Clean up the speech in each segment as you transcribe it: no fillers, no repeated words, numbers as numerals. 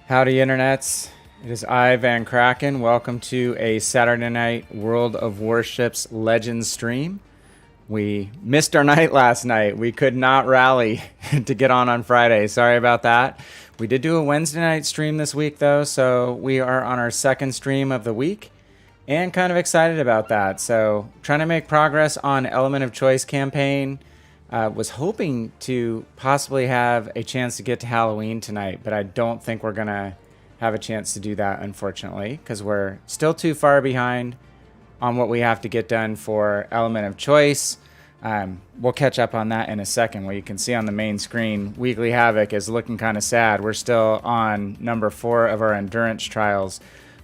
Howdy, internets. It is I, VannKraken. Welcome to a Saturday night World of Warships Legends stream. We missed our night last night. We could not rally to get on Friday. Sorry about that. We did do a Wednesday night stream this week, though, so we are on our second stream of the week and kind of excited about that. So, trying to make progress on Element of Choice campaign. Was hoping to possibly have a chance to get to Halloween tonight, but I don't think we're going to have a chance to do that, unfortunately, because we're still too far behind on what we have to get done for Element of Choice. We'll catch up on that in a second. Where you can see on the main screen, Weekly Havoc is looking kind of sad. We're still on number 4 of our endurance trials.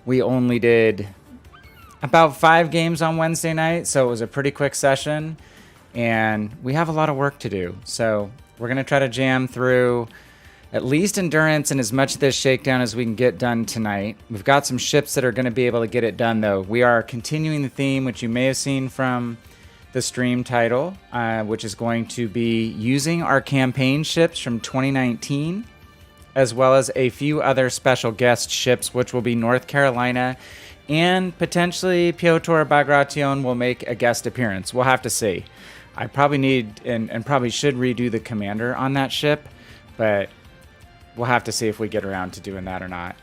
We only did about 5 games on Wednesday night, so it was a pretty quick session. And we have a lot of work to do. So we're going to try to jam through at least endurance and as much of this shakedown as we can get done tonight. We've got some ships that are going to be able to get it done, though. We are continuing the theme, which you may have seen from the stream title, which is going to be using our campaign ships from 2019, as well as a few other special guest ships, which will be North Carolina, and potentially Pyotr or Bagration will make a guest appearance. We'll have to see. I probably need and probably should redo the commander on that ship, but we'll have to see if we get around to doing that or not.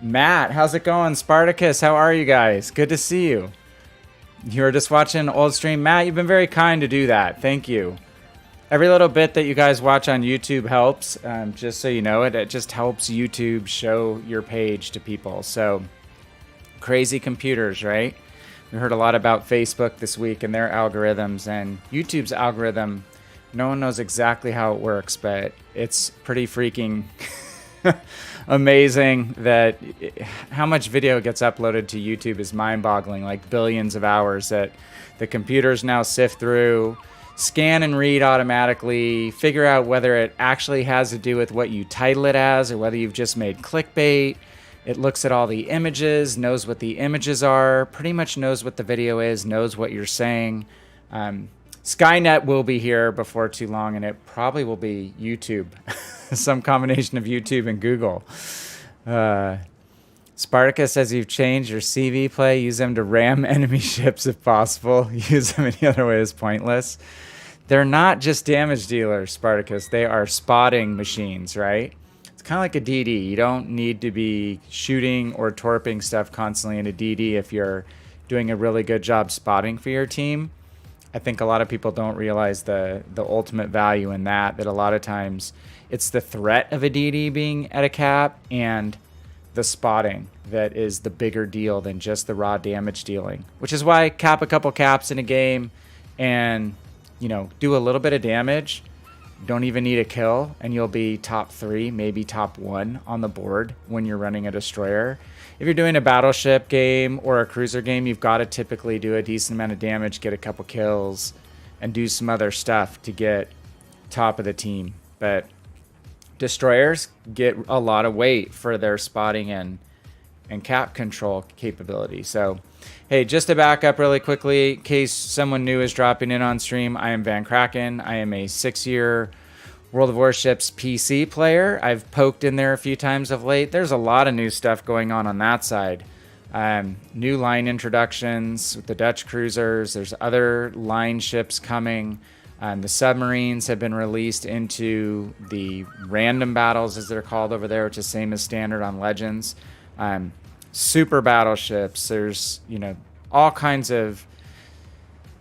Matt, how's it going? Spartacus, how are you guys? Good to see you. You were just watching old stream. Matt, you've been very kind to do that. Thank you. Every little bit that you guys watch on YouTube helps, just so you know it. It just helps YouTube show your page to people. So, crazy computers, right? We heard a lot about Facebook this week and their algorithms, and YouTube's algorithm. No one knows exactly how it works, but it's pretty freaking amazing that how much video gets uploaded to YouTube is mind-boggling, like billions of hours that the computers now sift through, scan and read automatically, figure out whether it actually has to do with what you title it as or whether you've just made clickbait. It looks at all the images, knows what the images are, pretty much knows what the video is, knows what you're saying. Skynet will be here before too long, and it probably will be YouTube. Some combination of YouTube and Google. Spartacus says you've changed your CV play. Use them to ram enemy ships if possible. Use them any other way is pointless. They're not just damage dealers, Spartacus. They are spotting machines, right? Kind of like a DD. You don't need to be shooting or torping stuff constantly in a DD if you're doing a really good job spotting for your team. I think a lot of people don't realize the ultimate value in that a lot of times it's the threat of a DD being at a cap and the spotting that is the bigger deal than just the raw damage dealing, which is why cap a couple caps in a game and, you know, do a little bit of damage. Don't even need a kill, and you'll be top 3, maybe top 1 on the board when you're running a destroyer. If you're doing a battleship game or a cruiser game, you've got to typically do a decent amount of damage, get a couple kills, and do some other stuff to get top of the team. But destroyers get a lot of weight for their spotting and cap control capability. So, hey, just to back up really quickly, in case someone new is dropping in on stream, I am VannKraken. I am a 6-year World of Warships PC player. I've poked in there a few times of late. There's a lot of new stuff going on that side. New line introductions with the Dutch cruisers. There's other line ships coming. The submarines have been released into the random battles, as they're called over there, which is same as standard on Legends. Super battleships. There's, you know, all kinds of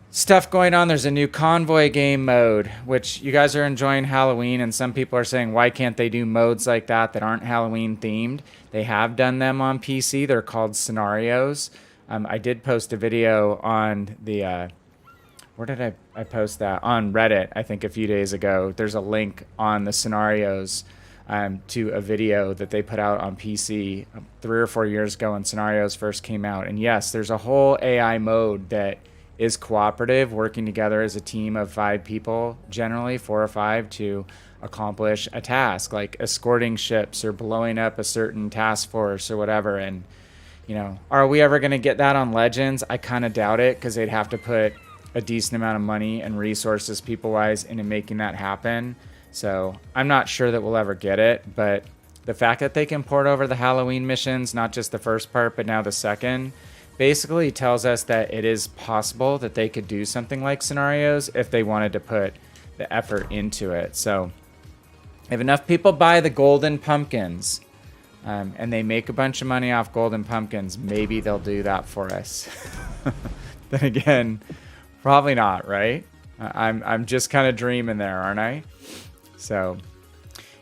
stuff going on. There's a new convoy game mode, which you guys are enjoying Halloween, and some people are saying, why can't they do modes like that aren't Halloween themed? They have done them on PC. They're called scenarios. I did post a video on the where did I post that? On Reddit, I think a few days ago. There's a link on the scenarios to a video that they put out on PC 3 or 4 years ago when Scenarios first came out. And yes, there's a whole AI mode that is cooperative, working together as a team of 5 people, generally 4 or 5, to accomplish a task, like escorting ships or blowing up a certain task force or whatever. And, you know, are we ever going to get that on Legends? I kind of doubt it, because they'd have to put a decent amount of money and resources people-wise into making that happen. So I'm not sure that we'll ever get it, but the fact that they can port over the Halloween missions, not just the first part, but now the second, basically tells us that it is possible that they could do something like scenarios if they wanted to put the effort into it. So if enough people buy the golden pumpkins and they make a bunch of money off golden pumpkins, maybe they'll do that for us. Then again, probably not, right? I'm just kind of dreaming there, aren't I? So,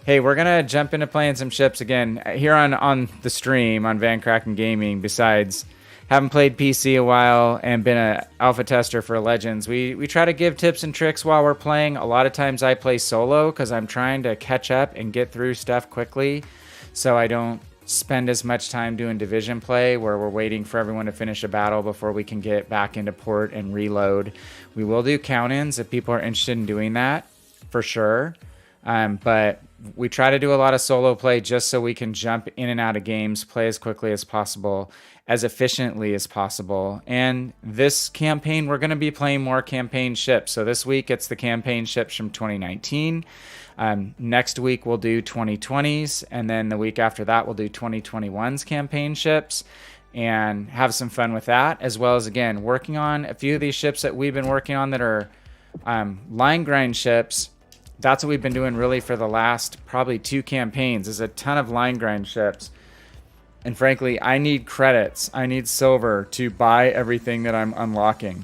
hey, we're going to jump into playing some ships again here on the stream on VannKraken Gaming. Besides, haven't played PC a while and been an alpha tester for Legends. We try to give tips and tricks while we're playing. A lot of times I play solo because I'm trying to catch up and get through stuff quickly, so I don't spend as much time doing division play where we're waiting for everyone to finish a battle before we can get back into port and reload. We will do count-ins if people are interested in doing that, for sure. But we try to do a lot of solo play just so we can jump in and out of games, play as quickly as possible, as efficiently as possible. And this campaign, we're going to be playing more campaign ships. So this week, it's the campaign ships from 2019. Next week, we'll do 2020s. And then the week after that, we'll do 2021's campaign ships and have some fun with that. As well as, again, working on a few of these ships that we've been working on that are line grind ships. That's what we've been doing really for the last probably 2 campaigns. There's a ton of line grind ships. And frankly, I need credits. I need silver to buy everything that I'm unlocking.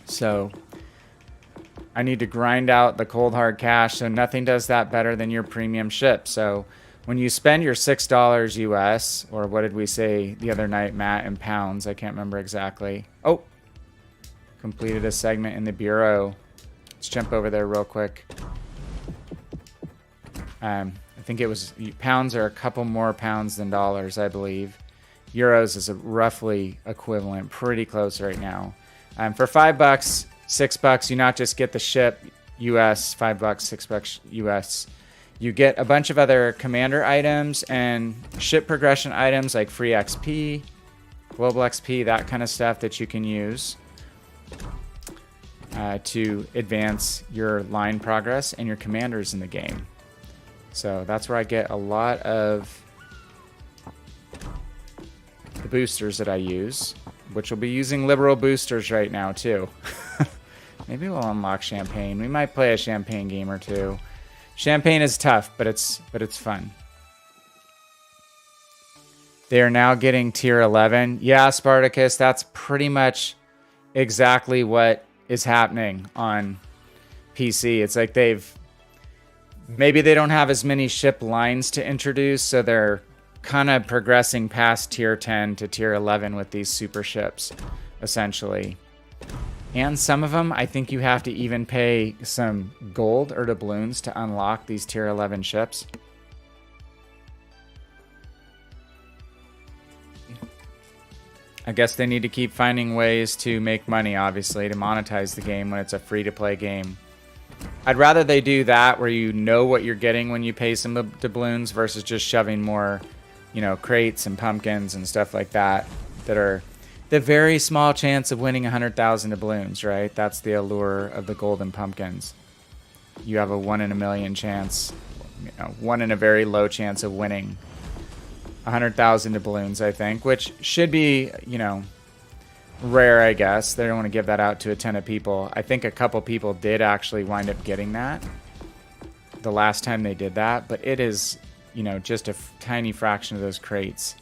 So I need to grind out the cold hard cash. So nothing does that better than your premium ship. So when you spend your $6 US, or what did we say the other night, Matt, in pounds? I can't remember exactly. Oh, completed a segment in the Bureau. Let's jump over there real quick. I think it was pounds are a couple more pounds than dollars, I believe. Euros is a roughly equivalent, pretty close right now. For $5, $6, you not just get the ship US, $5, $6 US. You get a bunch of other commander items and ship progression items like free XP, global XP, that kind of stuff that you can use to advance your line progress and your commanders in the game. So that's where I get a lot of the boosters that I use, which will be using liberal boosters right now too. Maybe we'll unlock Champagne. We might play a Champagne game or two. Champagne is tough, but it's fun. They are now getting tier 11. Yeah, Spartacus, that's pretty much exactly what is happening on PC. It's like maybe they don't have as many ship lines to introduce, so they're kind of progressing past tier 10 to tier 11 with these super ships, essentially. And some of them, I think you have to even pay some gold or doubloons to unlock these tier 11 ships. I guess they need to keep finding ways to make money, obviously, to monetize the game when it's a free-to-play game. I'd rather they do that where you know what you're getting when you pay some doubloons versus just shoving more, crates and pumpkins and stuff like that that are the very small chance of winning 100,000 doubloons, right? That's the allure of the golden pumpkins. You have a 1 in a million chance, 1 in a very low chance of winning 100,000 doubloons, I think, which should be, rare, I guess. They don't want to give that out to a ton of people. I think a couple people did actually wind up getting that the last time they did that, but it is, just a tiny fraction of those crates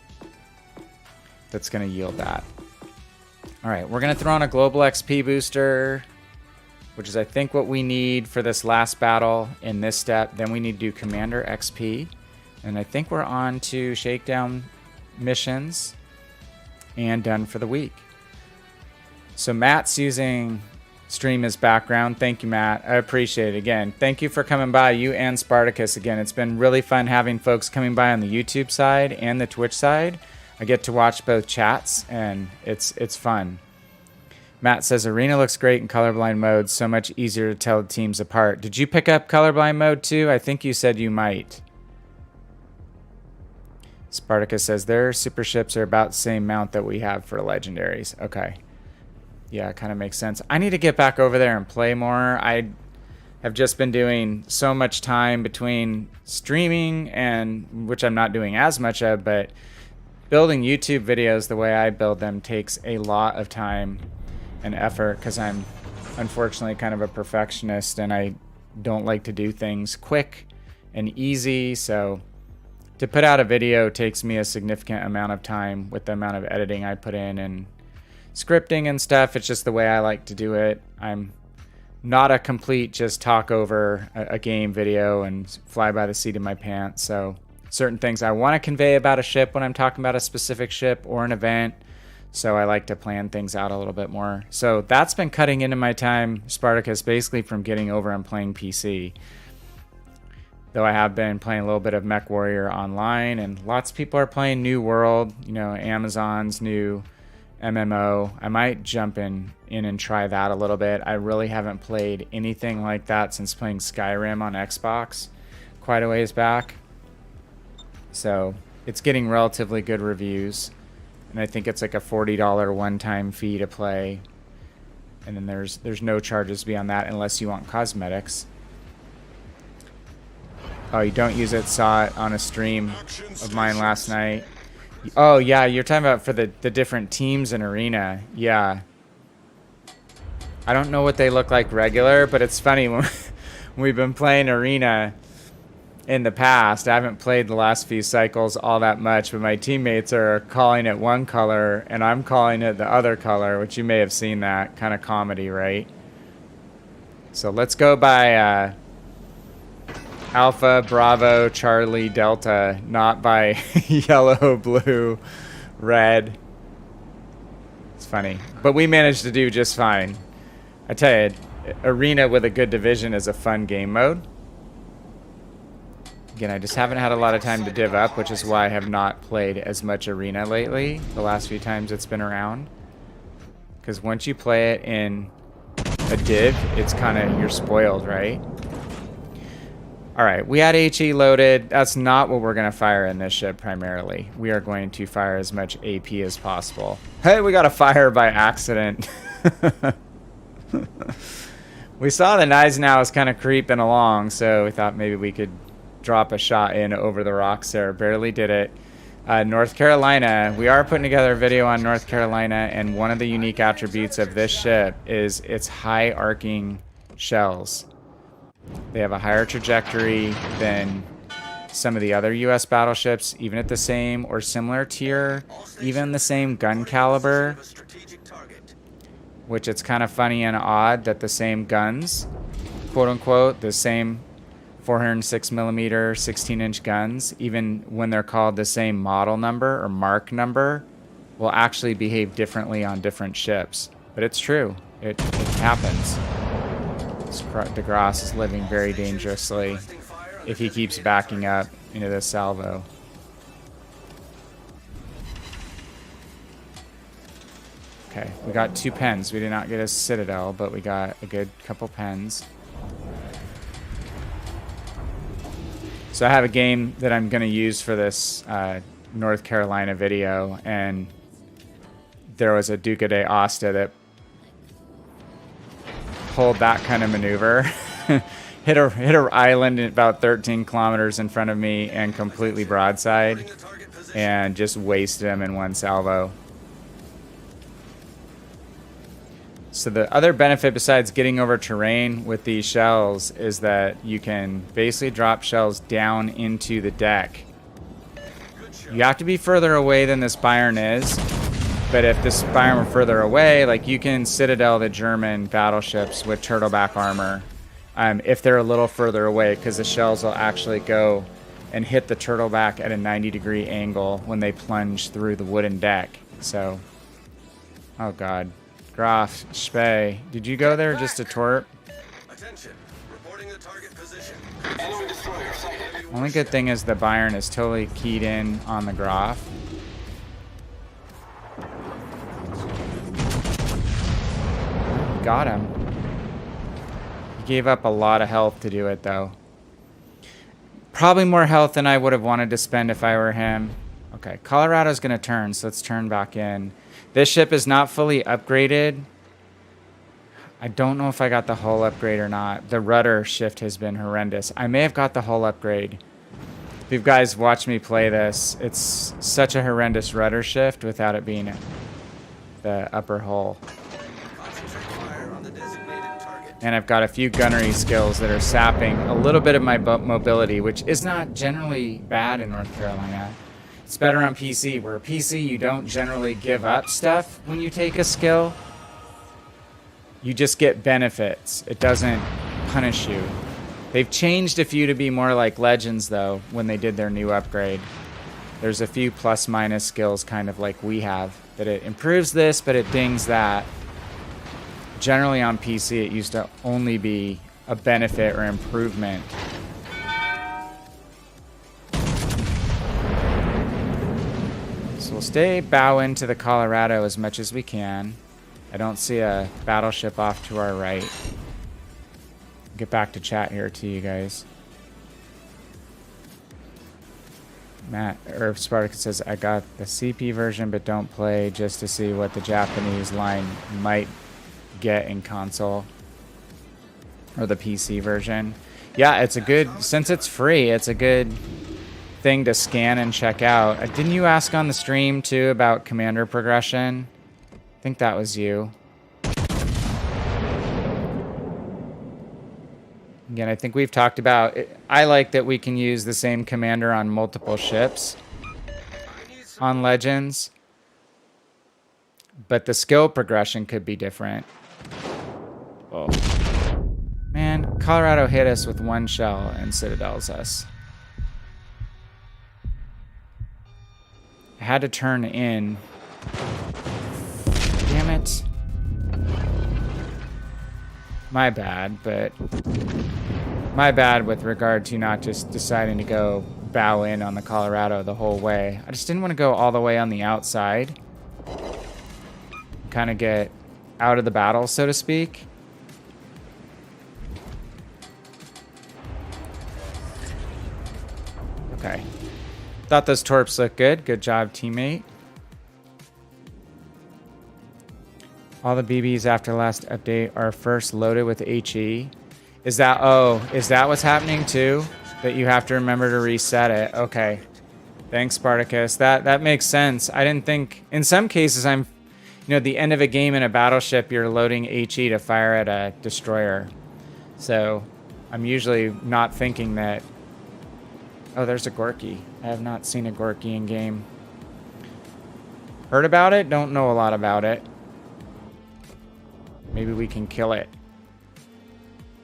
that's going to yield that. All right, we're going to throw on a global XP booster, which is, I think, what we need for this last battle in this step. Then we need to do Commander XP. And I think we're on to Shakedown missions and done for the week. So Matt's using stream as background. Thank you, Matt. I appreciate it. Again, thank you for coming by, you and Spartacus. Again, it's been really fun having folks coming by on the YouTube side and the Twitch side. I get to watch both chats, and it's fun. Matt says, Arena looks great in colorblind mode. So much easier to tell the teams apart. Did you pick up colorblind mode too? I think you said you might. Spartacus says, their super ships are about the same mount that we have for legendaries. Okay. Yeah, it kind of makes sense. I need to get back over there and play more. have just been doing so much time between streaming, and which I'm not doing as much of, but building YouTube videos the way I build them takes a lot of time and effort, because I'm unfortunately kind of a perfectionist and I don't like to do things quick and easy. So to put out a video takes me a significant amount of time with the amount of editing I put in and scripting and stuff. It's just the way I like to do it. I'm not a complete just talk over a game video and fly by the seat of my pants. So certain things I want to convey about a ship when I'm talking about a specific ship or an event. So I like to plan things out a little bit more. So that's been cutting into my time, Spartacus, basically from getting over and playing PC. Though I have been playing a little bit of Mech Warrior online, and lots of people are playing New World, you know, Amazon's new MMO. I might jump in and try that a little bit. I really haven't played anything like that since playing Skyrim on Xbox quite a ways back. So it's getting relatively good reviews. And I think it's like a $40 one-time fee to play. And then there's no charges beyond that unless you want cosmetics. Oh, you don't use it. Saw it on a stream of mine last night. Oh, yeah, you're talking about for the different teams in Arena. Yeah. I don't know what they look like regular, but it's funny when we've been playing Arena in the past. I haven't played the last few cycles all that much, but my teammates are calling it one color and I'm calling it the other color, which you may have seen that kind of comedy, right? So let's go by Alpha, Bravo, Charlie, Delta, not by yellow, blue, red. It's funny, but we managed to do just fine. I tell you, Arena with a good division is a fun game mode. Again, I just haven't had a lot of time to div up, which is why I have not played as much Arena lately, the last few times it's been around. Because once you play it in a div, it's kind of, you're spoiled, right? Alright, we had HE loaded. That's not what we're going to fire in this ship primarily. We are going to fire as much AP as possible. Hey, we got a fire by accident. We saw the Gneisenau was kind of creeping along, so we thought maybe we could drop a shot in over the rocks there. Barely did it. North Carolina, we are putting together a video on North Carolina, and one of the unique attributes of this ship is its high arcing shells. They have a higher trajectory than some of the other US battleships, even at the same or similar tier, even the same gun caliber, which it's kind of funny and odd that the same guns, quote unquote, the same 406 millimeter 16-inch guns, even when they're called the same model number or mark number, will actually behave differently on different ships. But it's true. It happens. DeGrasse is living very dangerously if he keeps backing up into this salvo. Okay, we got 2 pens. We did not get a Citadel, but we got a good couple pens. So I have a game that I'm going to use for this North Carolina video, and there was a Duca de Asta that pulled that kind of maneuver. hit a island about 13 kilometers in front of me and completely broadside, and just wasted him in one salvo. So the other benefit besides getting over terrain with these shells is that you can basically drop shells down into the deck. You have to be further away than this Bayern is, but if this Bayern were further away, like you can Citadel the German battleships with turtleback armor if they're a little further away, because the shells will actually go and hit the turtleback at a 90-degree angle when they plunge through the wooden deck. So, oh god. Graf, Spey, did you go there just to twerp? Attention. Reporting the target position. Enemy destroyer sighted. Only good thing is the Bayern is totally keyed in on the Graf. Got him. He gave up a lot of health to do it, though. Probably more health than I would have wanted to spend if I were him. Okay, Colorado's going to turn, so let's turn back in. This ship is not fully upgraded. I don't know if I got the hull upgrade or not. The rudder shift has been horrendous. I may have got the hull upgrade. If you guys watch me play this, it's such a horrendous rudder shift without it being the upper hull. And I've got a few gunnery skills that are sapping a little bit of my mobility, which is not generally bad in North Carolina. It's better on PC, where PC you don't generally give up stuff when you take a skill. You just get benefits. It doesn't punish you. They've changed a few to be more like Legends, though, when they did their new upgrade. There's a few plus-minus skills, kind of like we have, that it improves this, but it dings that. Generally on PC, it used to only be a benefit or improvement. So we'll stay bow into the Colorado as much as we can. I don't see a battleship off to our right. Get back to chat here to you guys. Matt or Spartacus says, I got the CP version but don't play just to see what the Japanese line might get in console. Or the PC version. Yeah, it's a good, since it's free, it's a good thing to scan and check out. Didn't you ask on the stream too about commander progression? I think that was you. Again, I think we've talked about it. I like that we can use the same commander on multiple ships on Legends, but the skill progression could be different. Oh man, Colorado hit us with one shell and Citadel's us. I had to turn in. Damn it. My bad, but my bad with regard to not just deciding to go bow in on the Colorado the whole way. I just didn't want to go all the way on the outside. Kind of get out of the battle, so to speak. Okay. Thought those torps looked good. Good job, teammate. All the BBs after last update are first loaded with HE. Is that what's happening too? That you have to remember to reset it. Okay. Thanks, Spartacus. That makes sense. I didn't think, in some cases at the end of a game in a battleship, you're loading HE to fire at a destroyer. So I'm usually not thinking that, oh, there's a Gorky. I have not seen a Gorky in game. Heard about it? Don't know a lot about it. Maybe we can kill it.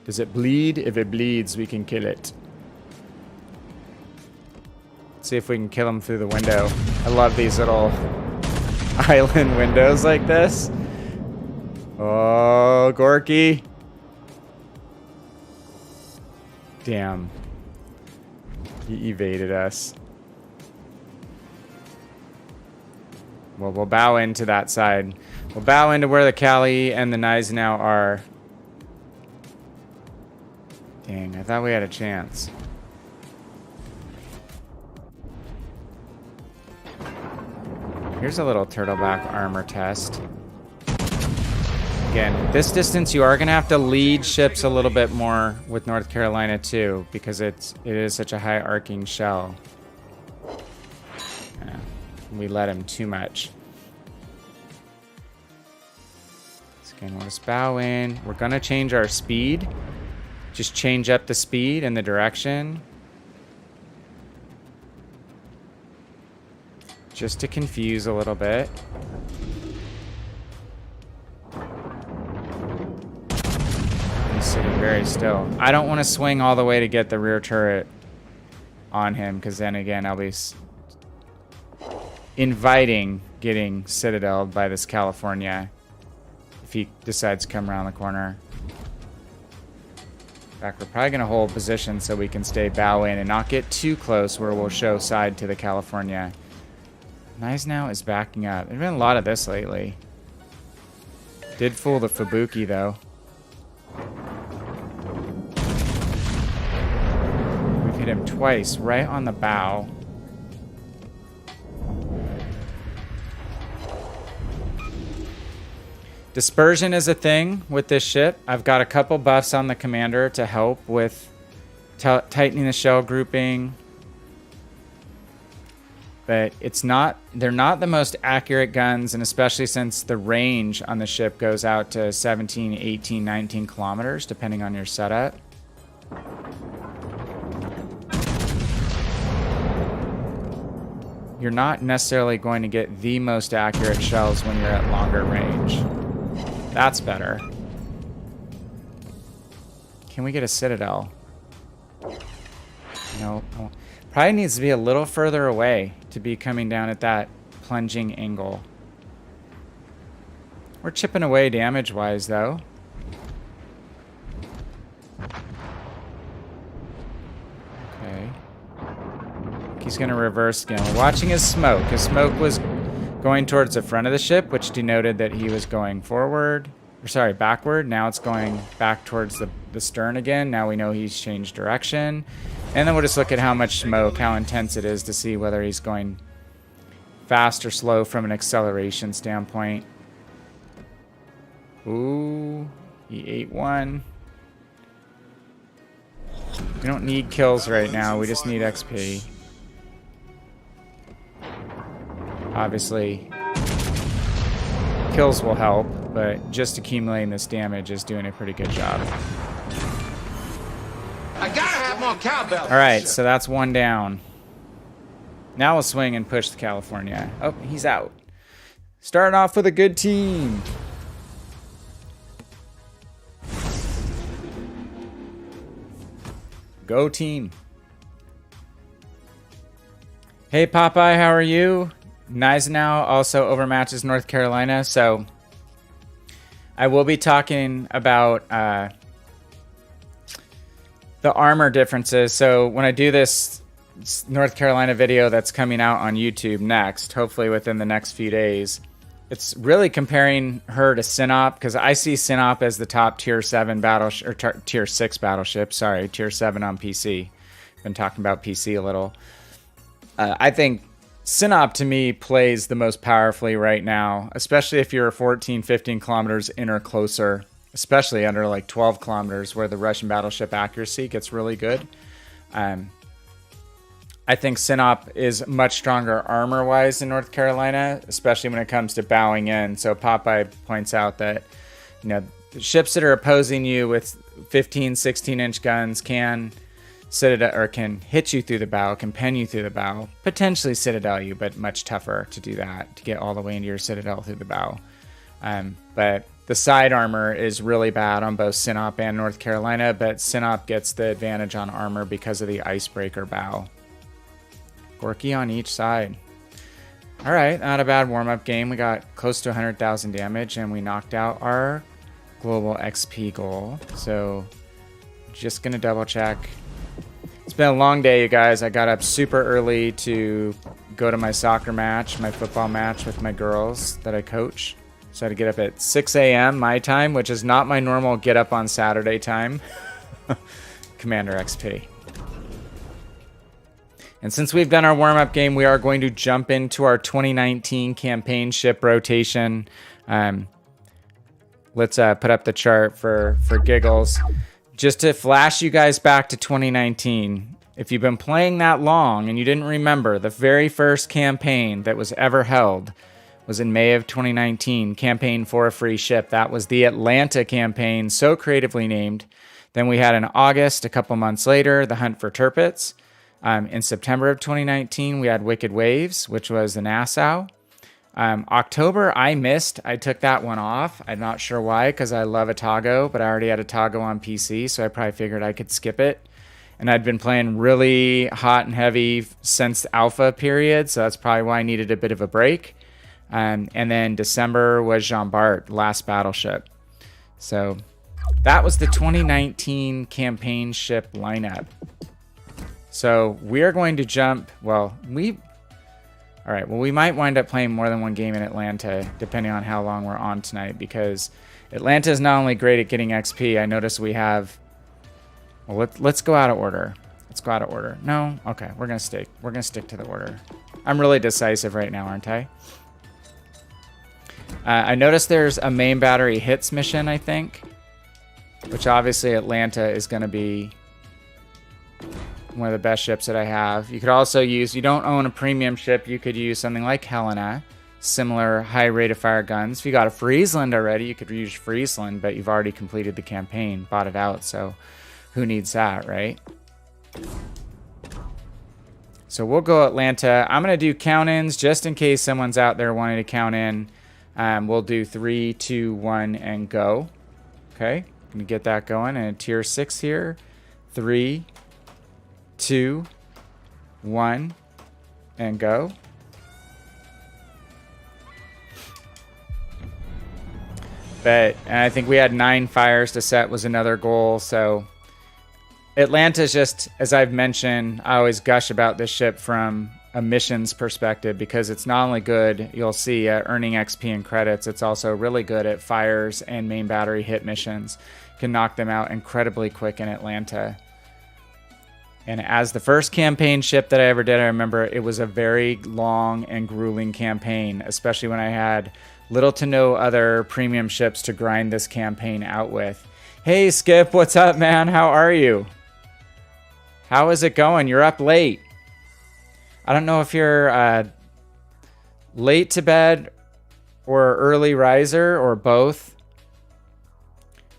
Does it bleed? If it bleeds, we can kill it. Let's see if we can kill him through the window. I love these little island windows like this. Oh, Gorky. Damn. He evaded us. Well, we'll bow into that side. We'll bow into where the Kali and the Gneisenau are. Dang, I thought we had a chance. Here's a little turtleback armor test. Again, this distance you are going to have to lead ships a little bit more with North Carolina too, because it is such a high arcing shell. Yeah, we let him too much. Again, we'll just bow in. We're going to change our speed. Just change up the speed and the direction. Just to confuse a little bit. He's sitting very still. I don't want to swing all the way to get the rear turret on him, because then again, I'll be inviting getting citadeled by this California. If he decides to come around the corner. In fact, we're probably going to hold position so we can stay bow in and not get too close where we'll show side to the California. Gneisenau is backing up. There's been a lot of this lately. Did fool the Fubuki though. We've hit him twice right on the bow. Dispersion is a thing with this ship. I've got a couple buffs on the commander to help with tightening the shell grouping. But they're not the most accurate guns, and especially since the range on the ship goes out to 17, 18, 19 kilometers, depending on your setup. You're not necessarily going to get the most accurate shells when you're at longer range. That's better. Can we get a citadel? No. Probably needs to be a little further away to be coming down at that plunging angle. We're chipping away damage-wise, though. Okay. He's going to reverse again. We're watching his smoke. His smoke was going towards the front of the ship, which denoted that he was going forward. Or sorry, backward. Now it's going back towards the stern again. Now we know he's changed direction. And then we'll just look at how much smoke, how intense it is to see whether he's going fast or slow from an acceleration standpoint. Ooh, he ate one. We don't need kills right now. We just need XP. Obviously, kills will help, but just accumulating this damage is doing a pretty good job. I gotta have more cowbell. All right, so that's one down. Now we'll swing and push the California. Oh, he's out. Starting off with a good team. Go team. Hey Popeye, how are you? Gneisenau also overmatches North Carolina, so I will be talking about the armor differences. So when I do this North Carolina video that's coming out on YouTube next, hopefully within the next few days, it's really comparing her to Sinop, because I see Sinop as the top tier 7 battleship, or tier 6 battleship, sorry, tier 7 on PC. Been talking about PC a little. I think Sinop to me plays the most powerfully right now, especially if you're 14, 15 kilometers in or closer, especially under like 12 kilometers where the Russian battleship accuracy gets really good. I think Sinop is much stronger armor-wise in North Carolina, especially when it comes to bowing in. So Popeye points out that, you know, the ships that are opposing you with 15, 16-inch guns can can hit you through the bow, can pen you through the bow, potentially citadel you, but much tougher to do that, to get all the way into your citadel through the bow. But the side armor is really bad on both Sinop and North Carolina, but Sinop gets the advantage on armor because of the icebreaker bow. Gorky on each side. All right, not a bad warm-up game. We got close to 100,000 damage, and we knocked out our global XP goal. So just going to double-check. It's been a long day, you guys. I got up super early to go to my soccer match, my football match with my girls that I coach. So I had to get up at 6 a.m. my time, which is not my normal get up on Saturday time. Commander XP. And since we've done our warm-up game, we are going to jump into our 2019 campaign ship rotation. Let's put up the chart for giggles. Just to flash you guys back to 2019, if you've been playing that long and you didn't remember, the very first campaign that was ever held was in May of 2019, campaign for a free ship. That was the Atlanta campaign, so creatively named. Then we had in August, a couple months later, the Hunt for Tirpitz. In September of 2019, we had Wicked Waves, which was the Nassau. October, I missed. I took that one off. I'm not sure why, because I love Atago, but I already had Atago on PC, so I probably figured I could skip it. And I'd been playing really hot and heavy since Alpha period, so that's probably why I needed a bit of a break. And then December was Jean Bart, last battleship. So that was the 2019 campaign ship lineup. So we are going to jump, all right, we might wind up playing more than one game in Atlanta, depending on how long we're on tonight, because Atlanta is not only great at getting XP, I notice we have, well, let's go out of order. Let's go out of order. No? Okay, we're going to stick to the order. I'm really decisive right now, aren't I? I noticed there's a main battery hits mission, I think, which obviously Atlanta is going to be one of the best ships that I have. You could also use, you don't own a premium ship, you could use something like Helena, similar high rate of fire guns. If you got a Friesland already, you could use Friesland, but you've already completed the campaign, bought it out, so who needs that, right? So we'll go Atlanta. I'm going to do count-ins just in case someone's out there wanting to count in. We'll do 3, 2, 1, and go. Okay, going to get that going. And a tier 6 here. 3, 2, 1, and go. And I think we had 9 fires to set was another goal. So Atlanta's just, as I've mentioned, I always gush about this ship from a missions perspective because it's not only good, you'll see, at earning XP and credits, it's also really good at fires and main battery hit missions. Can knock them out incredibly quick in Atlanta. And as the first campaign ship that I ever did, I remember it was a very long and grueling campaign, especially when I had little to no other premium ships to grind this campaign out with. Hey Skip, what's up, man? How are you? How is it going? You're up late. I don't know if you're late to bed or early riser or both,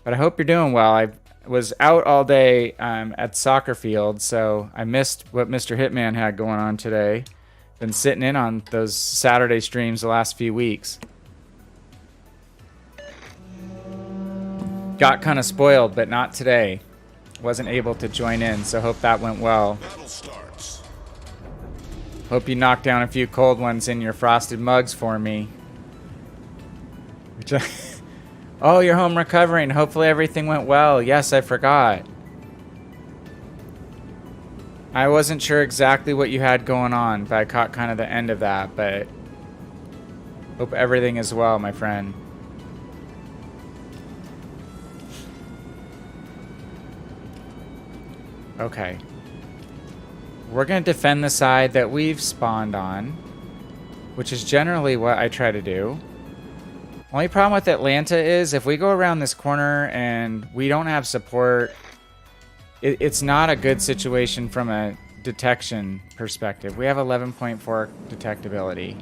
but I hope you're doing well. I was out all day at soccer field, so I missed what Mr. Hitman had going on today. Been sitting in on those Saturday streams the last few weeks. Got kind of spoiled, but not today. Wasn't able to join in, so hope that went well. Hope you knocked down a few cold ones in your frosted mugs for me. Oh, you're home recovering. Hopefully everything went well. Yes, I forgot. I wasn't sure exactly what you had going on, but I caught kind of the end of that. But hope everything is well, my friend. Okay. We're going to defend the side that we've spawned on, which is generally what I try to do. Only problem with Atlanta is if we go around this corner and we don't have support, it's not a good situation from a detection perspective. We have 11.4 detectability.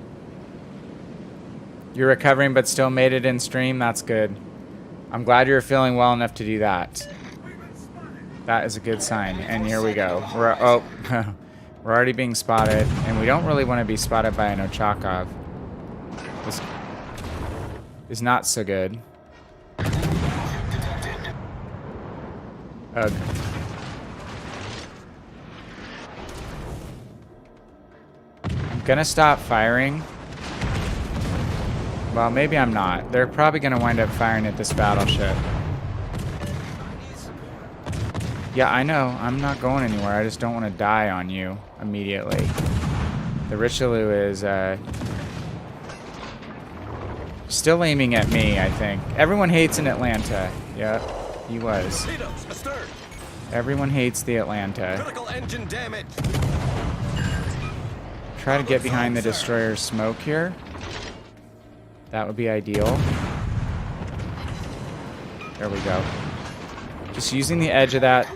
You're recovering but still made it in stream? That's good. I'm glad you're feeling well enough to do that. That is a good sign. And here we go. We're already being spotted, and we don't really want to be spotted by an Ochakov. This is not so good. Ugh. I'm gonna stop firing. Well, maybe I'm not. They're probably gonna wind up firing at this battleship. Yeah, I know. I'm not going anywhere. I just don't want to die on you immediately. The Richelieu is still aiming at me, I think. Everyone hates an Atlanta. Yep, he was. Everyone hates the Atlanta. Critical engine damage. Try to get behind the destroyer's smoke here. That would be ideal. There we go. Just using the edge of that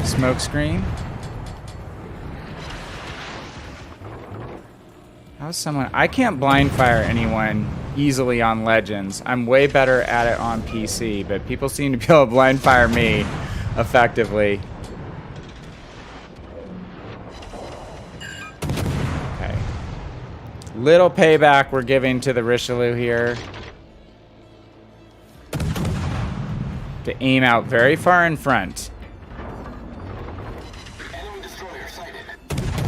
smoke screen. How's someone... I can't blind fire anyone easily on Legends. I'm way better at it on PC, but people seem to be able to blind fire me effectively. Okay. Little payback we're giving to the Richelieu here. To aim out very far in front.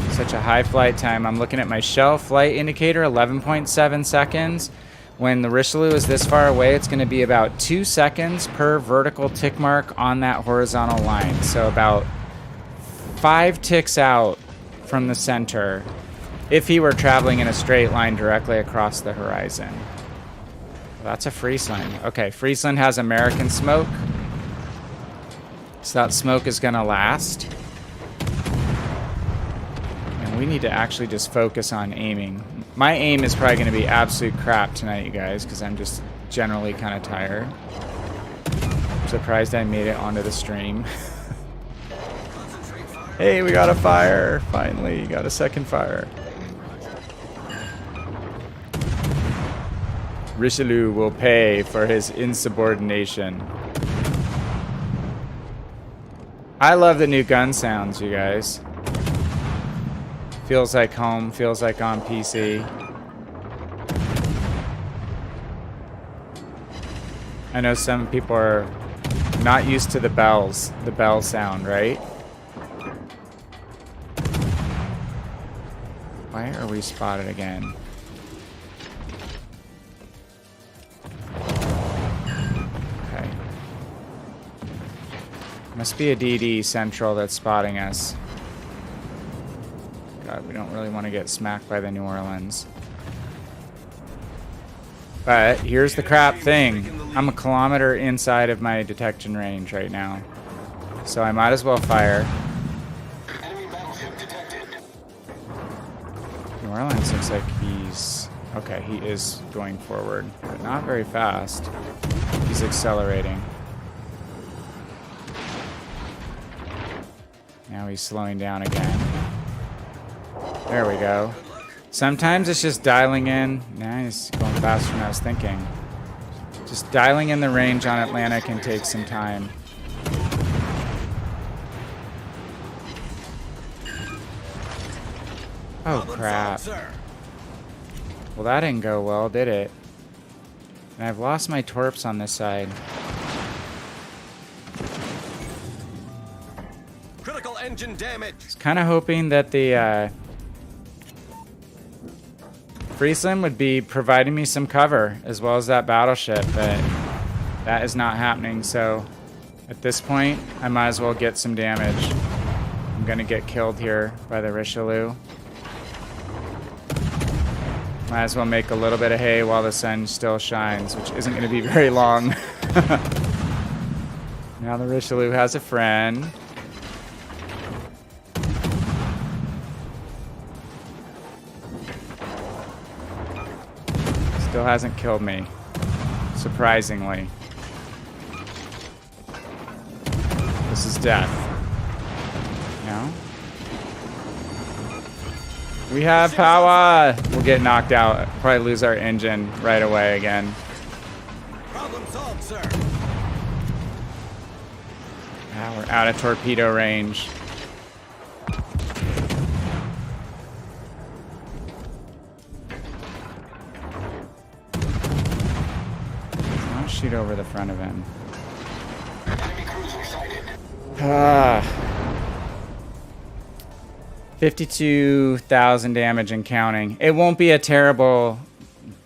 Such a high flight time. I'm looking at my shell flight indicator, 11.7 seconds. When the Richelieu is this far away, it's going to be about 2 seconds per vertical tick mark on that horizontal line. So about 5 ticks out from the center if he were traveling in a straight line directly across the horizon. That's a Friesland. Okay, Friesland has American smoke. So that smoke is going to last. And we need to actually just focus on aiming. My aim is probably going to be absolute crap tonight, you guys, because I'm just generally kind of tired. I'm surprised I made it onto the stream. Hey, we got a fire. Finally, got a second fire. Richelieu will pay for his insubordination. I love the new gun sounds, you guys. Feels like home, feels like on PC. I know some people are not used to the bells, the bell sound, right? Why are we spotted again? Okay. Must be a DD Central that's spotting us. God, we don't really want to get smacked by the New Orleans. But here's the crap thing. I'm a kilometer inside of my detection range right now. So I might as well fire. New Orleans looks like he's... Okay, he is going forward, but not very fast. He's accelerating. Now he's slowing down again. There we go. Sometimes it's just dialing in. Nah, he's going faster than I was thinking. Just dialing in the range on Atlanta can take some time. Oh, crap. Well, that didn't go well, did it? And I've lost my torps on this side. Critical engine damage. I was kind of hoping that the Friesland would be providing me some cover, as well as that battleship, but that is not happening, so at this point, I might as well get some damage. I'm gonna get killed here by the Richelieu. Might as well make a little bit of hay while the sun still shines, which isn't gonna be very long. Now the Richelieu has a friend. Still hasn't killed me, surprisingly. This is death. No? We have power! We'll get knocked out. Probably lose our engine right away again. Problem solved, sir. Now we're out of torpedo range. I'll shoot over the front of him. Enemy cruiser sighted. 52,000 damage and counting. It won't be a terrible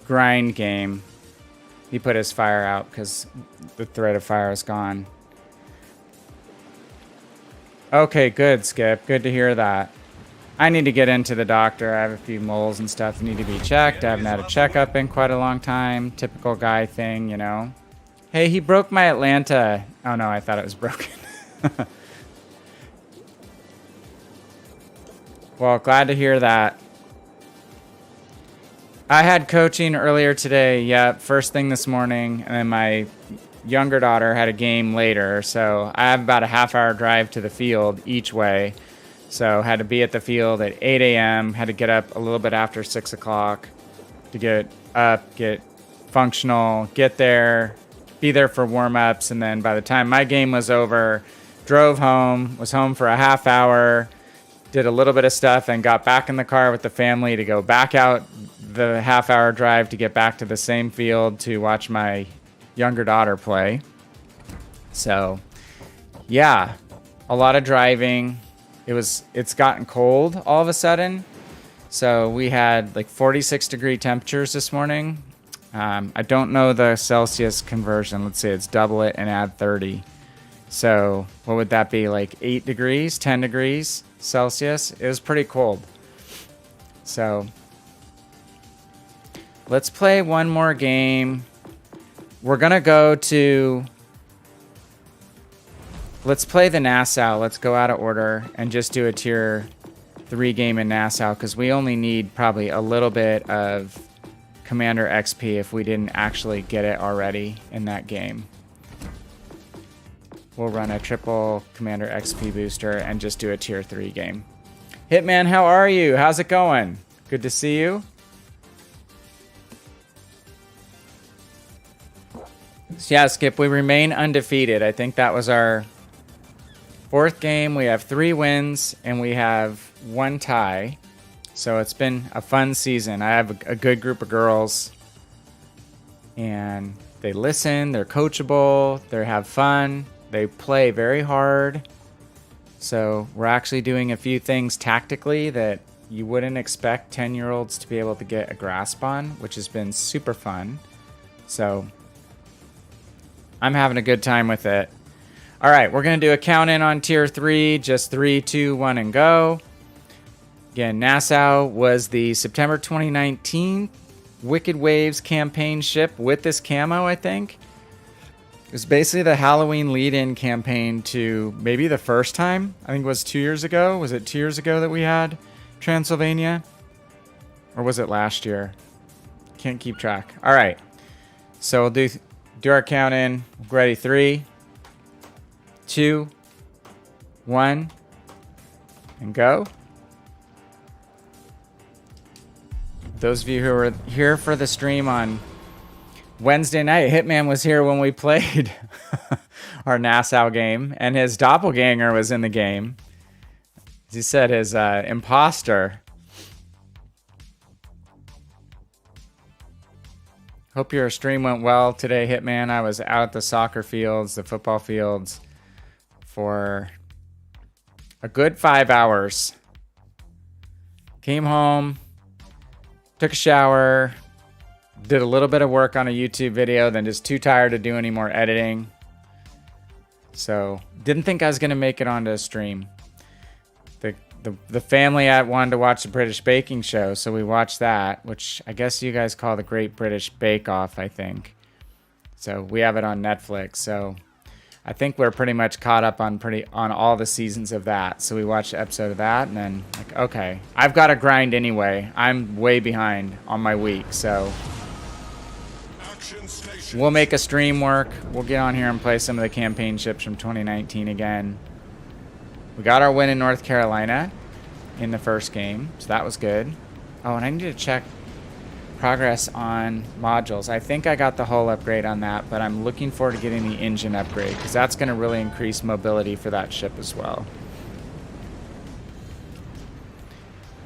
grind game. He put his fire out because the threat of fire is gone. Okay, good, Skip. Good to hear that. I need to get into the doctor. I have a few moles and stuff that need to be checked. I haven't had a checkup in quite a long time. Typical guy thing, you know. Hey, he broke my Atlanta. Oh no, I thought it was broken. Well, glad to hear that. I had coaching earlier today. Yeah, first thing this morning. And then my younger daughter had a game later. So I have about a half-hour drive to the field each way. So had to be at the field at 8 a.m. Had to get up a little bit after 6 o'clock to get up, get functional, get there, be there for warm-ups. And then by the time my game was over, drove home, was home for a half hour, did a little bit of stuff, and got back in the car with the family to go back out the half-hour drive to get back to the same field to watch my younger daughter play. So, yeah, a lot of driving. It's gotten cold all of a sudden. So we had like 46-degree temperatures this morning. I don't know the Celsius conversion. Let's say it's double it and add 30. So what would that be, like 8 degrees, 10 degrees Celsius? It was pretty cold. So let's play one more game. We're going to go to... Let's play the Nassau. Let's go out of order and just do a tier 3 game in Nassau, because we only need probably a little bit of Commander XP if we didn't actually get it already in that game. We'll run a triple Commander XP booster and just do a tier 3 game. Hitman, how are you? How's it going? Good to see you. So yeah, Skip, we remain undefeated. I think that was our 4th game. We have 3 wins and we have 1 tie. So it's been a fun season. I have a good group of girls and they listen, they're coachable, they have fun, they play very hard. So we're actually doing a few things tactically that you wouldn't expect 10-year-olds to be able to get a grasp on, which has been super fun. So I'm having a good time with it. All right, we're going to do a count in on tier 3, just 3, 2, 1, and go. Again, Nassau was the September 2019 Wicked Waves campaign ship with this camo, I think. It was basically the Halloween lead-in campaign to maybe the first time. I think it was 2 years ago. Was it 2 years ago that we had Transylvania? Or was it last year? Can't keep track. All right. So we'll do our count in. Ready? 3, 2, 1, and go. Those of you who were here for the stream on Wednesday night, Hitman was here when we played our Nassau game, and his doppelganger was in the game. As he said, his imposter. Hope your stream went well today, Hitman. I was out at the soccer fields, the football fields, for a good 5 hours. Came home, took a shower, did a little bit of work on a YouTube video, then just too tired to do any more editing. So didn't think I was gonna make it onto a stream. The family wanted to watch the British baking show, so we watched that, which I guess you guys call the Great British Bake Off, I think. So we have it on Netflix. So I think we're pretty much caught up on all the seasons of that. So we watched an episode of that, and then like, okay, I've got to grind anyway. I'm way behind on my week, so we'll make a stream work. We'll get on here and play some of the campaign ships from 2019 again. We got our win in North Carolina in the first game, so that was good. Oh, and I need to check progress on modules. I think I got the hull upgrade on that, but I'm looking forward to getting the engine upgrade because that's going to really increase mobility for that ship as well.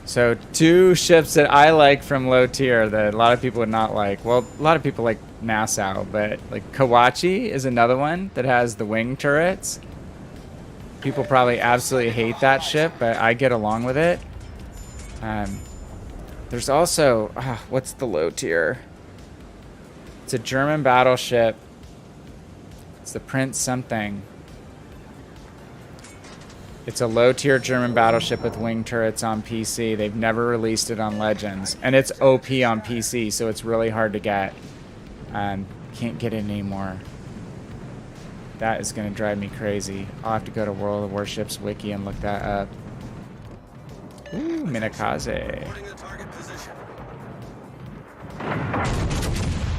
So 2 ships that I like from low tier that a lot of people would not like. Well, a lot of people like Nassau, but like Kawachi is another one that has the wing turrets. People probably absolutely hate that ship, but I get along with it. There's also, what's the low tier? It's a German battleship. It's the Prince something. It's a low tier German battleship with wing turrets on PC. They've never released it on Legends. And it's OP on PC, so it's really hard to get. Can't get it anymore. That is going to drive me crazy. I'll have to go to World of Warships wiki and look that up. Ooh, Minakaze.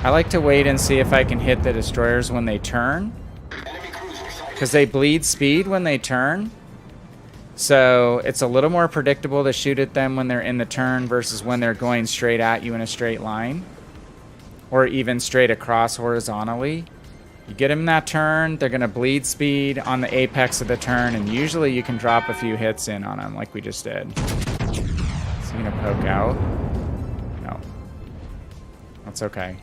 I like to wait and see if I can hit the destroyers when they turn, because they bleed speed when they turn. So it's a little more predictable to shoot at them when they're in the turn versus when they're going straight at you in a straight line, or even straight across horizontally. You get them in that turn, they're going to bleed speed on the apex of the turn, and usually you can drop a few hits in on them like we just did. Is he going to poke out? No. That's okay.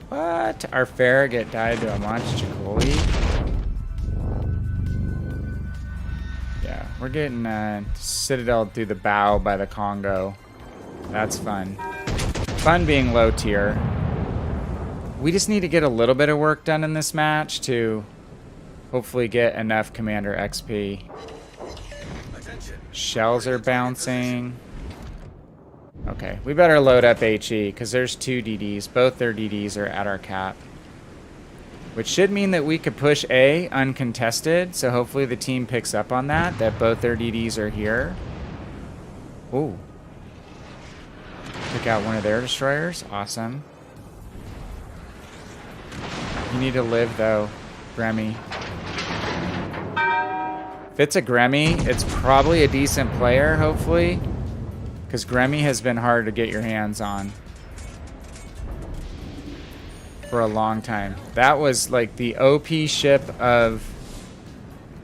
What? Our Farragut died to a Monchikoli? Yeah, we're getting Citadel through the bow by the Congo. That's fun. Fun being low tier. We just need to get a little bit of work done in this match to hopefully get enough Commander XP. Shells are bouncing. Okay, we better load up HE because there's 2 DDs. Both their DDs are at our cap. which should mean that we could push A uncontested. So hopefully the team picks up on that both their DDs are here. Ooh. Pick out one of their destroyers. Awesome. You need to live, though, Gremmy. If it's a Gremmy, it's probably a decent player, hopefully. Because Gremmy has been hard to get your hands on. For a long time. That was like the OP ship of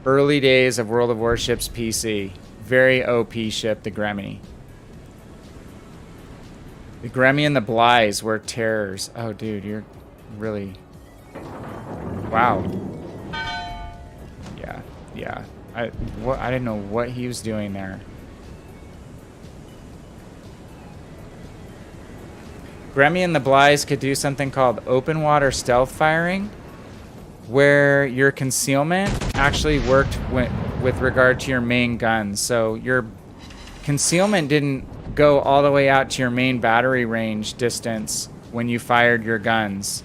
early days of World of Warships PC. Very OP ship, the Gremmy. The Gremmy and the Blyes were terrors. Oh, dude, you're really... Wow. Yeah. I didn't know what he was doing there. Gremmy and the Blyes could do something called open water stealth firing, where your concealment actually worked with regard to your main guns. So your concealment didn't go all the way out to your main battery range distance when you fired your guns.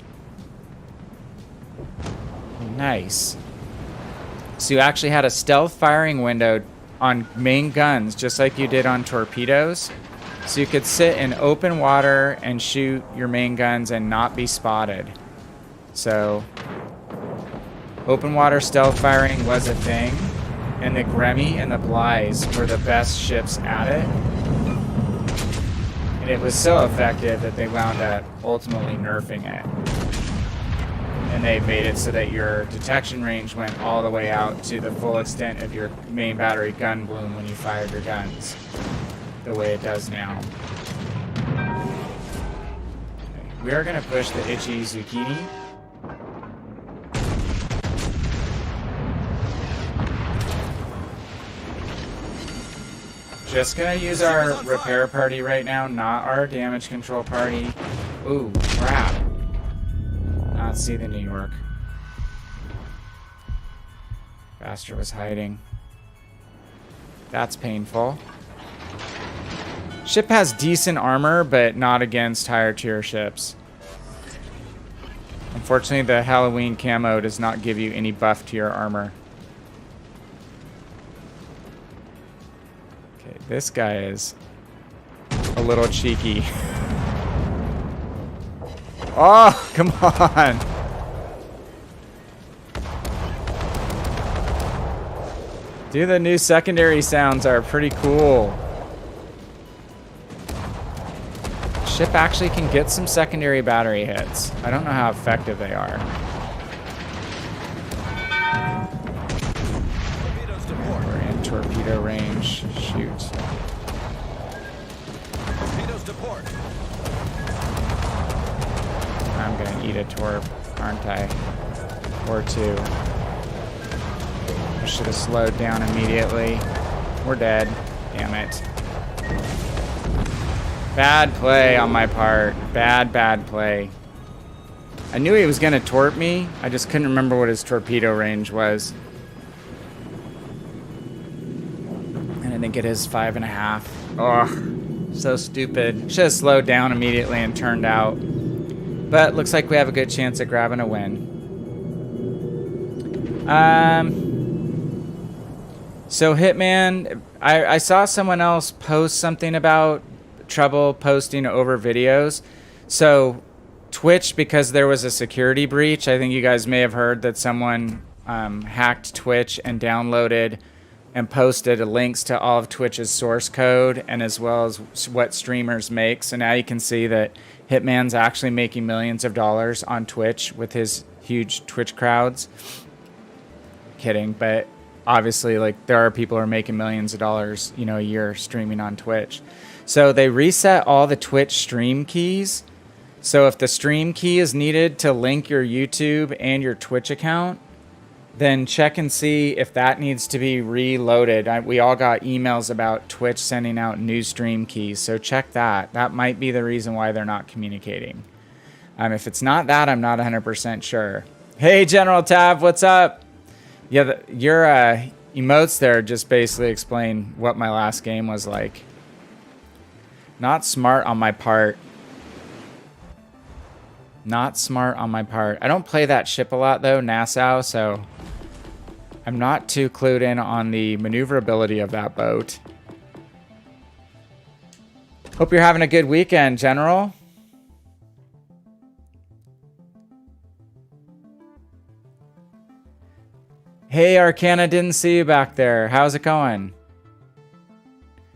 Nice. So you actually had a stealth firing window on main guns, just like you did on torpedoes. So you could sit in open water and shoot your main guns and not be spotted. So open water stealth firing was a thing, and the Gremmy and the Blyes were the best ships at it. And it was so effective that they wound up ultimately nerfing it. And they made it so that your detection range went all the way out to the full extent of your main battery gun bloom when you fired your guns. The way it does now. Okay. We are going to push the itchy zucchini. Just going to use our repair party right now, not our damage control party. Ooh, crap. Not see the New York. Bastard was hiding. That's painful. Ship has decent armor, but not against higher tier ships. Unfortunately, the Halloween camo does not give you any buff to your armor. Okay, this guy is a little cheeky. Oh, come on. Dude, the new secondary sounds are pretty cool. Ship actually can get some secondary battery hits. I don't know how effective they are. We're in torpedo range. Shoot. Torpedoes to port. I'm gonna eat a torp, aren't I? Or two. I should have slowed down immediately. We're dead. Damn it. Bad play on my part. Bad play. I knew he was gonna torp me. I just couldn't remember what his torpedo range was. And I think it is 5.5. Oh, so stupid. Should have slowed down immediately and turned out. But looks like we have a good chance at grabbing a win. So Hitman, I saw someone else post something about trouble posting over videos. So Twitch, because there was a security breach, I think you guys may have heard that someone hacked Twitch and downloaded and posted links to all of Twitch's source code and as well as what streamers make. So now you can see that Hitman's actually making millions of dollars on Twitch with his huge Twitch crowds. Kidding, but obviously, like, there are people who are making millions of dollars, you know, a year streaming on Twitch. So they reset all the Twitch stream keys. So if the stream key is needed to link your YouTube and your Twitch account, then check and see if that needs to be reloaded. We all got emails about Twitch sending out new stream keys, so check that. That might be the reason why they're not communicating. If it's not that, I'm not 100% sure. Hey, General Tab, what's up? Yeah, your emotes there just basically explain what my last game was like. Not smart on my part. Not smart on my part. I don't play that ship a lot, though, Nassau, so I'm not too clued in on the maneuverability of that boat. Hope you're having a good weekend, General. Hey, Arcana, didn't see you back there. How's it going?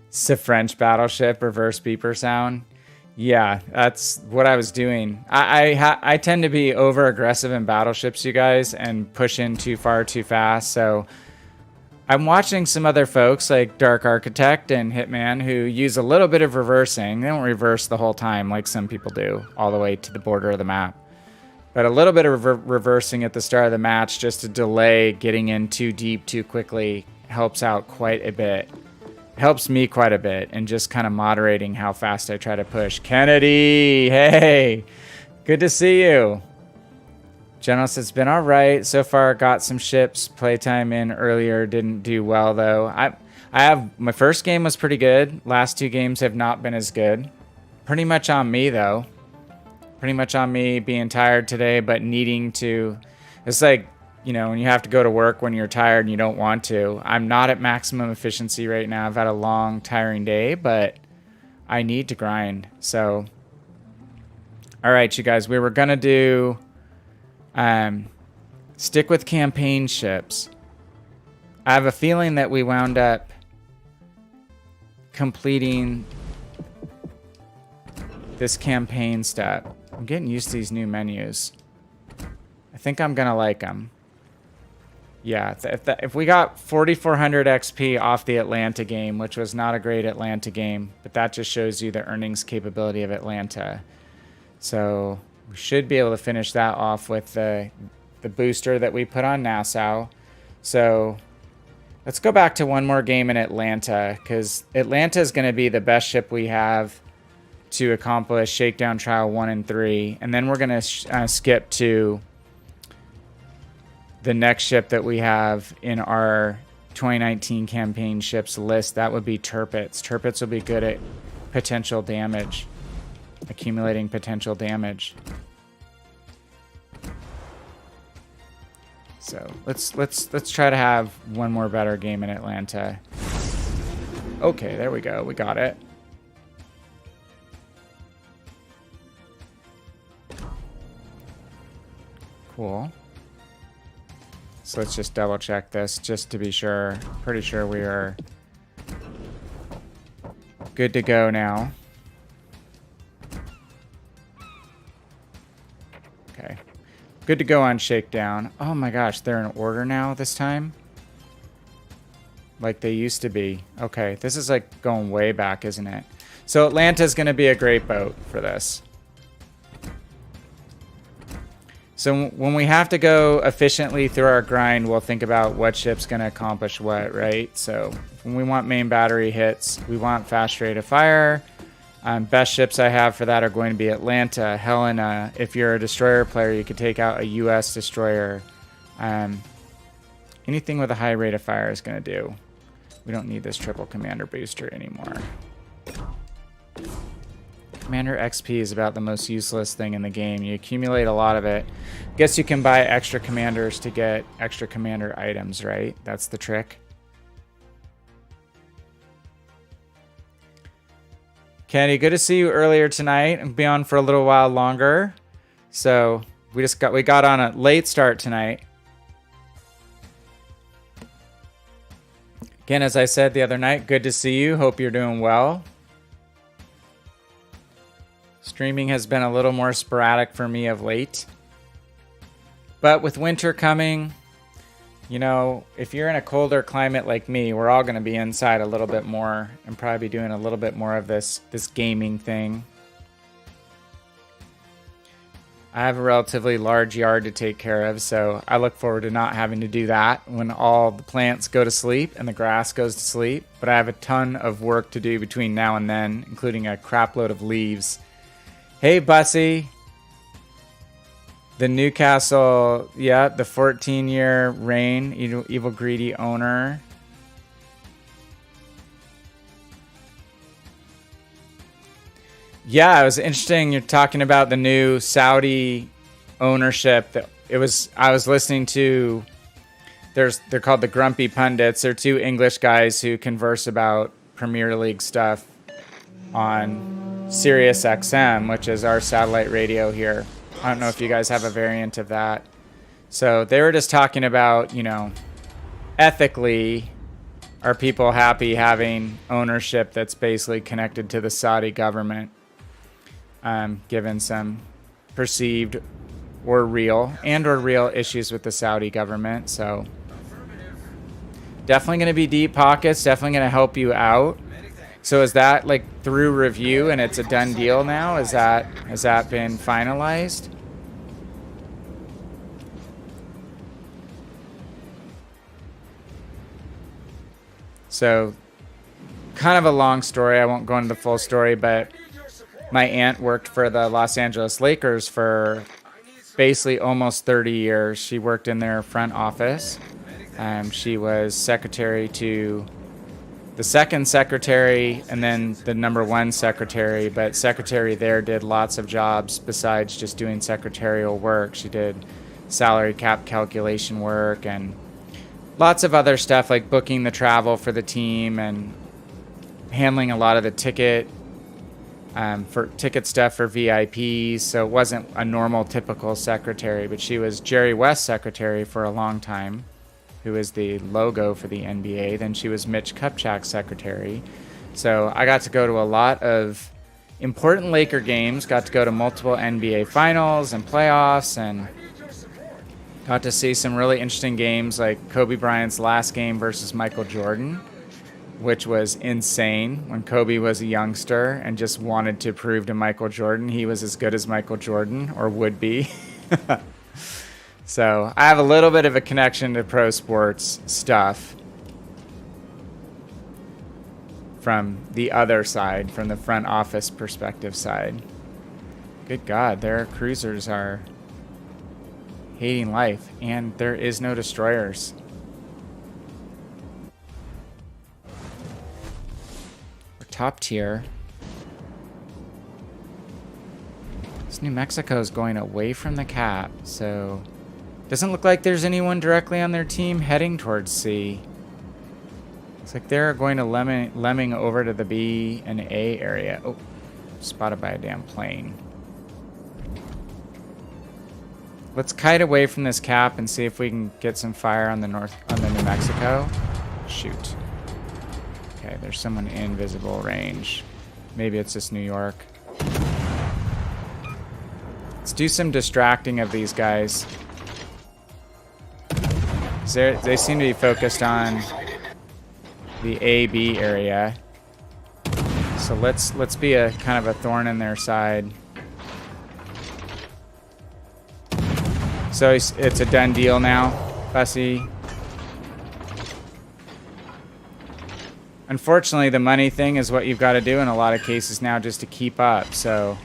It's a French battleship, reverse beeper sound. Yeah, that's what I was doing. I tend to be over aggressive in battleships, you guys, and push in too far too fast. So I'm watching some other folks like Dark Architect and Hitman who use a little bit of reversing. They don't reverse the whole time like some people do, all the way to the border of the map. But a little bit of reversing at the start of the match just to delay getting in too deep too quickly helps out quite a bit. Helps me quite a bit and just kind of moderating how fast I try to push. Kennedy, hey, good to see you. General says it's been all right so far. Got some ships playtime in earlier. Didn't do well though. I have my first game was pretty good. Last two games have not been as good. Pretty much on me though. Pretty much on me being tired today, but needing to. It's like, you know, when you have to go to work when you're tired and you don't want to. I'm not at maximum efficiency right now. I've had a long, tiring day, but I need to grind. So, all right, you guys, we were going to do stick with campaign ships. I have a feeling that we wound up completing this campaign step. I'm getting used to these new menus. I think I'm going to like them. Yeah, if we got 4,400 XP off the Atlanta game, which was not a great Atlanta game, but that just shows you the earnings capability of Atlanta. So we should be able to finish that off with the booster that we put on Nassau. So let's go back to one more game in Atlanta, because Atlanta is going to be the best ship we have to accomplish Shakedown Trial 1 and 3. And then we're going to skip to the next ship that we have in our 2019 campaign ships list. That would be Tirpitz. Tirpitz will be good at potential damage, accumulating potential damage. So let's try to have one more better game in Atlanta. Okay, there we go. We got it. Cool. So let's just double check this just to be sure. Pretty sure we are good to go now. Okay. Good to go on Shakedown. Oh my gosh, they're in order now this time? Like they used to be. Okay, this is like going way back, isn't it? So Atlanta's going to be a great boat for this. So when we have to go efficiently through our grind, we'll think about what ship's going to accomplish what, right? So when we want main battery hits, we want fast rate of fire. Best ships I have for that are going to be Atlanta, Helena. If you're a destroyer player, you could take out a U.S. destroyer. Anything with a high rate of fire is going to do. We don't need this triple commander booster anymore. Commander XP is about the most useless thing in the game. You accumulate a lot of it. Guess you can buy extra commanders to get extra commander items, right? That's the trick. Kenny, good to see you earlier tonight. I'll be on for a little while longer. So we got on a late start tonight. Again, as I said the other night, good to see you. Hope you're doing well. Streaming has been a little more sporadic for me of late. But with winter coming, you know, if you're in a colder climate like me, we're all going to be inside a little bit more and probably be doing a little bit more of this gaming thing. I have a relatively large yard to take care of, so I look forward to not having to do that when all the plants go to sleep and the grass goes to sleep. But I have a ton of work to do between now and then, including a crap load of leaves. Hey, Bussy. The Newcastle, yeah, the 14-year reign, evil greedy owner. Yeah, it was interesting. You're talking about the new Saudi ownership. I was listening to. They're called the Grumpy Pundits. They're two English guys who converse about Premier League stuff on Sirius XM, which is our satellite radio here. I don't know if you guys have a variant of that. So they were just talking about, ethically, are people happy having ownership that's basically connected to the Saudi government, given some perceived or real issues with the Saudi government. So definitely going to be deep pockets, definitely going to help you out. So is that like through review and it's a done deal now? Has that been finalized? So kind of a long story. I won't go into the full story, but my aunt worked for the Los Angeles Lakers for basically almost 30 years. She worked in their front office. She was secretary to the second secretary and then the number one secretary, but secretary there did lots of jobs besides just doing secretarial work. She did salary cap calculation work and lots of other stuff like booking the travel for the team and handling a lot of the ticket stuff for VIPs. So it wasn't a normal typical secretary, but she was Jerry West's secretary for a long time, who is the logo for the NBA. Then she was Mitch Kupchak's secretary. So I got to go to a lot of important Laker games, got to go to multiple NBA finals and playoffs, and got to see some really interesting games like Kobe Bryant's last game versus Michael Jordan, which was insane when Kobe was a youngster and just wanted to prove to Michael Jordan he was as good as Michael Jordan, or would be. So I have a little bit of a connection to pro sports stuff from the other side, from the front office perspective side. Good God, their cruisers are hating life, and there is no destroyers. We're top tier. This New Mexico is going away from the cap, so doesn't look like there's anyone directly on their team heading towards C. Looks like they're going to lemming over to the B and A area. Oh, spotted by a damn plane. Let's kite away from this cap and see if we can get some fire on the New Mexico. Shoot. Okay, there's someone in visible range. Maybe it's just New York. Let's do some distracting of these guys. They seem to be focused on the A-B area. So let's be a kind of a thorn in their side. So it's a done deal now, Bussy. Unfortunately, the money thing is what you've got to do in a lot of cases now just to keep up. So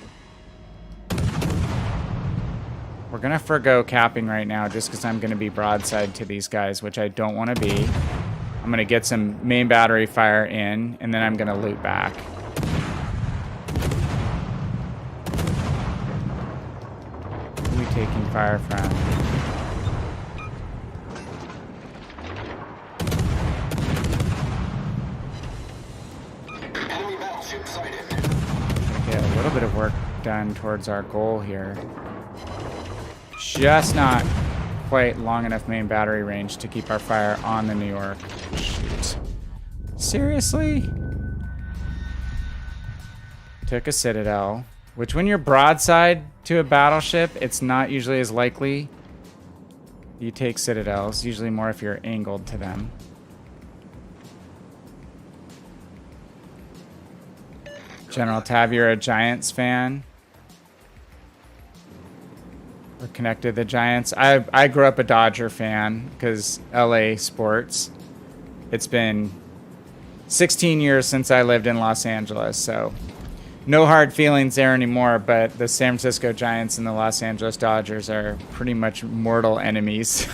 we're going to forgo capping right now just because I'm going to be broadside to these guys, which I don't want to be. I'm going to get some main battery fire in, and then I'm going to loop back. Who are we taking fire from? Enemy battleship sighted. Get a little bit of work done towards our goal here. Just not quite long enough main battery range to keep our fire on the New York. Shoot. Seriously? Took a Citadel, which when you're broadside to a battleship, it's not usually as likely you take Citadels. Usually more if you're angled to them. General Tab, you're a Giants fan? We're connected to the Giants. I grew up a Dodger fan because LA sports. It's been 16 years since I lived in Los Angeles, so no hard feelings there anymore, but the San Francisco Giants and the Los Angeles Dodgers are pretty much mortal enemies.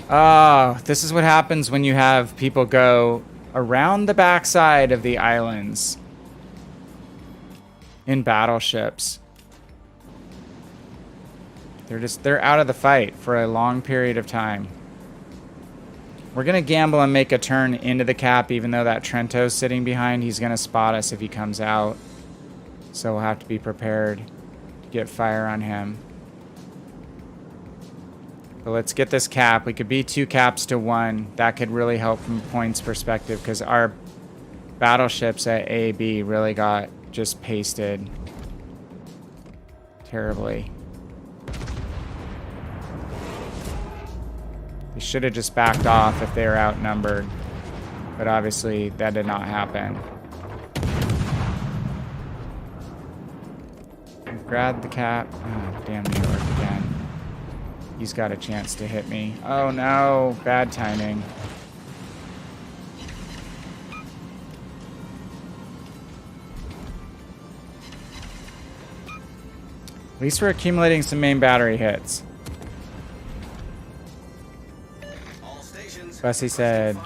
Oh, this is what happens when you have people go around the backside of the islands in battleships. They're out of the fight for a long period of time. We're going to gamble and make a turn into the cap, even though that Trento's sitting behind. He's going to spot us if he comes out. So we'll have to be prepared to get fire on him. But let's get this cap. We could be 2 caps to 1. That could really help from a points perspective, because our battleships at A, B really got just pasted terribly. They should have just backed off if they were outnumbered. But obviously that did not happen. Grab the cap. Oh, damn New York again. He's got a chance to hit me. Oh no, bad timing. At least we're accumulating some main battery hits. Bussy said,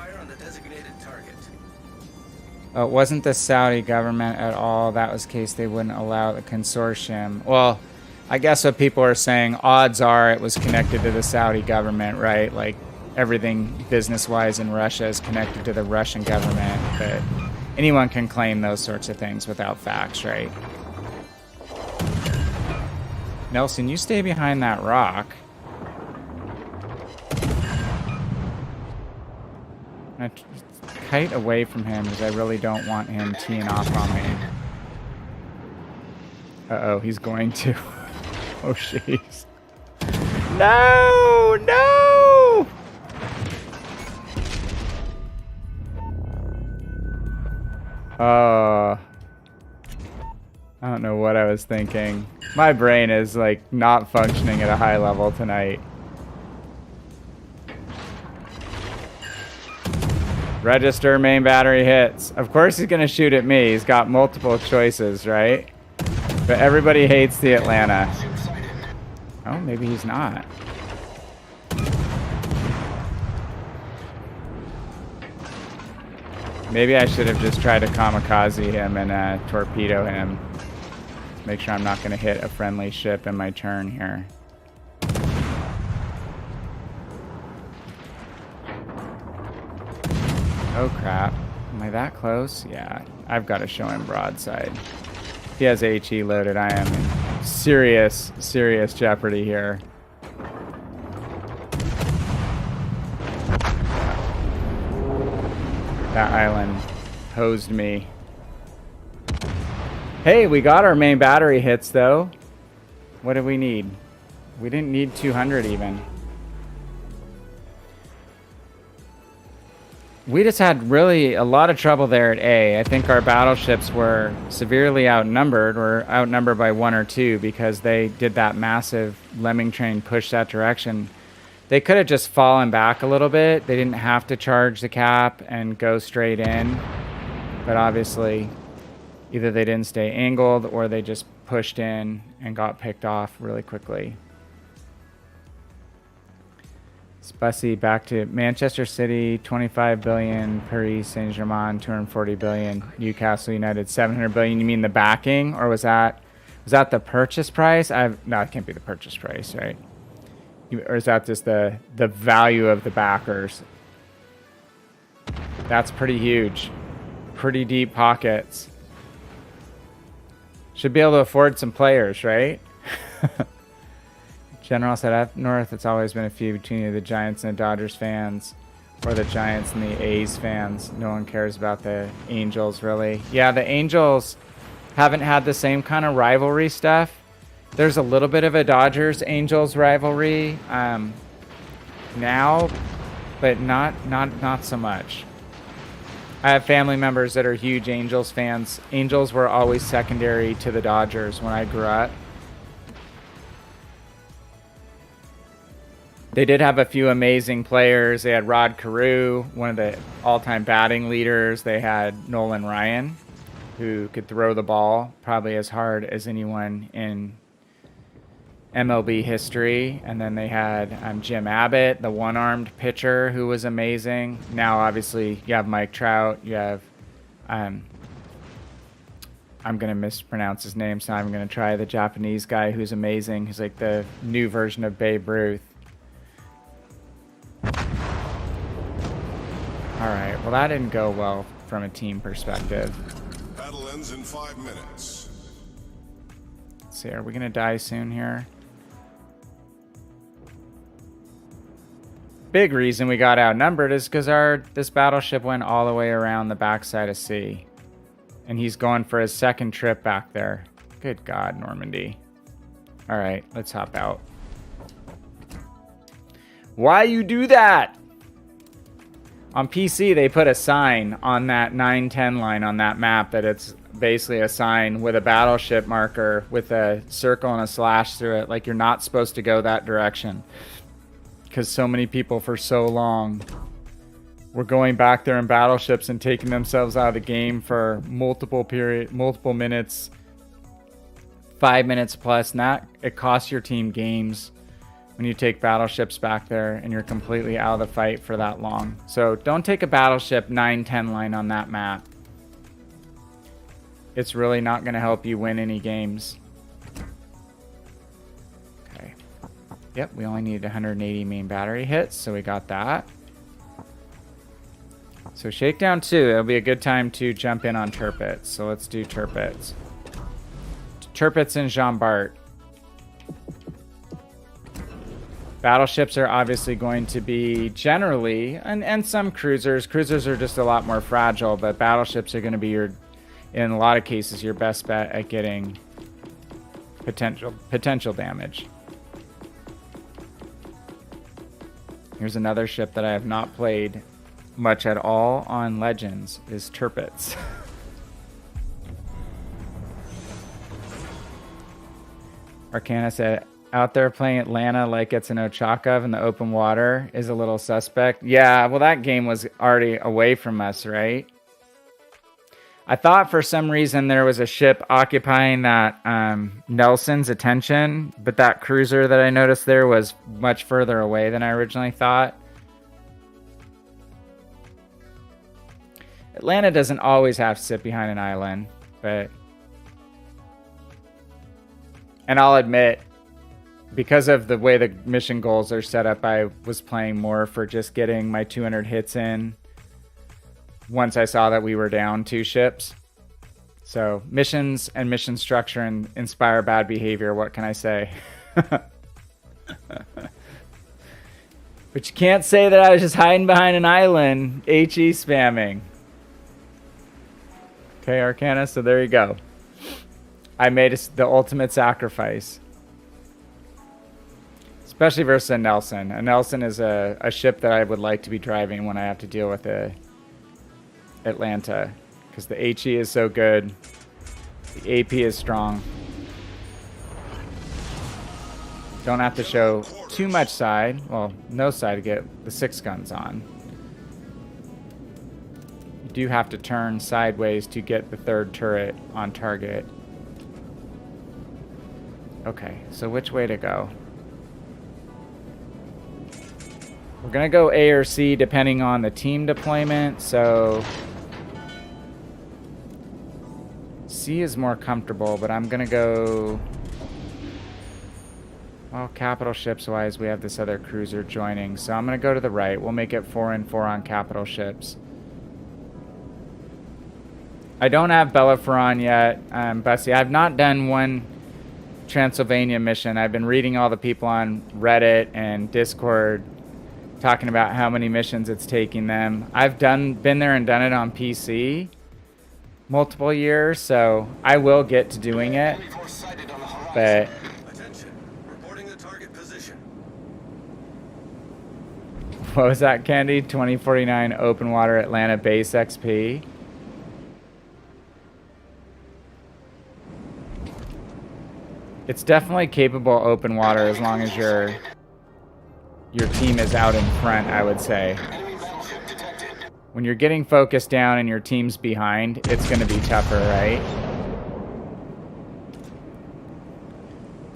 oh, it wasn't the Saudi government at all. That was the case they wouldn't allow the consortium. Well, I guess what people are saying, odds are it was connected to the Saudi government, right? Like everything business-wise in Russia is connected to the Russian government. But anyone can claim those sorts of things without facts, right? Nelson, you stay behind that rock. I'm gonna kite away from him because I really don't want him teeing off on me. Uh-oh, he's going to. Oh, jeez. No! No! I don't know what I was thinking. My brain is, like, not functioning at a high level tonight. Register main battery hits. Of course he's going to shoot at me. He's got multiple choices, right? But everybody hates the Atlanta. Oh, maybe he's not. Maybe I should have just tried to kamikaze him and torpedo him. Make sure I'm not going to hit a friendly ship in my turn here. Oh crap. Am I that close? Yeah. I've got to show him broadside. If he has HE loaded, I am in serious, serious jeopardy here. That island hosed me. Hey, we got our main battery hits though. What did we need? We didn't need 200 even. We just had really a lot of trouble there at A. I think our battleships were severely outnumbered, or outnumbered by 1 or 2, because they did that massive lemming train push that direction. They could have just fallen back a little bit. They didn't have to charge the cap and go straight in. But obviously, either they didn't stay angled or they just pushed in and got picked off really quickly. Bussy back to Manchester City, 25 billion. Paris Saint-Germain, 240 billion. Newcastle United, 700 billion. You mean the backing, or was that the purchase price? No, it can't be the purchase price, right? Or is that just the value of the backers? That's pretty huge. Pretty deep pockets. Should be able to afford some players, right? General said, up north, it's always been a feud between the Giants and the Dodgers fans, or the Giants and the A's fans. No one cares about the Angels, really. Yeah, the Angels haven't had the same kind of rivalry stuff. There's a little bit of a Dodgers-Angels rivalry now, but not so much. I have family members that are huge Angels fans. Angels were always secondary to the Dodgers when I grew up. They did have a few amazing players. They had Rod Carew, one of the all-time batting leaders. They had Nolan Ryan, who could throw the ball probably as hard as anyone in MLB history. And then they had Jim Abbott, the one-armed pitcher, who was amazing. Now, obviously, you have Mike Trout. You have, I'm going to mispronounce his name, so I'm going to try the Japanese guy who's amazing. He's like the new version of Babe Ruth. All right, well, that didn't go well from a team perspective. Battle ends in 5 minutes. Let's see, are we going to die soon here? Big reason we got outnumbered is because this battleship went all the way around the backside of sea. And he's going for his second trip back there. Good God, Normandy. All right, let's hop out. Why you do that? On PC, they put a sign on that 910 line on that map that it's basically a sign with a battleship marker with a circle and a slash through it. Like you're not supposed to go that direction. Because so many people for so long were going back there in battleships and taking themselves out of the game for multiple minutes, 5 minutes plus, and that it costs your team games when you take battleships back there and you're completely out of the fight for that long. So don't take a battleship 9-10 line on that map. It's really not going to help you win any games. Okay. Yep, we only needed 180 main battery hits, so we got that. So Shakedown 2, it'll be a good time to jump in on Tirpitz. So let's do Tirpitz. Tirpitz and Jean Bart. Battleships are obviously going to be generally, and some cruisers. Cruisers are just a lot more fragile, but battleships are going to be in a lot of cases, your best bet at getting potential damage. Here's another ship that I have not played much at all on Legends, is Tirpitz. Arcana said, out there playing Atlanta like it's an Ochakov in the open water is a little suspect. Yeah, well, that game was already away from us, right? I thought for some reason there was a ship occupying that Nelson's attention, but that cruiser that I noticed there was much further away than I originally thought. Atlanta doesn't always have to sit behind an island, but... And I'll admit, because of the way the mission goals are set up, I was playing more for just getting my 200 hits in once I saw that we were down 2 ships. So missions and mission structure and inspire bad behavior, what can I say? But you can't say that I was just hiding behind an island, HE spamming. Okay, Arcana, so there you go. I made the ultimate sacrifice. Especially versus a Nelson. A Nelson is a ship that I would like to be driving when I have to deal with Atlanta. Because the HE is so good. The AP is strong. Don't have to show too much side. Well, no side to get the 6 guns on. You do have to turn sideways to get the 3rd turret on target. Okay, so which way to go? We're going to go A or C depending on the team deployment, so C is more comfortable, but I'm going to go... Well, capital ships wise, we have this other cruiser joining, so I'm going to go to the right. We'll make it 4 and 4 on capital ships. I don't have Bellerophon yet, Bussy. I've not done one Transylvania mission. I've been reading all the people on Reddit and Discord talking about how many missions it's taking them. I've been there and done it on PC multiple years, so I will get to doing it. But Attention. Reporting the target position. what was that, Candy? 2049 open water Atlanta base XP. It's definitely capable open water as long as your team is out in front, I would say. When you're getting focused down and your team's behind, it's going to be tougher, right?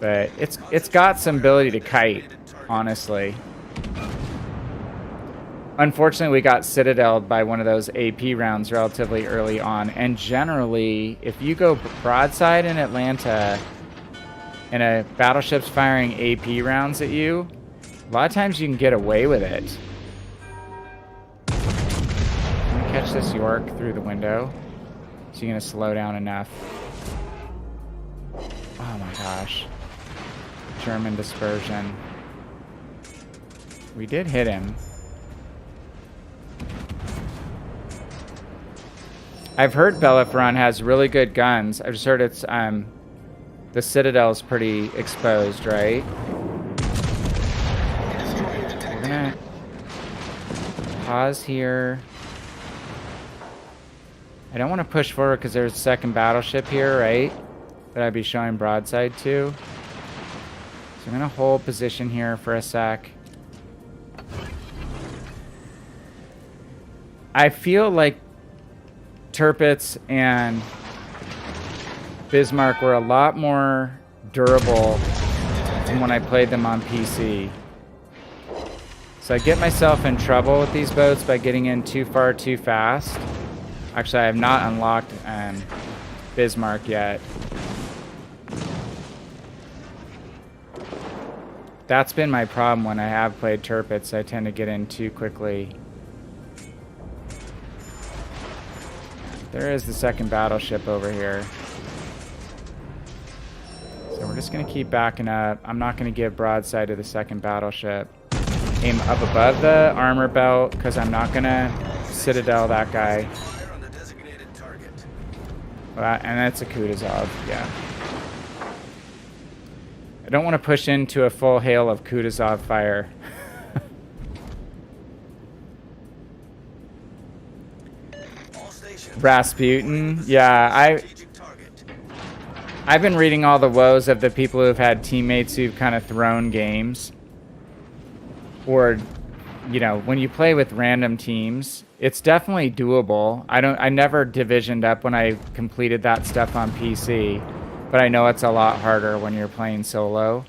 But it's got some ability to kite, honestly. Unfortunately, we got citadeled by one of those AP rounds relatively early on. And generally, if you go broadside in Atlanta and a battleship's firing AP rounds at you, a lot of times you can get away with it. Let me catch this York through the window. So you're going to slow down enough. Oh my gosh. German dispersion. We did hit him. I've heard Bellerophon has really good guns. I've just heard it's the Citadel's pretty exposed, right? We're gonna pause here. I don't want to push forward because there's a second battleship here, right? That I'd be showing broadside to. So I'm gonna hold position here for a sec. I feel like Tirpitz and Bismarck were a lot more durable than when I played them on PC. So I get myself in trouble with these boats by getting in too far too fast. Actually, I have not unlocked Bismarck yet. That's been my problem when I have played Tirpitz. I tend to get in too quickly. There is the second battleship over here. So we're just going to keep backing up. I'm not going to give broadside to the second battleship. Aim up above the armor belt because I'm not going to citadel that guy. Well, and that's a Kutuzov, yeah. I don't want to push into a full hail of Kutuzov fire. Rasputin, yeah, I've been reading all the woes of the people who've had teammates who've kind of thrown games. Or, you know, when you play with random teams, it's definitely doable. I never divisioned up when I completed that stuff on PC, but I know it's a lot harder when you're playing solo.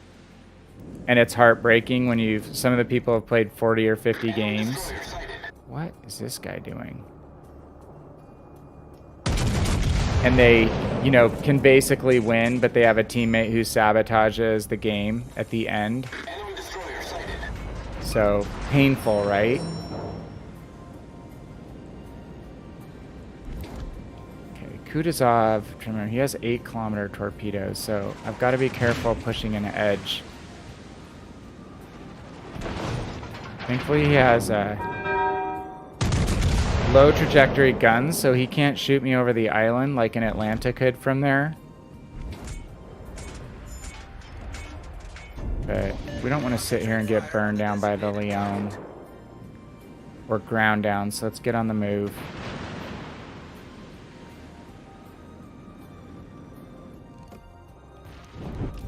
And it's heartbreaking when some of the people have played 40 or 50 games. What is this guy doing? And they, you know, can basically win, but they have a teammate who sabotages the game at the end. So, painful, right? Okay, Kutuzov, remember, he has 8-kilometer torpedoes, so I've got to be careful pushing an edge. Thankfully, he has low trajectory guns, so he can't shoot me over the island like an Atlanta could from there. But we don't want to sit here and get burned down by the Leon. Or ground down, so let's get on the move.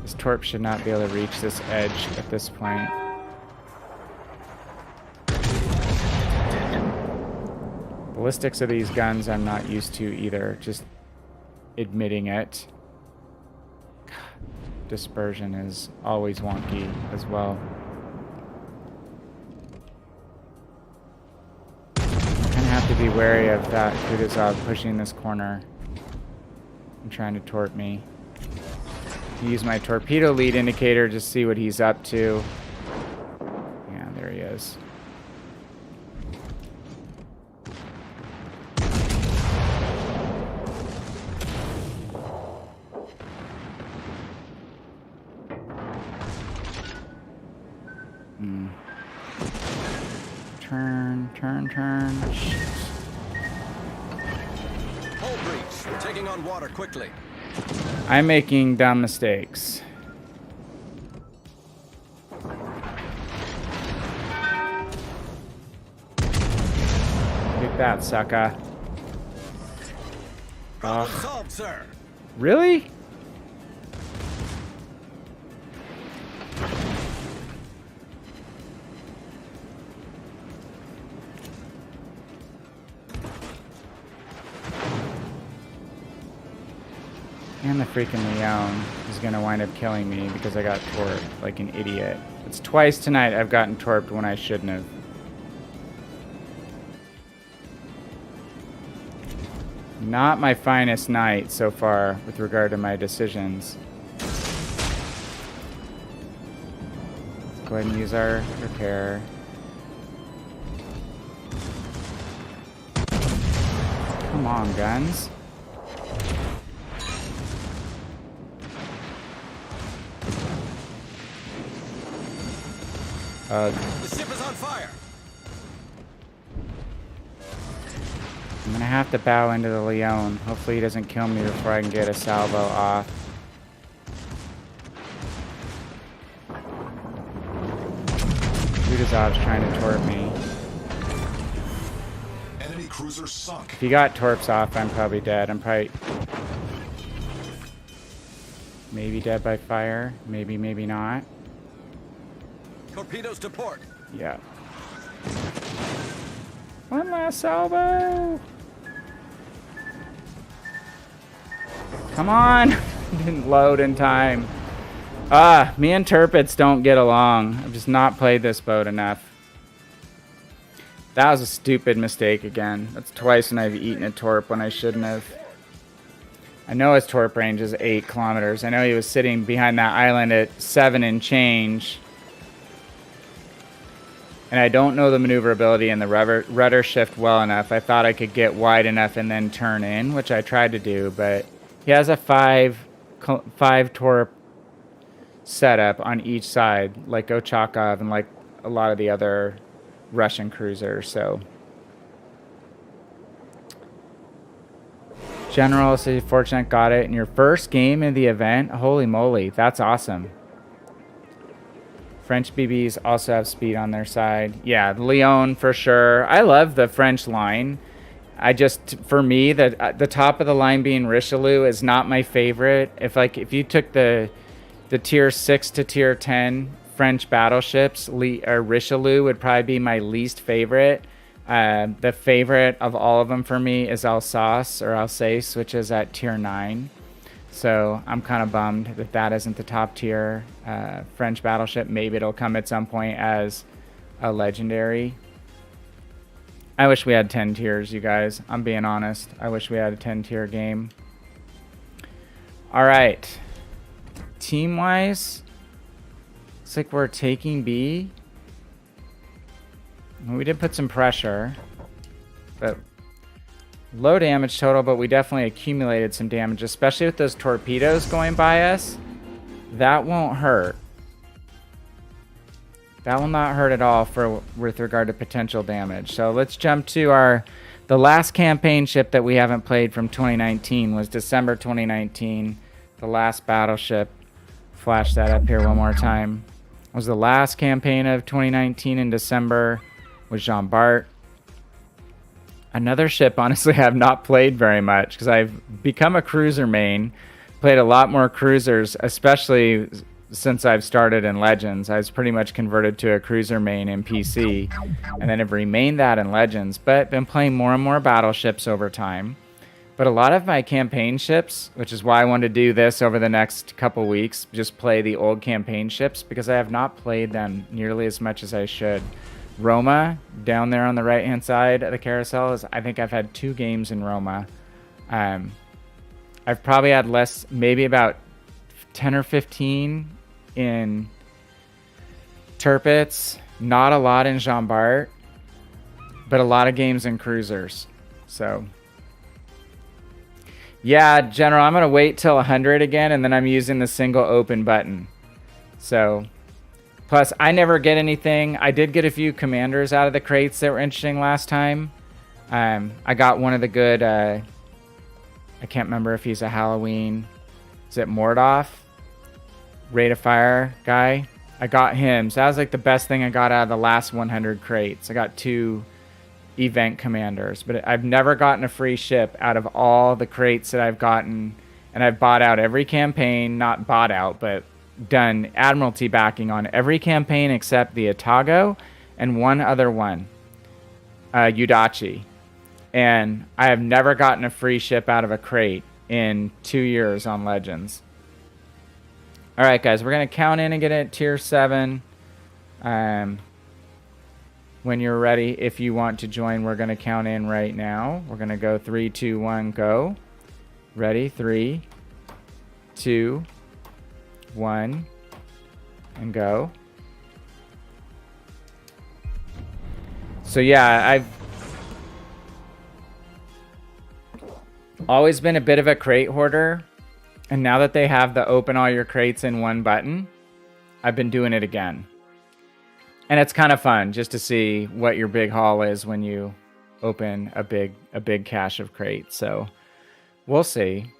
This torp should not be able to reach this edge at this point. Ballistics of these guns I'm not used to either, just admitting it. Dispersion is always wonky as well. I kind of have to be wary of that Kutuzov pushing this corner and trying to torp me. Use my torpedo lead indicator to see what he's up to. Yeah, there he is. Turn. Shit. Hull breach. We're taking on water quickly. I'm making dumb mistakes. Take that, sucker. Problem solved, sir. Really? And the freaking Leon is going to wind up killing me because I got torped like an idiot. It's twice tonight I've gotten torped when I shouldn't have. Not my finest night so far with regard to my decisions. Let's go ahead and use our repair. Come on, guns. The ship is on fire. I'm gonna have to bow into the Leon. Hopefully he doesn't kill me before I can get a salvo off. Kutuzov's trying to torp me. Enemy cruiser sunk. If he got torps off, I'm probably dead. I'm probably maybe dead by fire. Maybe, maybe not. Torpedoes to port. Yeah. One last salvo. Come on. Didn't load in time. Me and Tirpitz don't get along. I've just not played this boat enough. That was a stupid mistake again. That's twice when I've eaten a torp when I shouldn't have. I know his torp range is 8 kilometers. I know he was sitting behind that island at 7 and change. And I don't know the maneuverability and the rudder shift well enough. I thought I could get wide enough and then turn in, which I tried to do, but he has a 5 torp setup on each side, like Ochakov and like a lot of the other Russian cruisers. So General, so fortunate got it in your first game in the event. Holy moly, that's awesome. French BBs also have speed on their side. Yeah, Leon for sure. I love the French line. For me, the top of the line being Richelieu is not my favorite. If you took the tier 6 to tier 10 French battleships, Richelieu would probably be my least favorite. The favorite of all of them for me is Alsace, which is at tier 9. So I'm kind of bummed that isn't the top tier French battleship. Maybe it'll come at some point as a legendary. I wish we had 10 tiers, you guys. I'm being honest. I wish we had a 10 tier game. All right. Team-wise, looks like we're taking B. We did put some pressure, but low damage total, but we definitely accumulated some damage, especially with those torpedoes going by us. That won't hurt. That will not hurt at all with regard to potential damage. So let's jump to the last campaign ship that we haven't played from 2019 was December 2019. The last battleship. Flash that up here one more time. Was the last campaign of 2019 in December was Jean Bart. Another ship, honestly, I have not played very much because I've become a cruiser main. Played a lot more cruisers, especially since I've started in Legends. I was pretty much converted to a cruiser main in PC, and then have remained that in Legends, but been playing more and more battleships over time. But a lot of my campaign ships, which is why I wanted to do this over the next couple weeks, just play the old campaign ships, because I have not played them nearly as much as I should. Roma, down there on the right-hand side of the carousel, I think I've had 2 games in Roma. I've probably had less, maybe about 10 or 15 in Tirpitz. Not a lot in Jean Bart, but a lot of games in cruisers. So, yeah, General, I'm going to wait till 100 again, and then I'm using the single open button. So, plus, I never get anything. I did get a few commanders out of the crates that were interesting last time. I got one of the good, I can't remember if he's a Halloween. Is it Mordoff? Rate of fire guy. I got him. So that was like the best thing I got out of the last 100 crates. I got 2 event commanders, but I've never gotten a free ship out of all the crates that I've gotten. And I've bought out every campaign, not bought out, but done Admiralty backing on every campaign except the Atago and one other one, Udachi. And I have never gotten a free ship out of a crate in 2 years on Legends. All right, guys, we're going to count in and get it at tier 7. When you're ready, if you want to join, we're going to count in right now. We're going to go 3, 2, 1, go. Ready? 3, 2, 1, and go. So yeah, I've always been a bit of a crate hoarder. And now that they have the open all your crates in one button, I've been doing it again. And it's kind of fun just to see what your big haul is when you open a big cache of crates. So we'll see.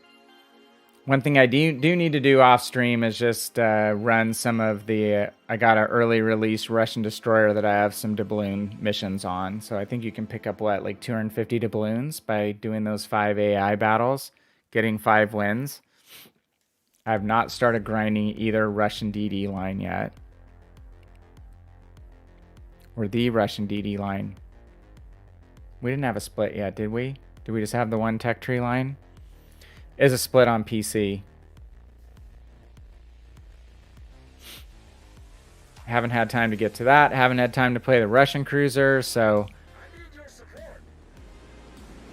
One thing I do need to do off stream is just run some of the... I got an early release Russian destroyer that I have some doubloon missions on. So I think you can pick up, what, like 250 doubloons by doing those 5 AI battles, getting 5 wins. I have not started grinding either Russian DD line yet. Or the Russian DD line. We didn't have a split yet, did we? Did we just have the one tech tree line? Is a split on PC. Haven't had time to get to that. Haven't had time to play the Russian cruiser, so...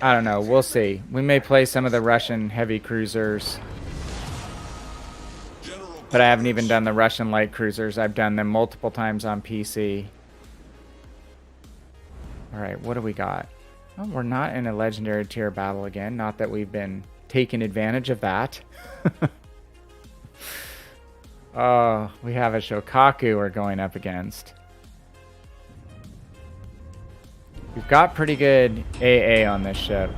I don't know. We'll see. We may play some of the Russian heavy cruisers. But I haven't even done the Russian light cruisers. I've done them multiple times on PC. Alright, what do we got? Oh, we're not in a legendary tier battle again. Not that we've been taking advantage of that. Oh, we have a Shokaku we're going up against. We've got pretty good AA on this ship.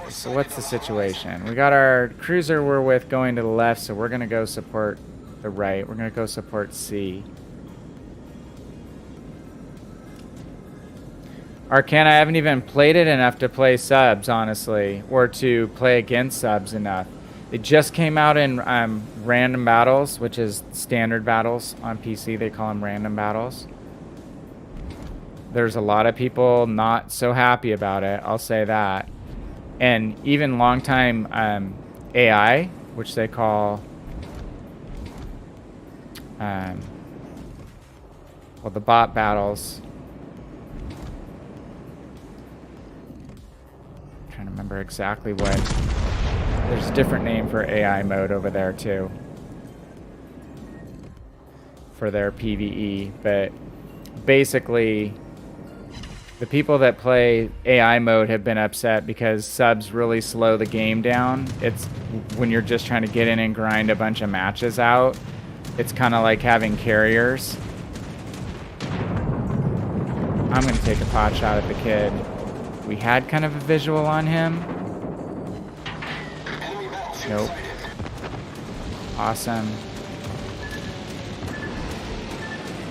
So what's the situation? We got our cruiser we're with going to the left, so we're going to go support the right. We're going to go support C. Arcana, I haven't even played it enough to play subs, honestly, or to play against subs enough. It just came out in random battles, which is standard battles on PC. They call them random battles. There's a lot of people not so happy about it, I'll say that. And even longtime AI, which they call, well, the bot battles. I'm trying to remember exactly what. There's a different name for AI mode over there too, for their PvE, but basically the people that play AI mode have been upset because subs really slow the game down. It's when you're just trying to get in and grind a bunch of matches out. It's kind of like having carriers. I'm going to take a pot shot at the kid. We had kind of a visual on him. Nope. Awesome.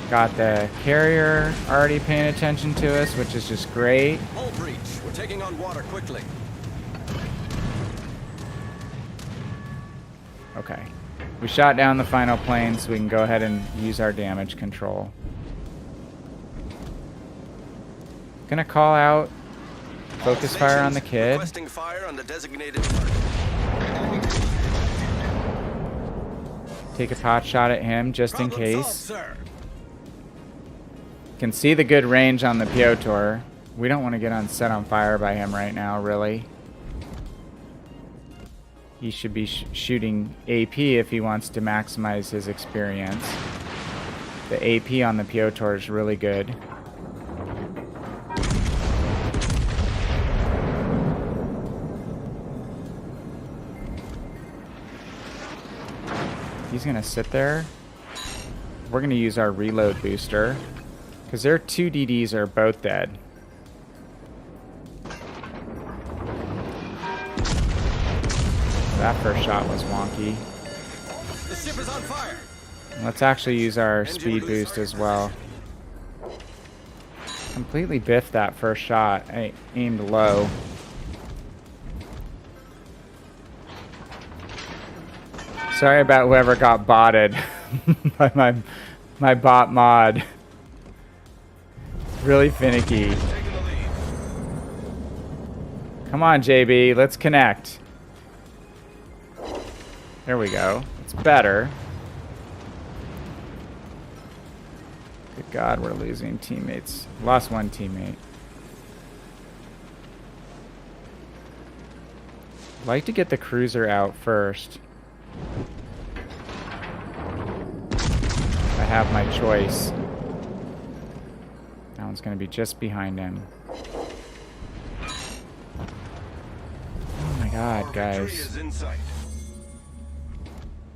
Got the carrier already paying attention to us, which is just great. Hull breach. We're taking on water quickly. Okay. We shot down the final plane, so we can go ahead and use our damage control. Gonna call out focus fire on the kid. Requesting fire on the designated target. Take a pot shot at him just in Problem solved, case. sir. Can see the good range on the Pyotr. We don't want to get set on fire by him right now, really. He should be shooting AP if he wants to maximize his experience. The AP on the Pyotr is really good. He's going to sit there. We're going to use our reload booster. Because their 2 DDs are both dead. That first shot was wonky. The ship is on fire. Let's actually use our speed boost as well. Completely biffed that first shot. I aimed low. Sorry about whoever got botted by my bot mod. Really finicky. Come on, JB. Let's connect. There we go. It's better. Good God, we're losing teammates. Lost one teammate. I'd like to get the cruiser out first. I have my choice. That one's going to be just behind him. Oh my God, guys.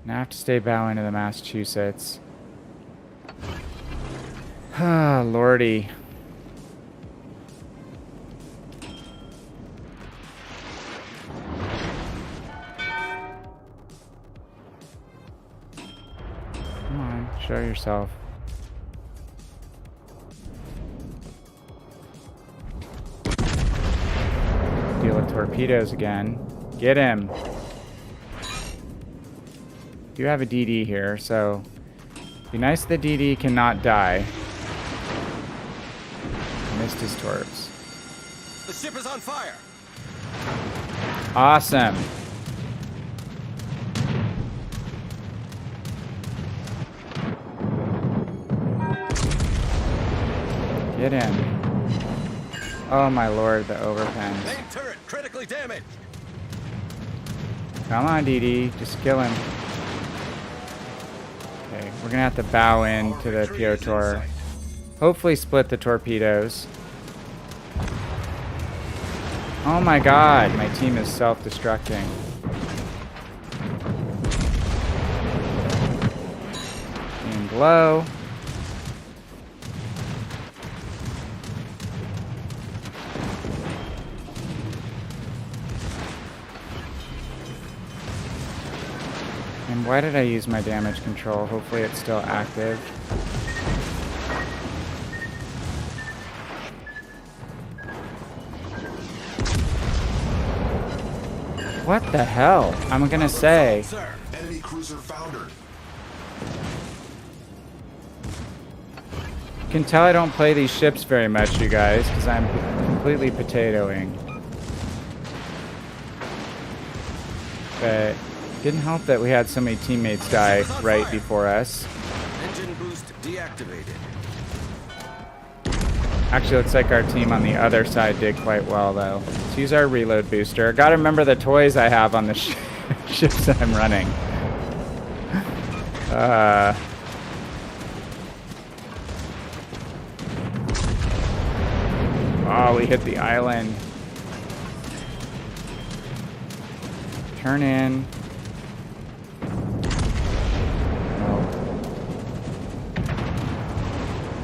Now I have to stay bowing to the Massachusetts. Ah, lordy. Come on, show yourself. Deal with torpedoes again. Get him. Do have a DD here, so be nice the DD cannot die. Missed his torps. The ship is on fire. Awesome. Get in. Oh my lord, the overpen. Main turret critically damaged. Come on, DD. Just kill him. Okay, we're gonna have to bow in to the Pyotr. Hopefully split the torpedoes. Oh my God, my team is self-destructing. Aimed low. And why did I use my damage control? Hopefully it's still active. What the hell? I'm gonna say. Enemy cruiser foundered. You can tell I don't play these ships very much, you guys, because I'm completely potatoing. But it didn't help that we had so many teammates die right before us. Engine boost deactivated. Actually, looks like our team on the other side did quite well, though. Let's use our reload booster. Gotta remember the toys I have on the ships that I'm running. Oh, we hit the island. Turn in.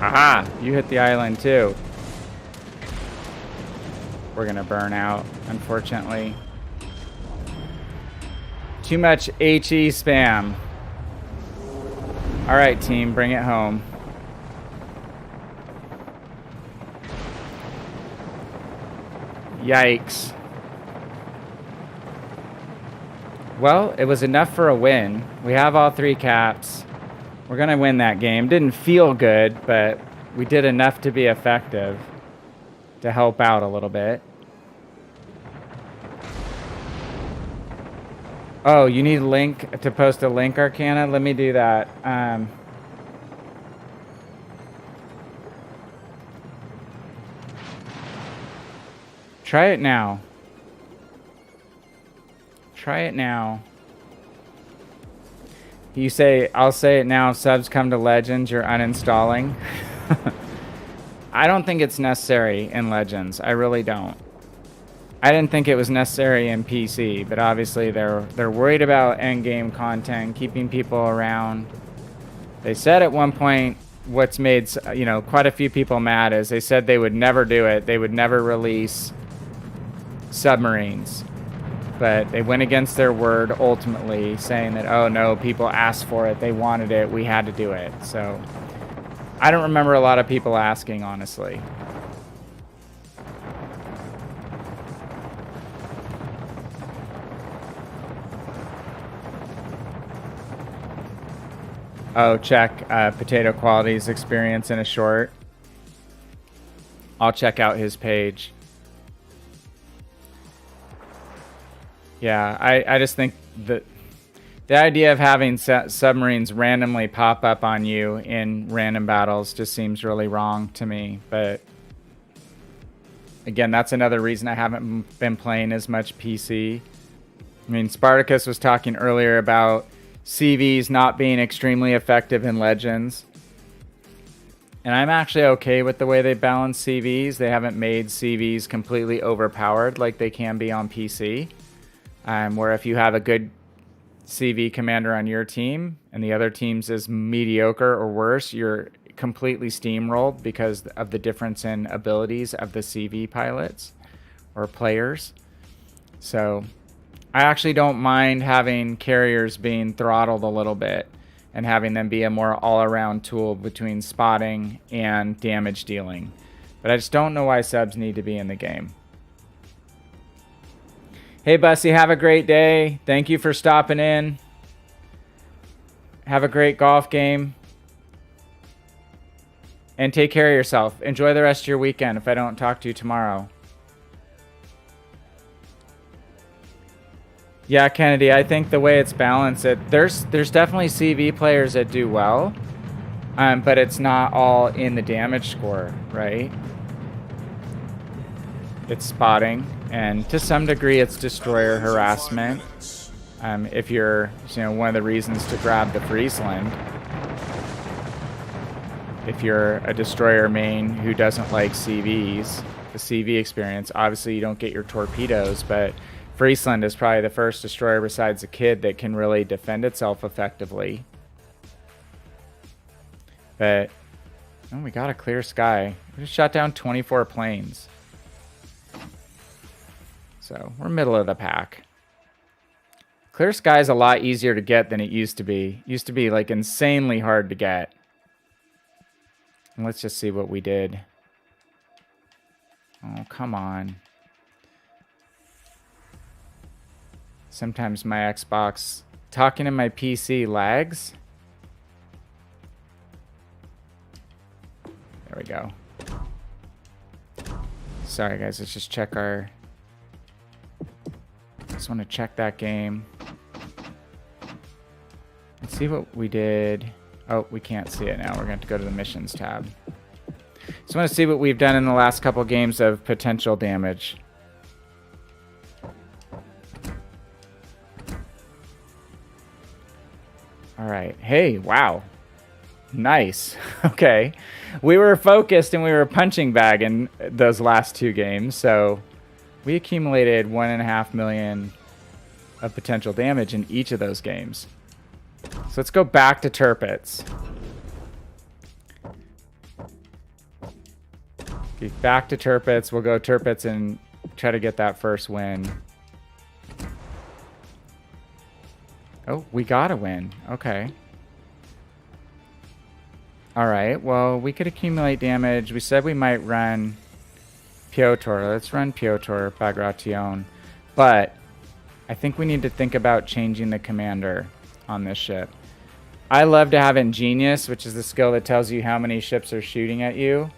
Aha! You hit the island too. We're gonna burn out, unfortunately. Too much HE spam. Alright, team, bring it home. Yikes. Well, it was enough for a win. We have all 3 caps. We're gonna win that game. Didn't feel good, but we did enough to be effective to help out a little bit. Oh, you need a link to post a link, Arcana? Let me do that. Try it now. Try it now. You say, I'll say it now, subs come to Legends, you're uninstalling. I don't think it's necessary in Legends. I really don't. I didn't think it was necessary in PC, but obviously they're worried about endgame content, keeping people around. They said at one point, what's made quite a few people mad is they said they would never do it. They would never release submarines. But they went against their word ultimately, saying that, oh no, people asked for it, they wanted it, we had to do it. So I don't remember a lot of people asking, honestly. Oh, check Potato Quality's experience in a short. I'll check out his page. Yeah, I just think that the idea of having submarines randomly pop up on you in random battles just seems really wrong to me. But again, that's another reason I haven't been playing as much PC. I mean, Spartacus was talking earlier about CVs not being extremely effective in Legends. And I'm actually okay with the way they balance CVs. They haven't made CVs completely overpowered like they can be on PC. Where if you have a good CV commander on your team and the other team's is mediocre or worse, you're completely steamrolled because of the difference in abilities of the CV pilots or players. So I actually don't mind having carriers being throttled a little bit and having them be a more all-around tool between spotting and damage dealing. But I just don't know why subs need to be in the game. Hey, Bussy, have a great day. Thank you for stopping in. Have a great golf game. And take care of yourself. Enjoy the rest of your weekend if I don't talk to you tomorrow. Yeah, Kennedy, I think the way it's balanced, there's definitely CV players that do well, but it's not all in the damage score, right? It's spotting, and to some degree, it's destroyer harassment. If you're, one of the reasons to grab the Friesland. If you're a destroyer main who doesn't like CVs, the CV experience, obviously you don't get your torpedoes, but Friesland is probably the first destroyer besides the Kid that can really defend itself effectively. But we got a clear sky. We just shot down 24 planes. So we're middle of the pack. Clear sky is a lot easier to get than it used to be. It used to be like insanely hard to get. And let's just see what we did. Oh, come on. Sometimes my Xbox talking to my PC lags. There we go. Sorry guys, let's just check our... Just want to check that game. Let's see what we did. Oh, we can't see it now. We're going to go to the missions tab. Just want to see what we've done in the last couple games of potential damage. All right. Hey, wow. Nice. Okay. We were focused and we were punching bagging those last two games, so we accumulated 1.5 million of potential damage in each of those games. So let's go back to Tirpitz. Okay, back to Tirpitz. We'll go Tirpitz and try to get that first win. Oh, we got a win. Okay. All right. Well, we could accumulate damage. We said we might run Pyotr. Let's run Pyotr, Bagration. But I think we need to think about changing the commander on this ship. I love to have Ingenious, which is the skill that tells you how many ships are shooting at you.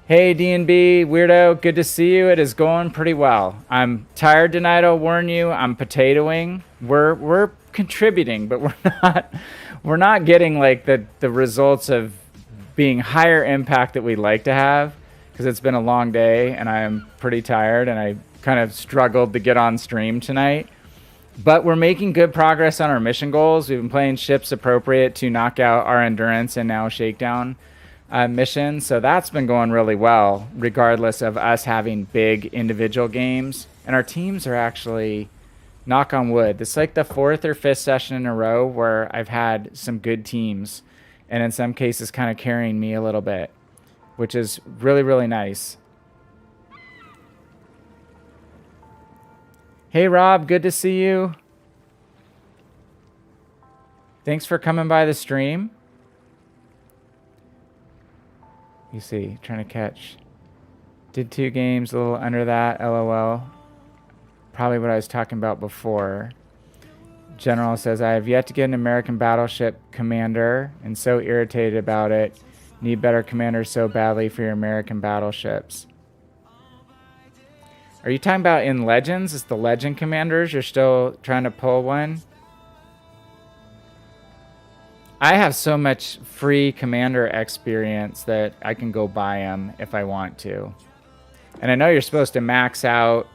Hey, D&B, weirdo, good to see you. It is going pretty well. I'm tired tonight, I'll warn you. I'm potatoing. We're contributing, but we're not getting like the results of being higher impact that we'd like to have, because it's been a long day and I'm pretty tired and I kind of struggled to get on stream tonight. But we're making good progress on our mission goals. We've been playing ships appropriate to knock out our endurance and now shakedown missions. So that's been going really well, regardless of us having big individual games. And our teams are actually, knock on wood, this is like the 4th or 5th session in a row where I've had some good teams. And in some cases kind of carrying me a little bit, which is really, really nice. Hey, Rob, good to see you. Thanks for coming by the stream. You see, trying to catch. Did 2 games, a little under that, LOL. Probably what I was talking about before. General says, I have yet to get an American battleship commander and so irritated about it. Need better commanders so badly for your American battleships. Are you talking about in Legends? Is the Legend Commanders? You're still trying to pull one? I have so much free Commander experience that I can go buy them if I want to. And I know you're supposed to max out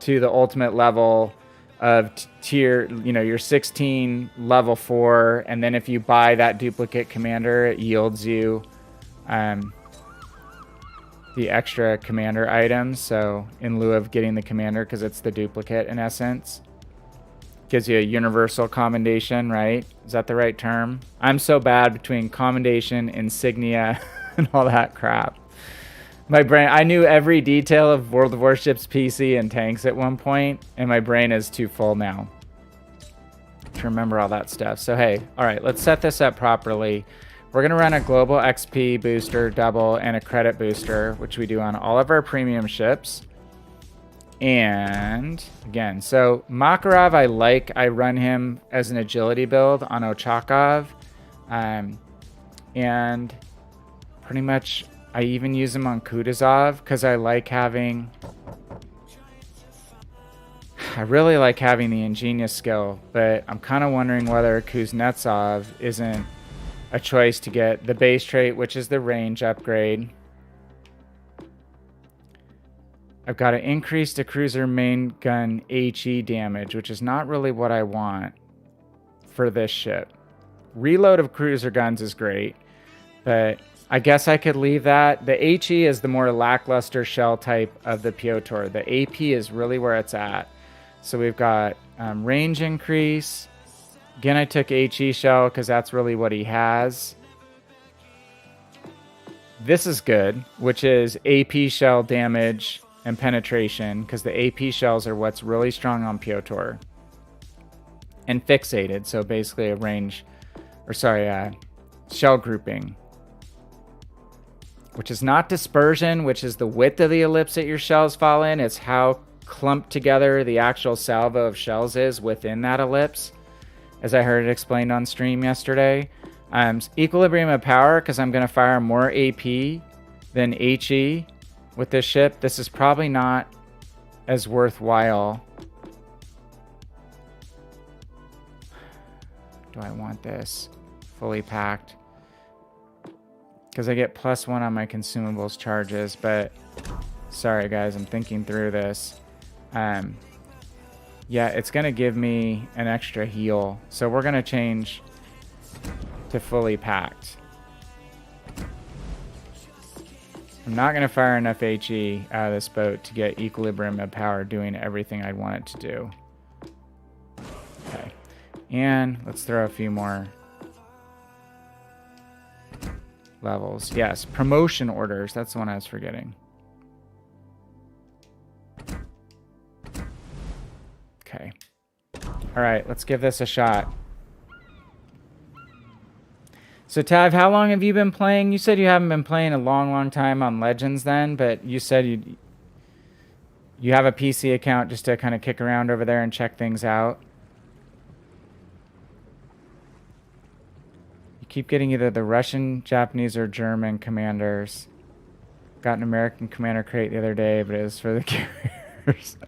to the ultimate level of tier, you know, your 16 level 4. And then if you buy that duplicate Commander, it yields you the extra Commander items. So in lieu of getting the Commander, because it's the duplicate in essence. Gives you a universal commendation, right? Is that the right term? I'm so bad between commendation, insignia, and all that crap. My brain, I knew every detail of World of Warships PC and tanks at one point, and my brain is too full now to remember all that stuff. So hey, all right, let's set this up properly. We're gonna run a global XP booster double and a credit booster, which we do on all of our premium ships. And again, so Makarov I run him as an agility build on Ochakov. And pretty much I even use him on Kutuzov because I really like having the ingenious skill, but I'm kind of wondering whether Kuznetsov isn't a choice to get the base trait, which is the range upgrade. I've got to increase the cruiser main gun HE damage, which is not really what I want for this ship. Reload of cruiser guns is great, but I guess I could leave that. The HE is the more lackluster shell type of the Pyotr. The AP is really where it's at. So we've got range increase. Again, I took HE shell because that's really what he has. This is good, which is AP shell damage and penetration, because the AP shells are what's really strong on Pyotr. And fixated, so basically a range, or sorry, shell grouping. Which is not dispersion, which is the width of the ellipse that your shells fall in. It's how clumped together the actual salvo of shells is within that ellipse, as I heard it explained on stream yesterday. Equilibrium of power, because I'm going to fire more AP than HE. With this ship, this is probably not as worthwhile. Do I want this fully packed? Because I get +1 on my consumables charges, but sorry guys, I'm thinking through this. Yeah, it's going to give me an extra heal. So we're going to change to fully packed. I'm not going to fire enough HE out of this boat to get equilibrium of power doing everything I want it to do. Okay. And let's throw a few more levels. Yes, promotion orders. That's the one I was forgetting. Okay. All right, let's give this a shot. So Tav, how long have you been playing? You said you haven't been playing a long time on Legends then, but you said you have a PC account just to kind of kick around over there and check things out. You keep getting either the Russian, Japanese, or German commanders. Got an American commander crate the other day, but it was for the carriers.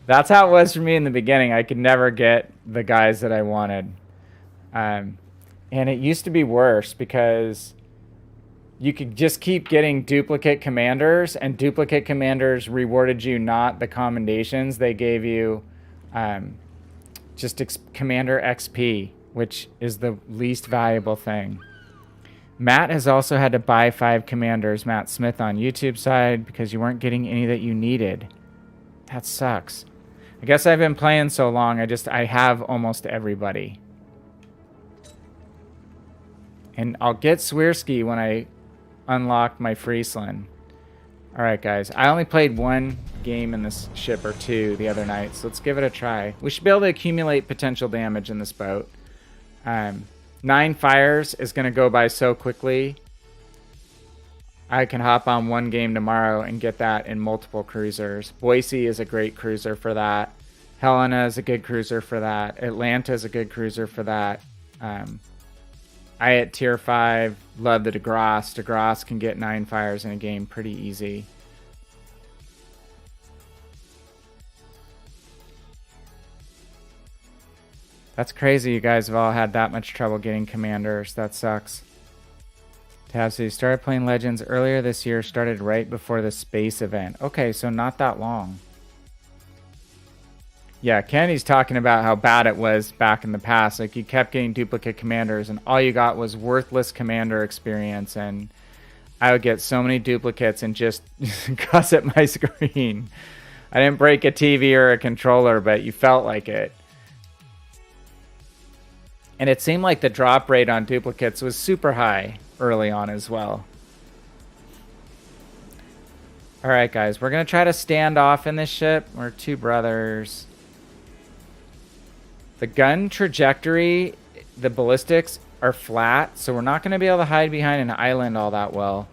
That's how it was for me in the beginning. I could never get the guys that I wanted. And it used to be worse because you could just keep getting duplicate commanders, and duplicate commanders rewarded you not the commendations. They gave you just commander XP, which is the least valuable thing. Matt has also had to buy 5 commanders, Matt Smith on YouTube side, because you weren't getting any that you needed. That sucks. I guess I've been playing so long, I have almost everybody. And I'll get Swirsky when I unlock my Friesland. Alright guys, I only played 1 game in this ship, or 2 the other night, so let's give it a try. We should be able to accumulate potential damage in this boat. 9 fires is going to go by so quickly. I can hop on 1 game tomorrow and get that in multiple cruisers. Boise is a great cruiser for that. Helena is a good cruiser for that. Atlanta is a good cruiser for that. I at tier 5 love the DeGrasse. DeGrasse can get 9 fires in a game pretty easy. That's crazy. You guys have all had that much trouble getting commanders. That sucks. Tab, so you started playing Legends earlier this year, started right before the space event. Okay, so not that long. Yeah, Kenny's talking about how bad it was back in the past. Like, you kept getting duplicate commanders, and all you got was worthless commander experience, and I would get so many duplicates and just cuss at my screen. I didn't break a TV or a controller, but you felt like it. And it seemed like the drop rate on duplicates was super high early on as well. Alright guys, we're going to try to stand off in this ship. We're two brothers. The gun trajectory, the ballistics are flat, so we're not going to be able to hide behind an island all that well.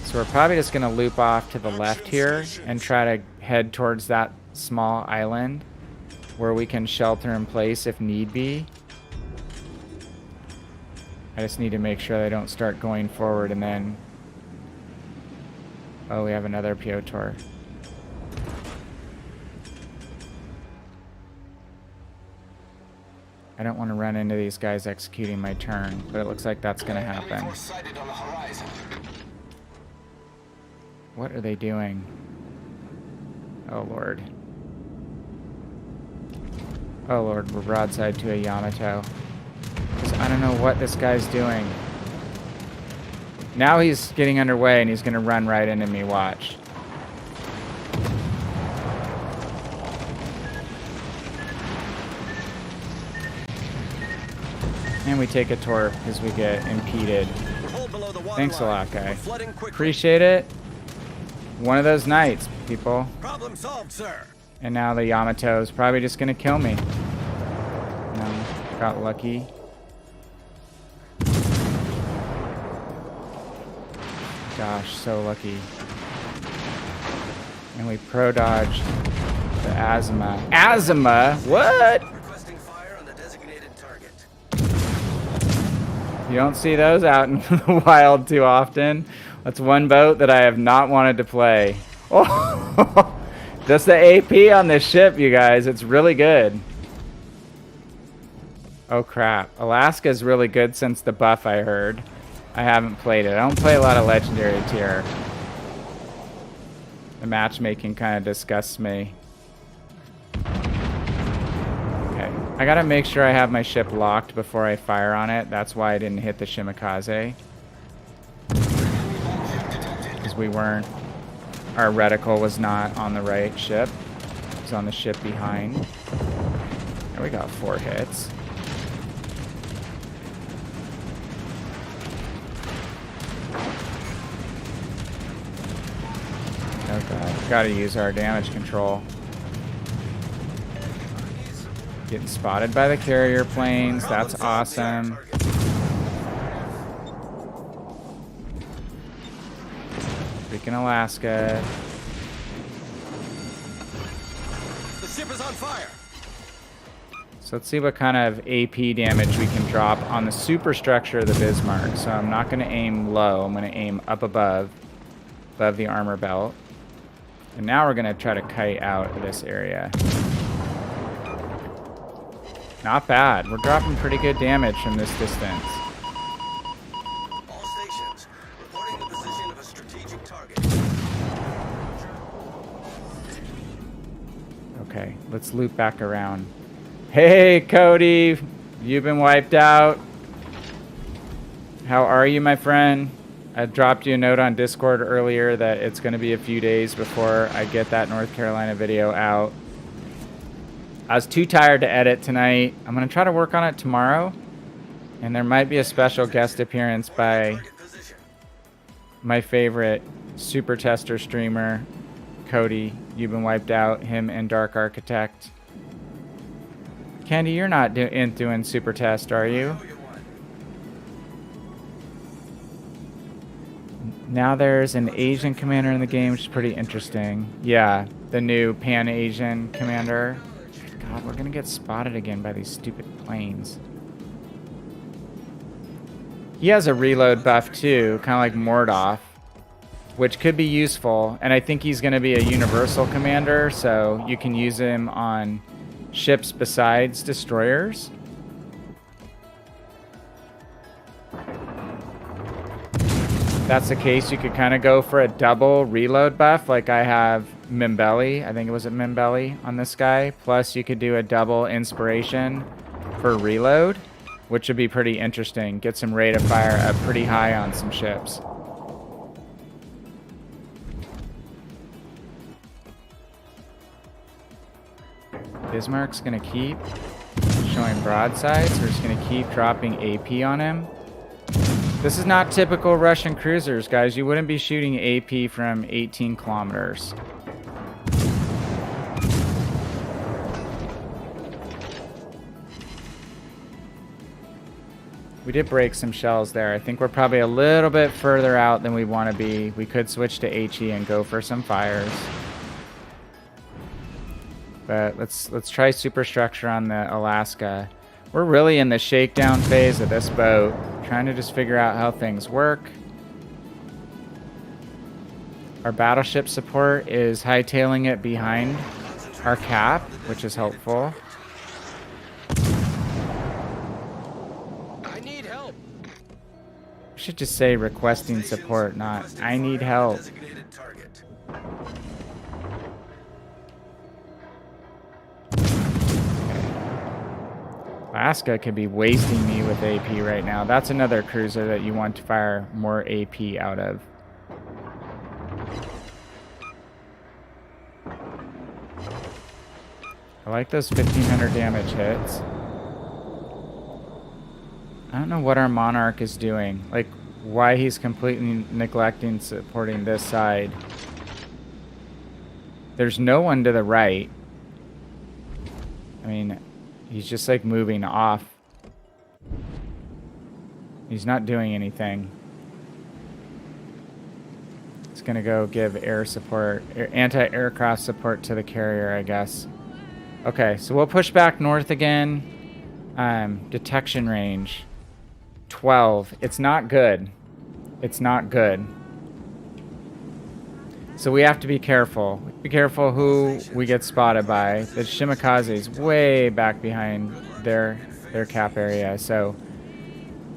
So we're probably just going to loop off to the left here and try to head towards that small island where we can shelter in place if need be. I just need to make sure they don't start going forward and then... Oh, we have another Pyotr. I don't want to run into these guys executing my turn, but it looks like that's going to happen. What are they doing? Oh, Lord. Oh, Lord, we're broadside to a Yamato. I don't know what this guy's doing. Now he's getting underway and he's going to run right into me. Watch. And we take a torp because we get impeded. Thanks a lot, guy. Appreciate it. One of those nights, people. Problem solved, sir. And now the Yamato is probably just going to kill me. No, got lucky. Gosh, so lucky. And we pro-dodge the Azuma. Azuma? What? Requesting fire on the designated target. You don't see those out in the wild too often. That's one boat that I have not wanted to play. Oh, that's the AP on this ship, you guys. It's really good. Oh, crap. Alaska's really good since the buff, I heard. I haven't played it. I don't play a lot of Legendary tier. The matchmaking kind of disgusts me. Okay. I gotta make sure I have my ship locked before I fire on it. That's why I didn't hit the Shimikaze. Because we weren't... Our reticle was not on the right ship. It was on the ship behind. There we got 4 hits. Okay, gotta use our damage control. Getting spotted by the carrier planes, that's awesome. Freaking Alaska. The ship is on fire. So let's see what kind of AP damage we can drop on the superstructure of the Bismarck. So I'm not gonna aim low, I'm gonna aim up above the armor belt. And now we're going to try to kite out of this area. Not bad. We're dropping pretty good damage from this distance. All stations, reporting the position of a strategic target. Okay, let's loop back around. Hey, Cody! You've been wiped out. How are you, my friend? I dropped you a note on Discord earlier that it's going to be a few days before I get that North Carolina video out. I was too tired to edit tonight. I'm going to try to work on it tomorrow. And there might be a special guest appearance by my favorite super tester streamer, Cody. You've been wiped out. Him and Dark Architect. Candy, you're not doing super test, are you? Now there's an Asian commander in the game, which is pretty interesting. Yeah, the new Pan-Asian commander. God, we're gonna get spotted again by these stupid planes. He has a reload buff too, kind of like Mordoff, which could be useful. And I think he's gonna be a universal commander, so you can use him on ships besides destroyers. that's the case, you could kind of go for a double reload buff like I have Mimbelli. I think it was at Mimbelli on this guy. Plus you could do a double inspiration for reload, which would be pretty interesting. Get some rate of fire up pretty high on some ships. Bismarck's gonna keep showing broadsides. We're just gonna keep dropping AP on him. This is not typical Russian cruisers, guys. You wouldn't be shooting AP from 18 kilometers. We did break some shells there. I think we're probably a little bit further out than we want to be. We could switch to HE and go for some fires. But let's try superstructure on the Alaska. We're really in the shakedown phase of this boat, trying to just figure out how things work. Our battleship support is hightailing it behind our cap, which is helpful. I need help. We should just say requesting support, not I need help. Designated target. Alaska could be wasting me with AP right now. That's another cruiser that you want to fire more AP out of. I like those 1500 damage hits. I don't know what our Monarch is doing. Like, why he's completely neglecting supporting this side. There's no one to the right. I mean, he's just like moving off. He's not doing anything. It's gonna go give air support, anti-aircraft support to the carrier, I guess. Okay, so we'll push back north again. Detection range 12. It's not good. It's not good. So we have to be careful. Be careful who we get spotted by. The Shimikaze's way back behind their cap area, so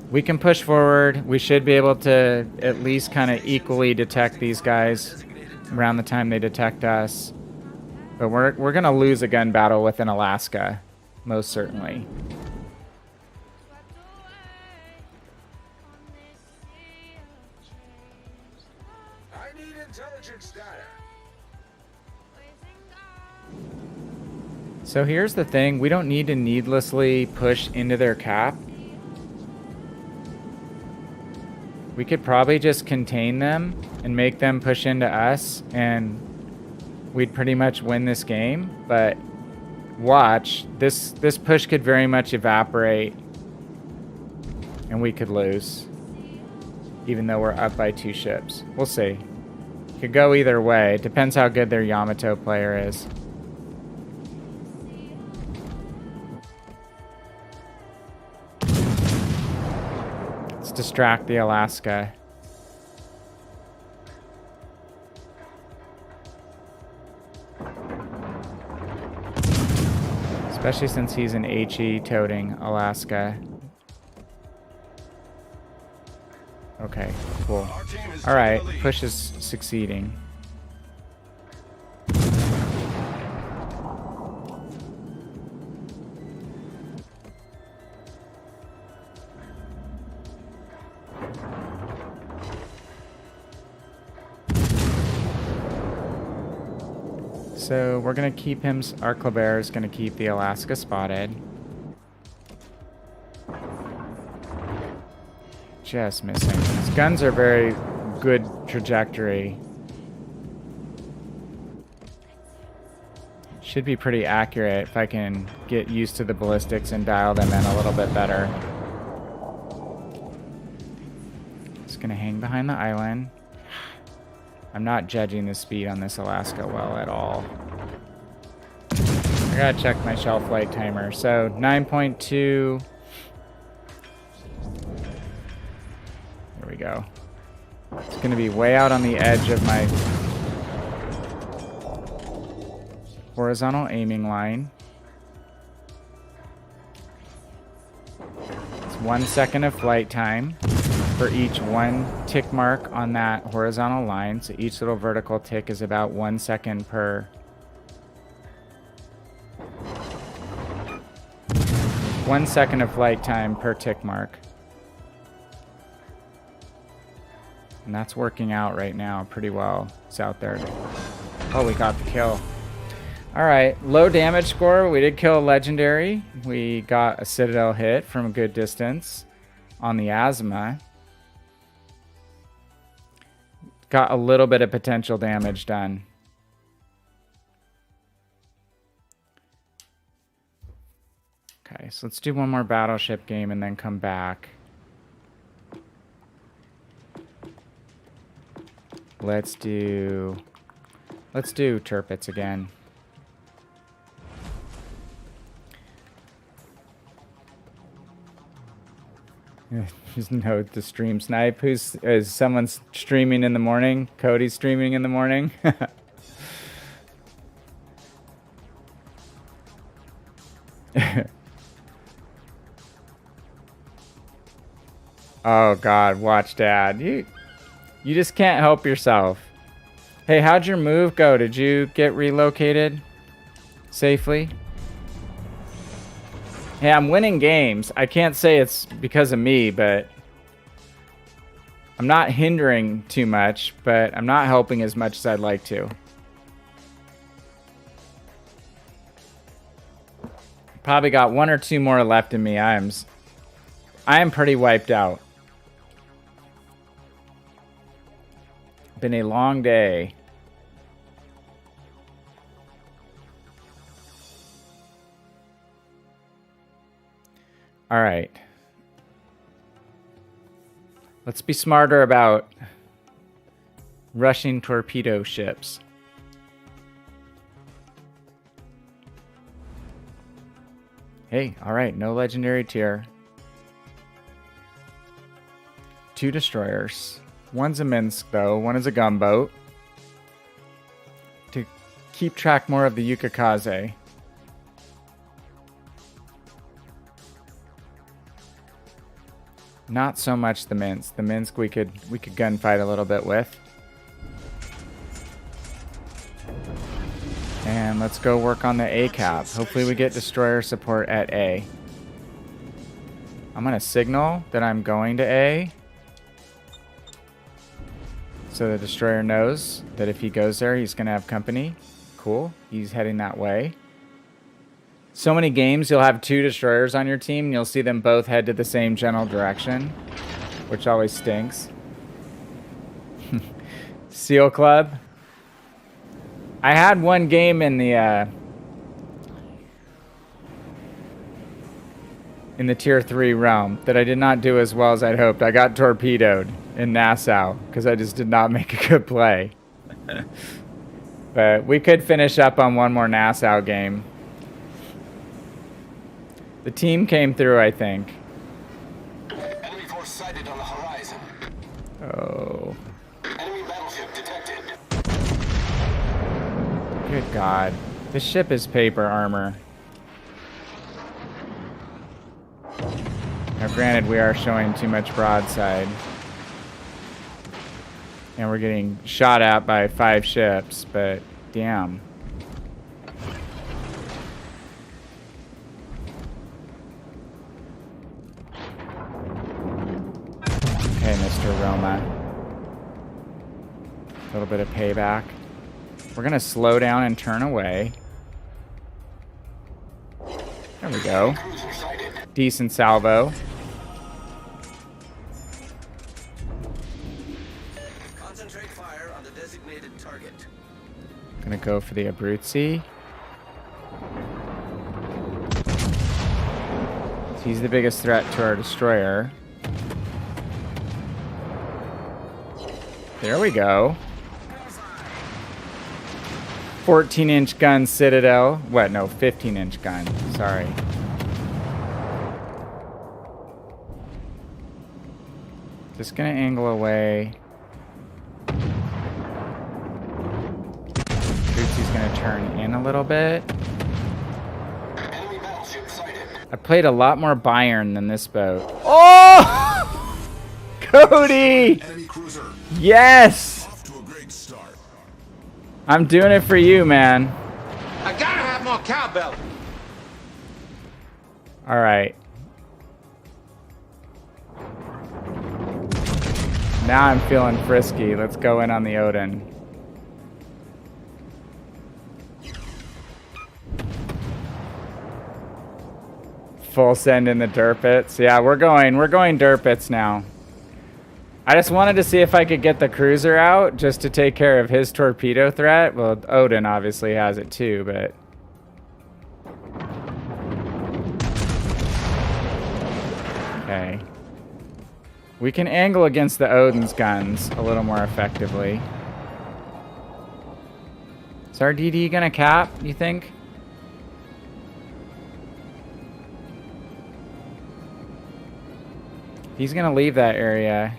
we can push forward. We should be able to at least kind of equally detect these guys around the time they detect us. But we're gonna lose a gun battle within Alaska, most certainly. I need intelligence data. So here's the thing, we don't need to needlessly push into their cap. We could probably just contain them and make them push into us, and we'd pretty much win this game. But watch, this push could very much evaporate and we could lose, even though we're up by 2 ships. We'll see. Could go either way. It depends how good their Yamato player is. Let's distract the Alaska. Especially since he's an HE toting Alaska. Okay, cool. Alright, push is succeeding. So we're gonna keep him, our Kleber is gonna keep the Alaska spotted. Just missing. His guns are very good trajectory. Should be pretty accurate if I can get used to the ballistics and dial them in a little bit better. Just gonna hang behind the island. I'm not judging the speed on this Alaska well at all. I gotta check my shell flight timer. So 9.2. There we go. It's gonna be way out on the edge of my horizontal aiming line. It's 1 second of flight time. for each one tick mark on that horizontal line. So each little vertical tick is about 1 second per. 1 second of flight time per tick mark. And that's working out right now pretty well. It's out there. Oh, we got the kill. All right, low damage score. We did kill a legendary. We got a Citadel hit from a good distance on the Asthma. Got a little bit of potential damage done. Okay, so let's do one more battleship game and then come back. Let's do Tirpitz again. Just note the stream snipe. Is someone streaming in the morning? Cody's streaming in the morning. Oh God, watch Dad. You just can't help yourself. Hey, how'd your move go? Did you get relocated safely? Hey, I'm winning games. I can't say it's because of me, but I'm not hindering too much, but I'm not helping as much as I'd like to. Probably got 1 or 2 more left in me. I am pretty wiped out. Been a long day. All right. Let's be smarter about rushing torpedo ships. Hey, all right, no legendary tier. 2 destroyers. One's a Minsk, though. One is a gunboat. To keep track more of the Yukikaze. Not so much the Minsk. The Minsk we could gunfight a little bit with. And let's go work on the A cap. Hopefully we get destroyer support at A. I'm gonna signal that I'm going to A. So the destroyer knows that if he goes there, he's gonna have company. Cool, he's heading that way. So many games, you'll have 2 destroyers on your team, and you'll see them both head to the same general direction, which always stinks. Seal Club. I had one game in the tier 3 realm that I did not do as well as I'd hoped. I got torpedoed in Nassau because I just did not make a good play. But we could finish up on one more Nassau game. The team came through, I think. Enemy force sighted on the horizon. Oh. Enemy battleship detected. Good God. This ship is paper armor. Now granted, we are showing too much broadside. And we're getting shot at by 5 ships, but damn. Okay, Mr. Roma. A little bit of payback. We're gonna slow down and turn away. There we go. Decent salvo. Concentrate fire on the designated target. Gonna go for the Abruzzi. He's the biggest threat to our destroyer. There we go. 14-inch gun Citadel. What? No, 15-inch gun. Sorry. Just gonna angle away. He's gonna turn in a little bit. Enemy battleship sighted. I played a lot more Bayern than this boat. Oh! Cody! Enemy cruiser. Yes! Off to a great start. I'm doing it for you, man. I gotta have more cowbell. All right. Now I'm feeling frisky. Let's go in on the Odin. Full send in the Tirpitz. Yeah, we're going Tirpitz now. I just wanted to see if I could get the cruiser out just to take care of his torpedo threat. Well, Odin obviously has it too, but... Okay. We can angle against the Odin's guns a little more effectively. Is our DD gonna cap, you think? He's gonna leave that area.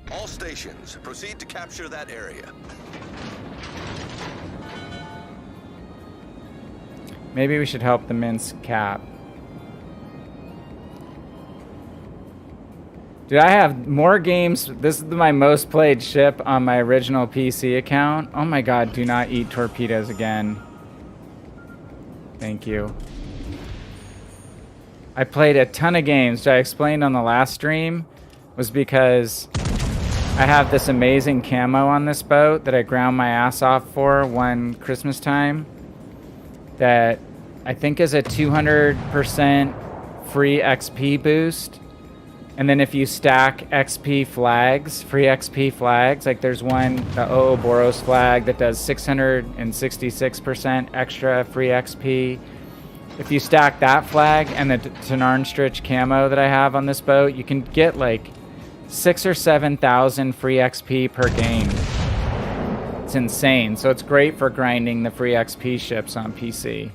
All stations, proceed to capture that area. Maybe we should help the Minsk cap. Dude, I have more games. This is my most played ship on my original PC account. Oh my god, do not eat torpedoes again. Thank you. I played a ton of games, which I explained on the last stream, was because I have this amazing camo on this boat that I ground my ass off for one Christmas time that I think is a 200% free XP boost. And then if you stack XP flags, free XP flags, like there's one, the Ouroboros flag that does 666% extra free XP. If you stack that flag and the Tenarnstrich camo that I have on this boat, you can get like 6,000 or 7,000 free XP per game. It's insane. So it's great for grinding the free XP ships on PC.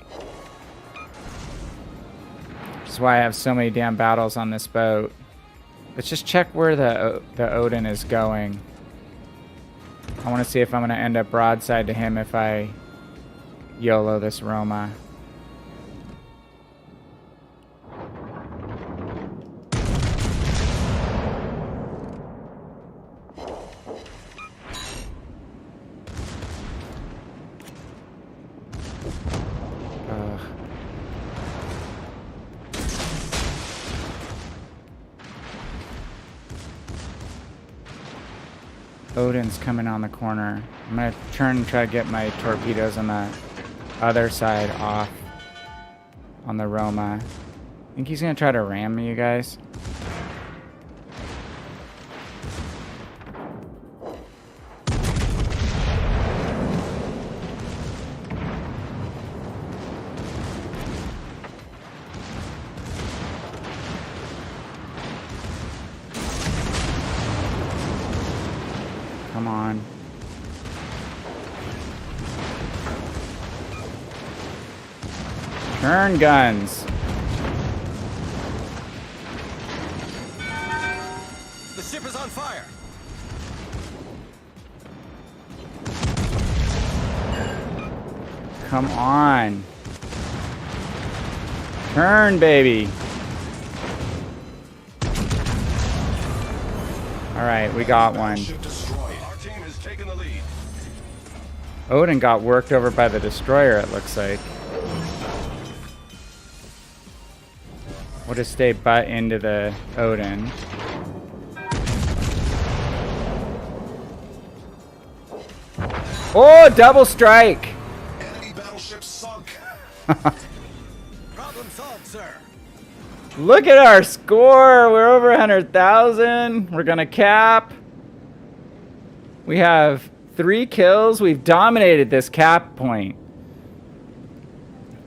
That's why I have so many damn battles on this boat. Let's just check where the Odin is going. I want to see if I'm going to end up broadside to him if I YOLO this Roma. Odin's coming on the corner. I'm gonna turn and try to get my torpedoes on the other side off on the Roma. I think he's gonna try to ram me, you guys. Come on. Turn guns. The ship is on fire. Come on. Turn, baby. All right, we got one. Ship destroyed. Our team has taken the lead. Odin got worked over by the destroyer, it looks like. We'll just stay butt into the Odin. Oh, double strike! Enemy battleship sunk. Problem solved, sir. Look at our score! We're over 100,000. We're gonna cap. We have 3 kills. We've dominated this cap point.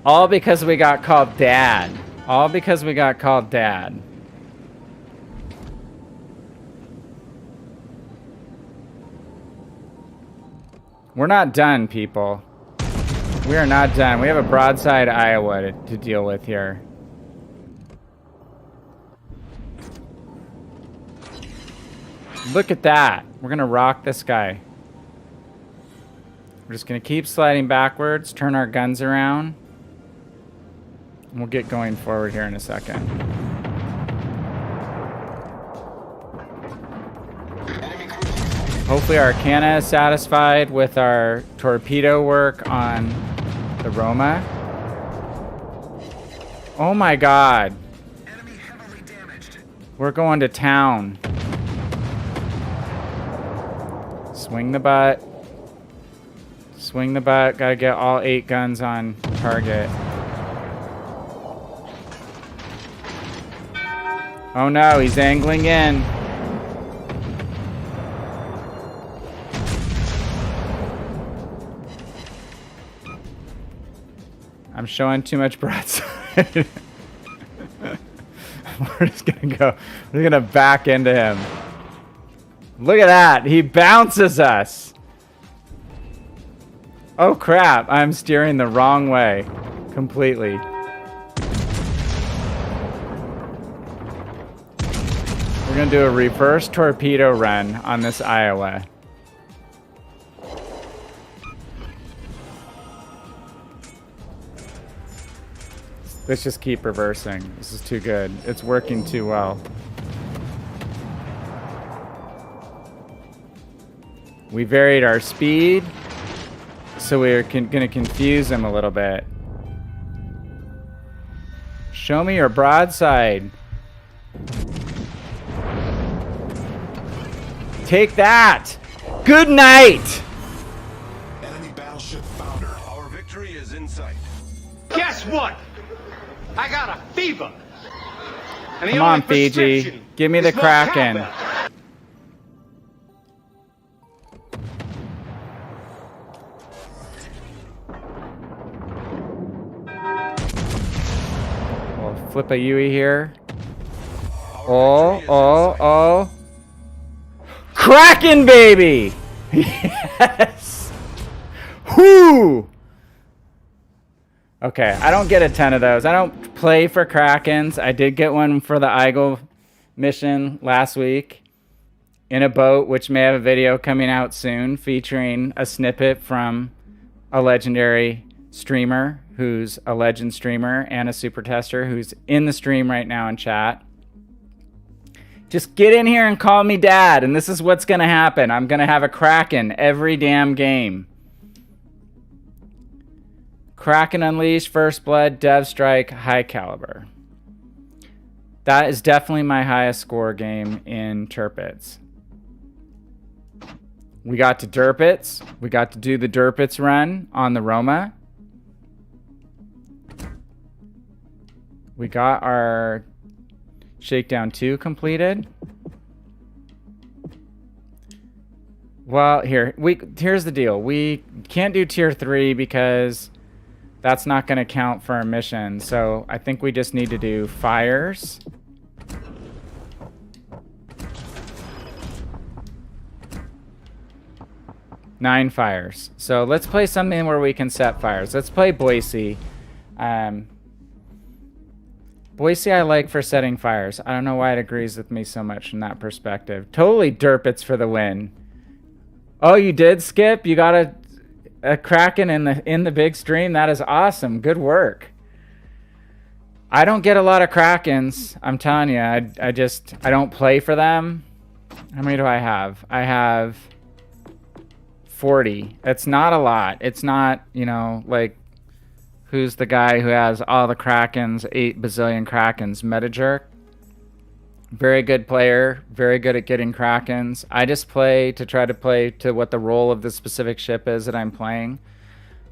All because we got called dad. All because we got called dad. We're not done, people. We are not done. We have a broadside Iowa to deal with here. Look at that. We're gonna rock this guy. We're just gonna keep sliding backwards, turn our guns around, and we'll get going forward here in a second. Hopefully Arcana is satisfied with our torpedo work on the Roma. Oh my god. Enemy heavily damaged. We're going to town. Swing the butt. Swing the butt. Gotta get all 8 guns on target. Oh no, he's angling in. I'm showing too much broadside. We're just gonna go. We're gonna back into him. Look at that. He bounces us. Oh crap. I'm steering the wrong way. Completely. We're gonna do a reverse torpedo run on this Iowa. Let's just keep reversing. This is too good. It's working too well. We varied our speed, so we're going to confuse him a little bit. Show me your broadside. Take that! Good night! Enemy battleship founder. Our victory is in sight. Guess what? I got a fever. And the Come only on, Fiji. prescription Give me the is more Kraken. cowbell. We'll flip a Yui here. Our victory is in sight. Oh. Kraken, baby! Yes! Whoo! Okay, I don't get a ton of those. I don't play for Krakens. I did get one for the Eagle mission last week in a boat, which may have a video coming out soon featuring a snippet from a legendary streamer who's a legend streamer and a super tester who's in the stream right now in chat. Just get in here and call me dad, and this is what's going to happen. I'm going to have a Kraken every damn game. Kraken Unleashed, First Blood, Dev Strike, High Caliber. That is definitely my highest score game in Tirpitz. We got to Tirpitz. We got to do the Tirpitz run on the Roma. We got our Shakedown 2 completed. Well, here's the deal. We can't do Tier 3 because that's not going to count for our mission. So I think we just need to do fires. Nine fires. So let's play something where we can set fires. Let's play Boise. Boise I like for setting fires. I don't know why it agrees with me so much from that perspective. Totally Tirpitz for the win. Oh, you did, Skip? You got a Kraken in the big stream? That is awesome. Good work. I don't get a lot of Krakens. I'm telling you. I don't play for them. How many do I have? I have 40. It's not a lot. It's not, you know, like, who's the guy who has all the Krakens, 8 bazillion Krakens? Metajerk. Very good player. Very good at getting Krakens. I just play to try to play to what the role of the specific ship is that I'm playing.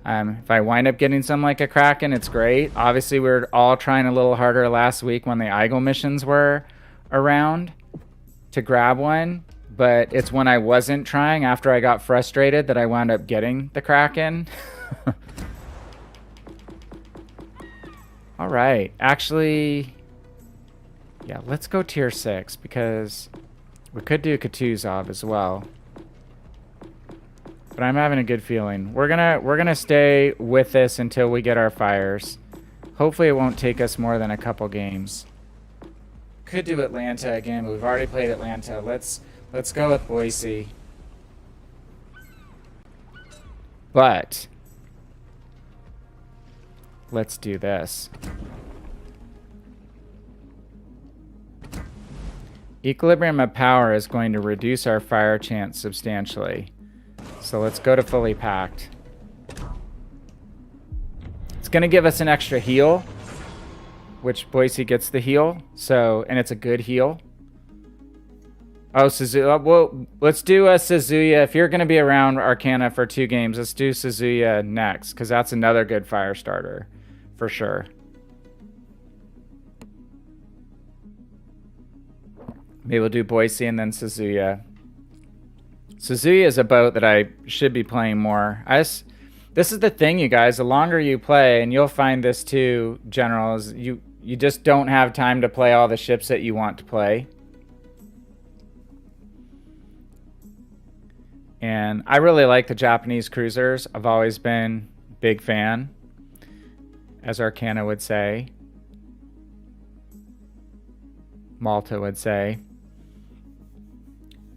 If I wind up getting something like a Kraken, it's great. Obviously, we were all trying a little harder last week when the Eagle missions were around to grab one. But it's when I wasn't trying, after I got frustrated, that I wound up getting the Kraken. All right. Actually, yeah, let's go Tier 6 because we could do Kutuzov as well. But I'm having a good feeling. We're gonna stay with this until we get our fires. Hopefully it won't take us more than a couple games. Could do Atlanta again, but we've already played Atlanta. Let's go with Boise. But let's do this. Equilibrium of power is going to reduce our fire chance substantially. So let's go to fully packed. It's going to give us an extra heal, which Boise gets the heal. So, and it's a good heal. Oh, Suzuya. Well, let's do a Suzuya. If you're going to be around Arcana for 2 games, let's do Suzuya next, because that's another good fire starter for sure. Maybe we'll do Boise and then Suzuya. Suzuya is a boat that I should be playing more. This is the thing, you guys. The longer you play, and you'll find this too, generals, you just don't have time to play all the ships that you want to play. And I really like the Japanese cruisers. I've always been a big fan, as Arcana would say. Malta would say.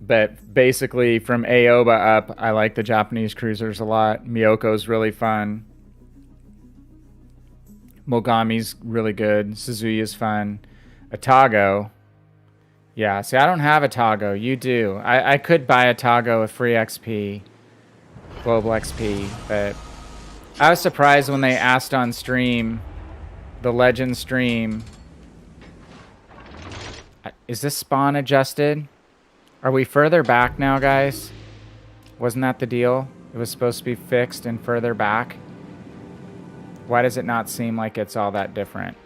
But basically, from Aoba up, I like the Japanese cruisers a lot. Miyoko's really fun. Mogami's really good. Suzuya's fun. Atago. Yeah, see, I don't have Atago. You do. I could buy Atago with free XP. Global XP. But I was surprised when they asked on stream, the Legend stream, is this spawn adjusted? Are we further back now, guys? Wasn't that the deal? It was supposed to be fixed and further back. Why does it not seem like it's all that different?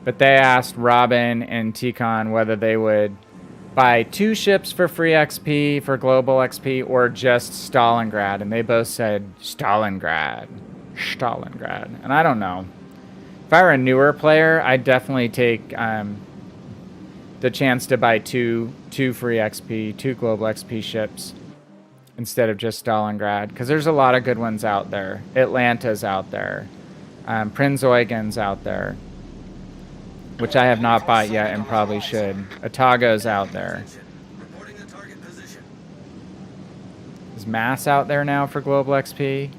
But they asked Robin and Tikon whether they would buy 2 ships for free XP, for global XP, or just Stalingrad. And they both said Stalingrad. Stalingrad. And I don't know. If I were a newer player, I'd definitely take the chance to buy two free XP, 2 global XP ships instead of just Stalingrad, because there's a lot of good ones out there. Atlanta's out there. Prinz Eugen's out there, which I have not bought yet and probably should. Atago's out there. Reporting the target position. Is Mass out there now for global XP?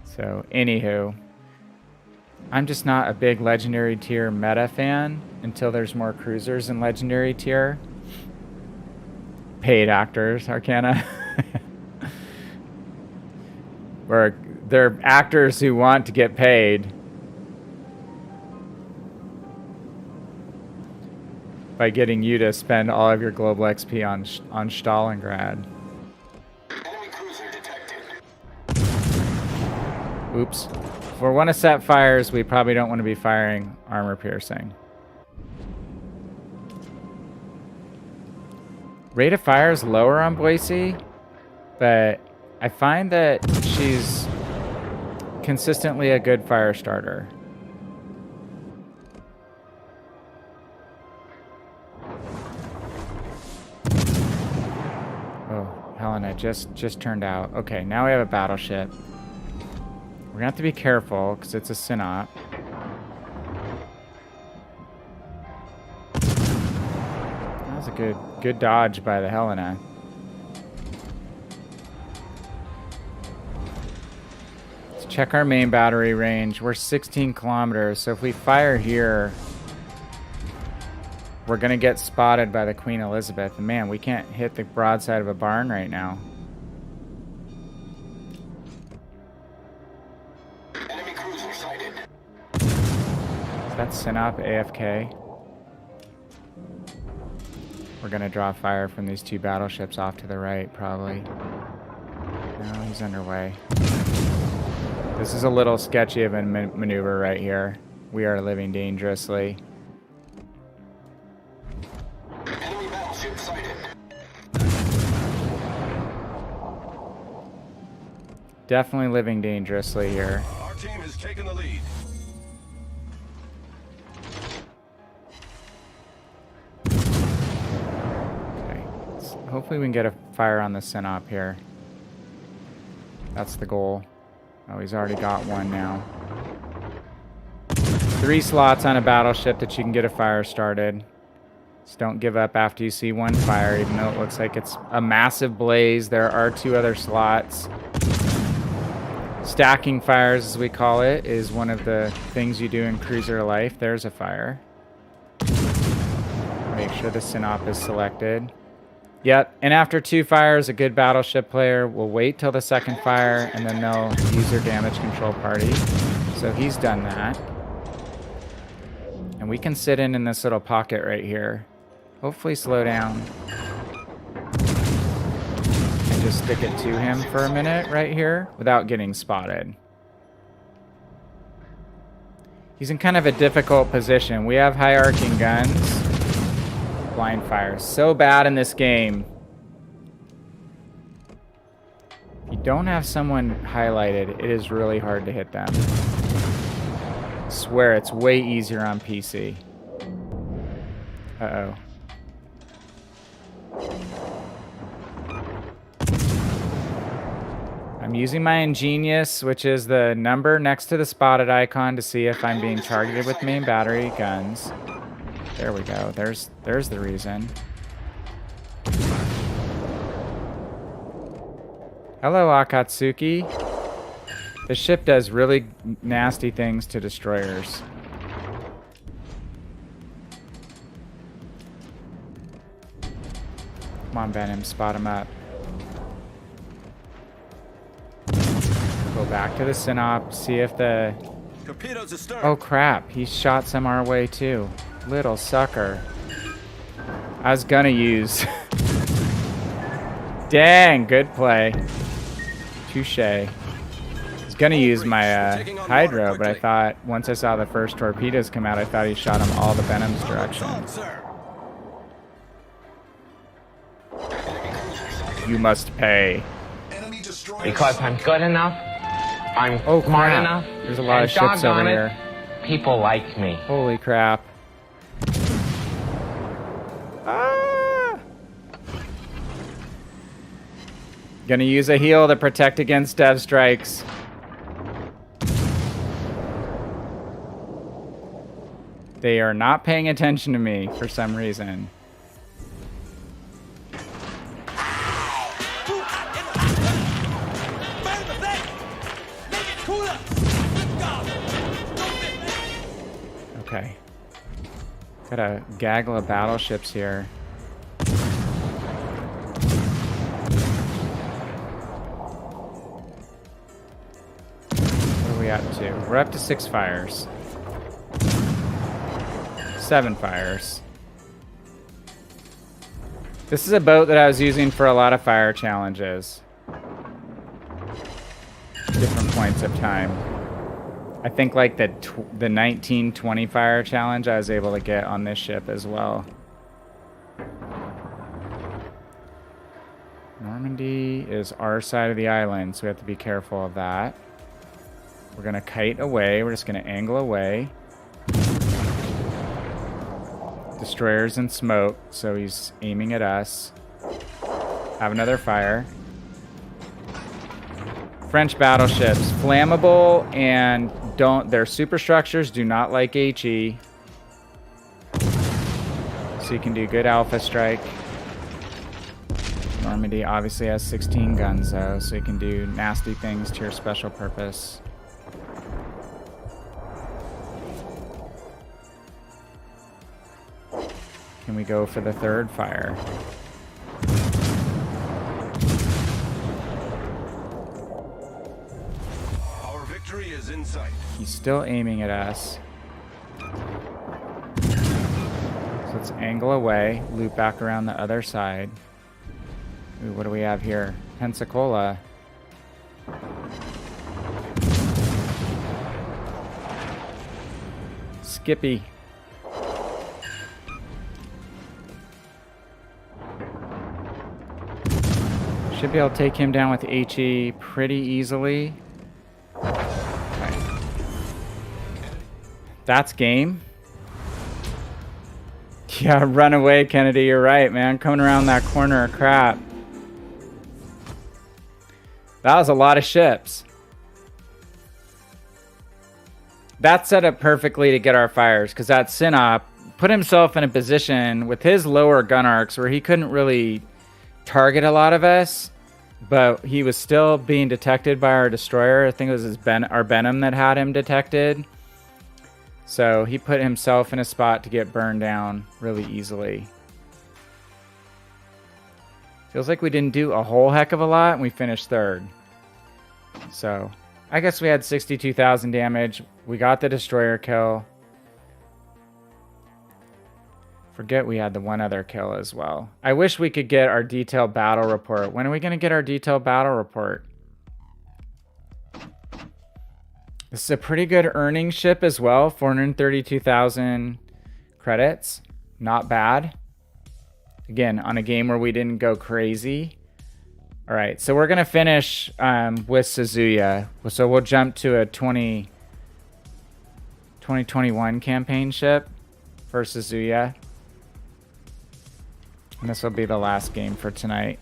So, anywho, I'm just not a big Legendary tier meta fan until there's more cruisers in Legendary tier. Paid actors, Arcana. Where they're actors who want to get paid by getting you to spend all of your global XP on Stalingrad. Enemy cruiser detected. Oops. If we want to set fires, we probably don't want to be firing armor piercing. Rate of fire is lower on Boise, but I find that she's consistently a good fire starter. Oh, Helena just turned out. Okay, now we have a battleship. We're gonna have to be careful because it's a Synop. That was a good dodge by the Helena. Let's check our main battery range. We're 16 kilometers, so if we fire here, we're gonna get spotted by the Queen Elizabeth. And man, we can't hit the broadside of a barn right now. Enemy cruiser sighted. Is that Synop AFK? We're gonna draw fire from these 2 battleships off to the right, probably. No, he's underway. This is a little sketchy of a maneuver right here. We are living dangerously. Enemy battleship sighted. Definitely living dangerously here. Our team has taken the lead. Okay. Hopefully we can get a fire on the Synop here. That's the goal. Oh, he's already got one now. 3 slots on a battleship that you can get a fire started. Just don't give up after you see 1 fire, even though it looks like it's a massive blaze. There are 2 other slots. Stacking fires, as we call it, is one of the things you do in cruiser life. There's a fire. Make sure the synop is selected. Yep, and after 2 fires, a good battleship player will wait till the second fire, and then they'll use their damage control party. So he's done that. And we can sit in this little pocket right here. Hopefully slow down. And just stick it to him for a minute right here without getting spotted. He's in kind of a difficult position. We have high arcing guns. Blind fire. So bad in this game. If you don't have someone highlighted, it is really hard to hit them. I swear it's way easier on PC. Uh-oh. I'm using my Ingenious, which is the number next to the spotted icon, to see if I'm being targeted with main battery guns. There we go. There's the reason. Hello, Akatsuki. The ship does really nasty things to destroyers. Come on, Venom, spot him up. Go back to the synop, see if the... Torpedoes astern. Oh crap, he shot some our way too. Little sucker. I was gonna use... Dang, good play. Touche. I was gonna use my hydro, but I thought once I saw the first torpedoes come out, I thought he shot them all the Venom's direction. You must pay. Because I'm good enough, I'm Oh smart crap. enough, There's a lot of and ships over doggone it, here. people like me. Holy crap. Ah! Gonna use a heal to protect against dev strikes. They are not paying attention to me for some reason. Okay. Got a gaggle of battleships here. What are we up to? We're up to 6 fires. 7 fires. This is a boat that I was using for a lot of fire challenges. Different points of time. I think like the 1920 fire challenge I was able to get on this ship as well. Normandy is our side of the island, so we have to be careful of that. We're gonna kite away. We're just gonna angle away. Destroyer's in smoke, so he's aiming at us. Have another fire. French battleships, flammable, and their superstructures do not like HE. So you can do good alpha strike. Normandy obviously has 16 guns though, so you can do nasty things to your special purpose. Can we go for the 3rd fire? Our victory is in sight. He's still aiming at us. So let's angle away, loop back around the other side. Ooh, what do we have here? Pensacola. Skippy. Should be able to take him down with HE pretty easily. Okay. That's game. Yeah, run away, Kennedy. You're right, man. Coming around that corner, crap. That was a lot of ships. That set up perfectly to get our fires, because that Synop put himself in a position with his lower gun arcs where he couldn't really target a lot of us. but he was still being detected by our destroyer. I think it was our Venom that had him detected. So he put himself in a spot to get burned down really easily. Feels like we didn't do a whole heck of a lot, and we finished third. So I guess we had 62,000 damage. We got the destroyer kill. Forget we had the one other kill as well. I wish we could get our detailed battle report. When are we going to get our detailed battle report? This is a pretty good earning ship as well. 432,000 credits. Not bad. Again, on a game where we didn't go crazy. All right, so we're going to finish with Suzuya. So we'll jump to a 2021 campaign ship for Suzuya. And this will be the last game for tonight.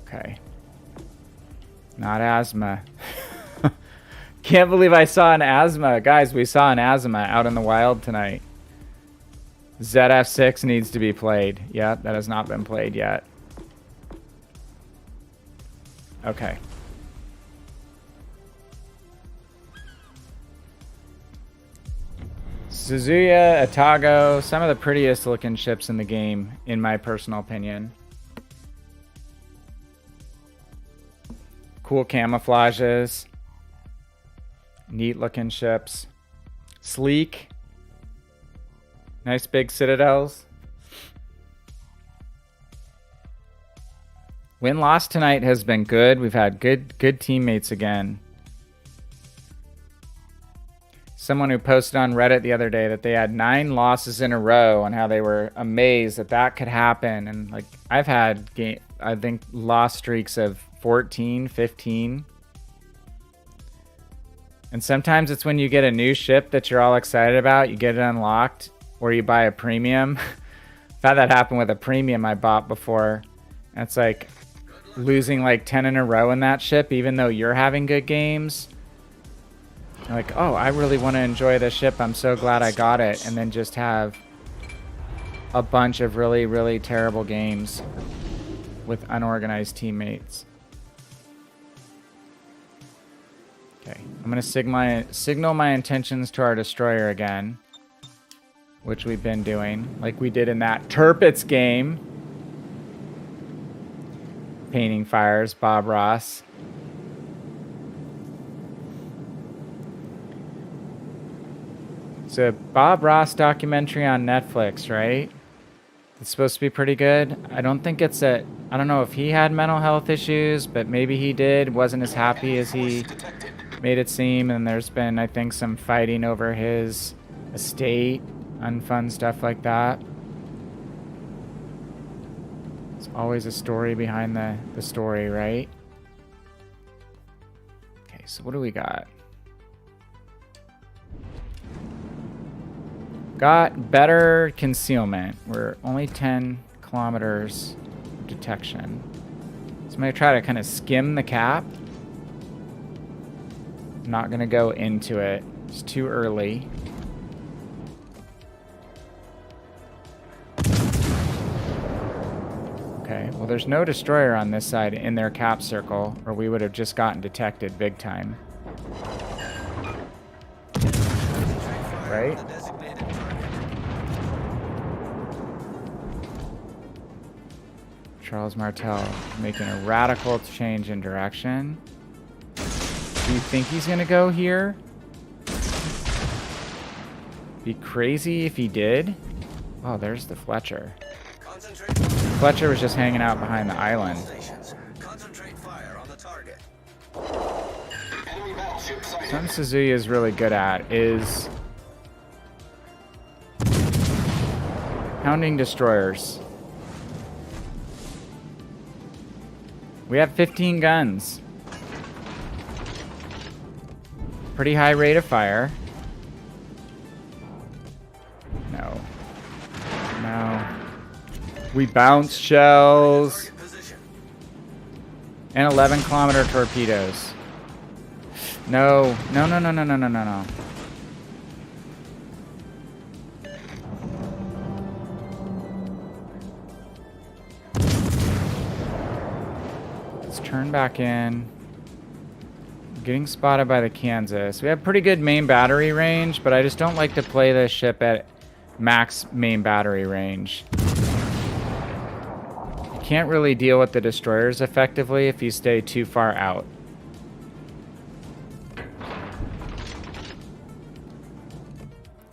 Okay. Not asthma. Can't believe I saw an asthma. Guys, we saw an asthma out in the wild tonight. ZF6 needs to be played. Yep, that has not been played yet. Okay. Suzuya, Atago, some of the prettiest looking ships in the game, in my personal opinion. Cool camouflages. Neat looking ships. Sleek. Nice big citadels. Win-loss tonight has been good. We've had good teammates again. Someone who posted on Reddit the other day that they had 9 losses in a row and how they were amazed that that could happen. And like I've had, I think, loss streaks of 14, 15. And sometimes it's when you get a new ship that you're all excited about, you get it unlocked, or you buy a premium. I've had that happen with a premium I bought before. And it's like losing like 10 in a row in that ship, even though you're having good games. You're like, oh, I really want to enjoy this ship. I'm so glad I got it. And then just have a bunch of really, really terrible games with unorganized teammates. Okay, I'm going to signal my intentions to our destroyer again, which we've been doing, like we did in that Tirpitz game. Painting fires, Bob Ross. It's a Bob Ross documentary on Netflix, right? It's supposed to be pretty good. I don't think it's I don't know if he had mental health issues, but maybe he did. Wasn't as happy as he made it seem. And there's been, I think, some fighting over his estate, unfun stuff like that. There's always a story behind the story, right? Okay, so what do we got? Got better concealment. We're only 10 kilometers detection. So I'm going to try to kind of skim the cap. I'm not going to go into it. It's too early. Okay, well there's no destroyer on this side in their cap circle, or we would have just gotten detected big time. Right? Charles Martel making a radical change in direction. Do you think he's gonna go here? Be crazy if he did. Oh, there's the Fletcher. Fletcher was just hanging out behind the island. Concentrate fire on the target. Something Suzuya is really good at is hounding destroyers. We have 15 guns. Pretty high rate of fire. No. No. We bounce shells. And 11-kilometer torpedoes. No. No, no, no, no, no, no, no, no. turn back in. Getting spotted by the Kansas. We have pretty good main battery range, but I just don't like to play this ship at max main battery range. You can't really deal with the destroyers effectively if you stay too far out.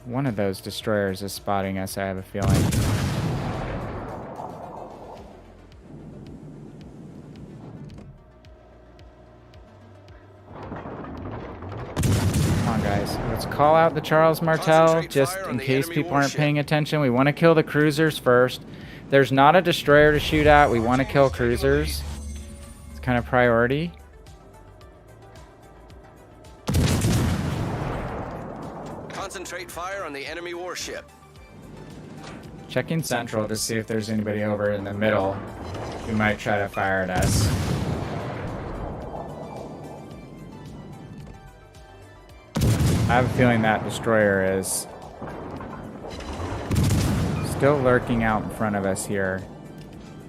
One of those destroyers is spotting us, I have a feeling. Come on, guys. Let's call out the Charles Martel, just in case people aren't paying attention. We want to kill the cruisers first. There's not a destroyer to shoot at. We want to kill cruisers. It's kind of priority. Concentrate fire on the enemy warship. Checking central to see if there's anybody over in the middle who might try to fire at us. I have a feeling that destroyer is still lurking out in front of us here,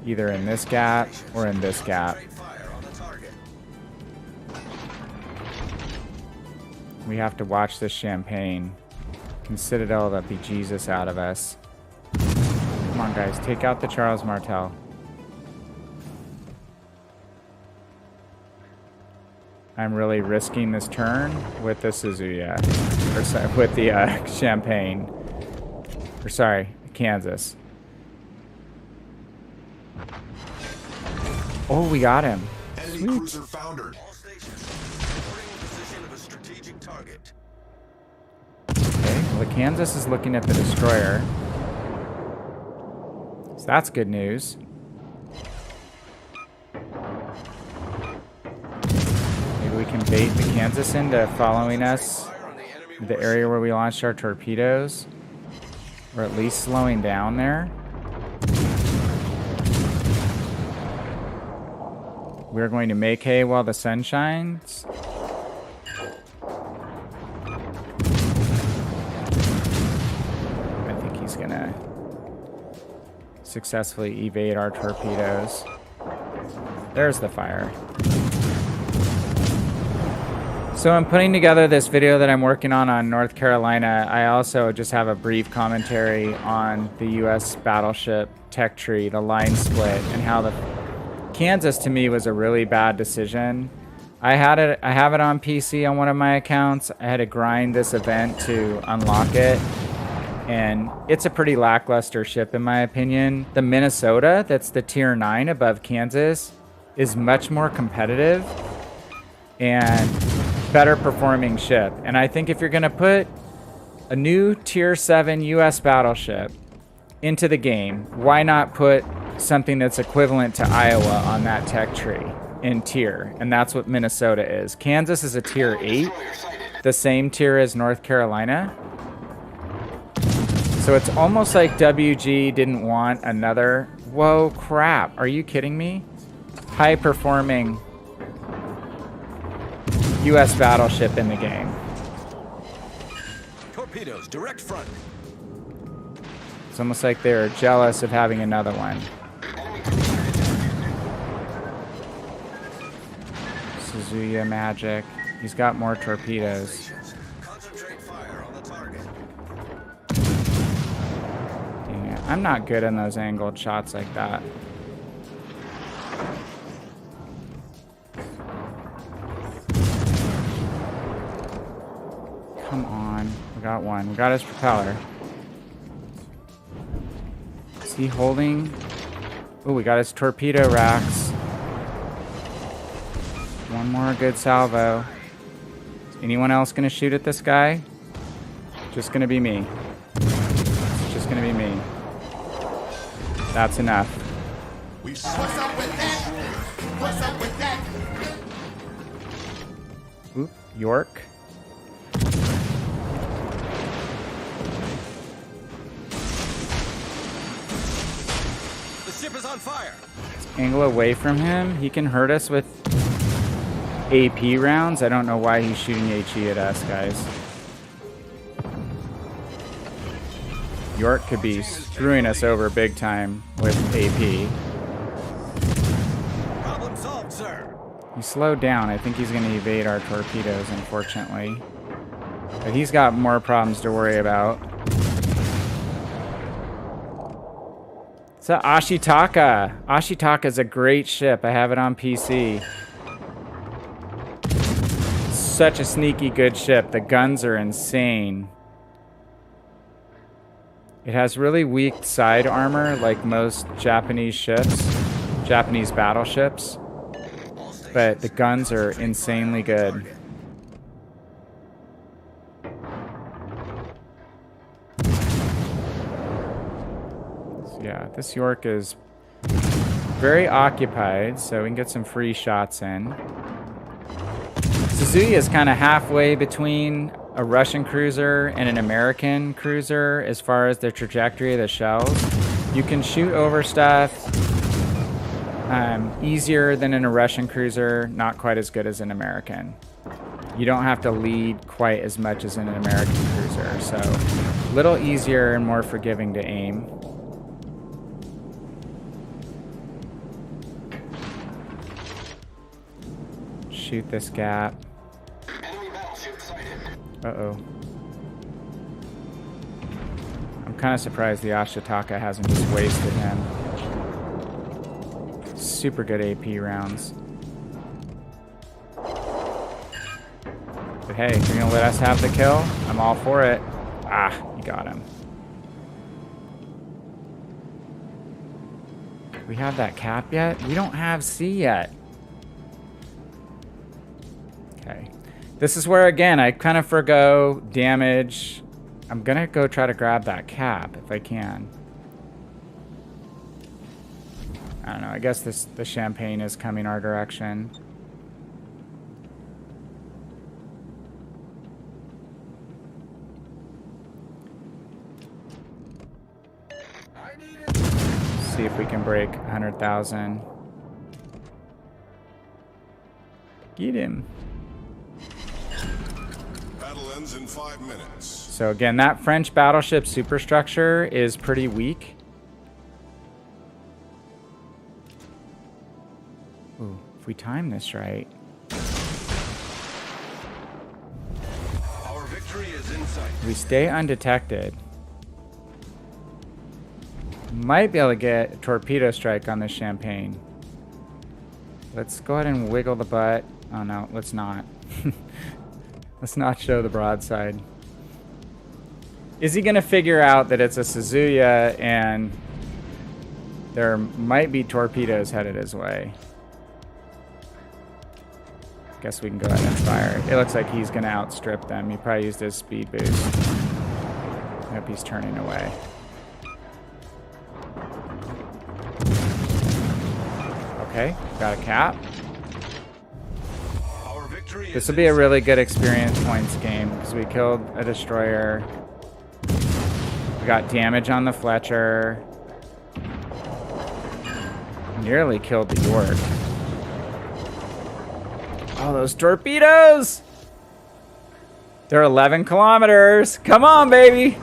either in this gap or in this gap. We have to watch this champagne. Can Citadel that be Jesus out of us. Come on, guys, take out the Charles Martel. I'm really risking this turn with the Suzuya, or sorry, with the Champagne, or sorry, Kansas. Oh, we got him. Enemy cruiser foundered. All stations reporting the position of a strategic target. Okay, well, the Kansas is looking at the destroyer, so that's good news. We can bait the Kansas into following us to the area where we launched our torpedoes, or at least slowing down there. We're going to make hay while the sun shines. I think he's gonna successfully evade our torpedoes. There's the fire. So I'm putting together this video that I'm working on North Carolina. I also just have a brief commentary on the U.S. battleship tech tree, the line split, and how the Kansas to me was a really bad decision. I have it on PC on one of my accounts. I had to grind this event to unlock it, and it's a pretty lackluster ship in my opinion. The Minnesota, that's the tier 9 above Kansas, is much more competitive and better performing ship. And I think if you're going to put a new tier 7 US battleship into the game, why not put something that's equivalent to Iowa on that tech tree in tier? And that's what Minnesota is. Kansas is a tier 8, the same tier as North Carolina. So it's almost like WG didn't want another, whoa crap, are you kidding me? High performing U.S. battleship in the game. Torpedoes, direct front. It's almost like they're jealous of having another one. Suzuya magic. He's got more torpedoes. Concentrate fire on the target. Dang it. I'm not good in those angled shots like that. Come on. We got one. We got his propeller. Is he holding? Oh, we got his torpedo racks. One more good salvo. Is anyone else going to shoot at this guy? Just going to be me. It's just going to be me. That's enough. What's up with that? What's up with that? Oop, York. The ship is on fire. Angle away from him. He can hurt us with AP rounds. I don't know why he's shooting HE at us, guys. York could be screwing us over big time with AP. Problem solved, sir. He slowed down. I think he's going to evade our torpedoes, unfortunately. But he's got more problems to worry about. So Ashitaka. Ashitaka is a great ship. I have it on PC. Such a sneaky good ship. The guns are insane. It has really weak side armor like most Japanese ships, Japanese battleships. But the guns are insanely good. So yeah, this York is very occupied, so we can get some free shots in. Suzuki is kind of halfway between a Russian cruiser and an American cruiser as far as the trajectory of the shells. You can shoot over stuff easier than in a Russian cruiser, not quite as good as an American. You don't have to lead quite as much as in an American cruiser, so a little easier and more forgiving to aim. Shoot this gap. Uh-oh. I'm kind of surprised the Ashitaka hasn't just wasted him. Super good AP rounds. But hey, you're gonna let us have the kill? I'm all for it. Ah, you got him. Do we have that cap yet? We don't have C yet. Okay. This is where, again, I kind of forgo damage. I'm going to go try to grab that cap if I can. I don't know. I guess the champagne is coming our direction. See if we can break 100,000. Get him. Battle ends in 5 minutes. So again, that French battleship superstructure is pretty weak. Ooh, if we time this right. Our victory is in sight. We stay undetected. Might be able to get a torpedo strike on this champagne. Let's go ahead and wiggle the butt. Oh no, let's not. Let's not show the broadside. Is he going to figure out that it's a Suzuya and there might be torpedoes headed his way? Guess we can go ahead and fire. It looks like he's going to outstrip them. He probably used his speed boost. I hope he's turning away. Okay, got a cap. This will be a really good experience points game because we killed a destroyer. We got damage on the Fletcher. Nearly killed the York. Oh, those torpedoes! They're 11 kilometers. Come on, baby.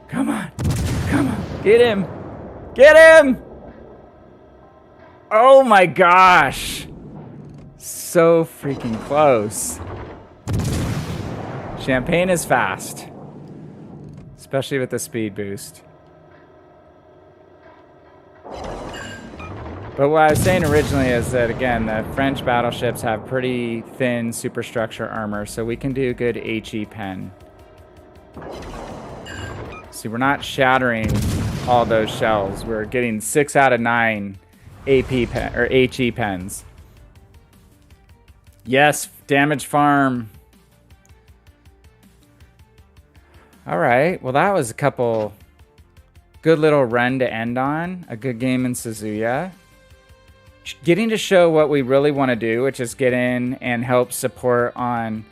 Come on. Come on. Get him. Get him! Oh my gosh. So freaking close. Champagne is fast. Especially with the speed boost. But what I was saying originally is that, again, the French battleships have pretty thin superstructure armor, so we can do good HE pen. See, we're not shattering all those shells. We're getting 6 out of 9 AP pen, or HE pens. Yes, damage farm. All right, well, that was a couple good little run to end on. A good game in Suzuya. Getting to show what we really want to do, which is get in and help support on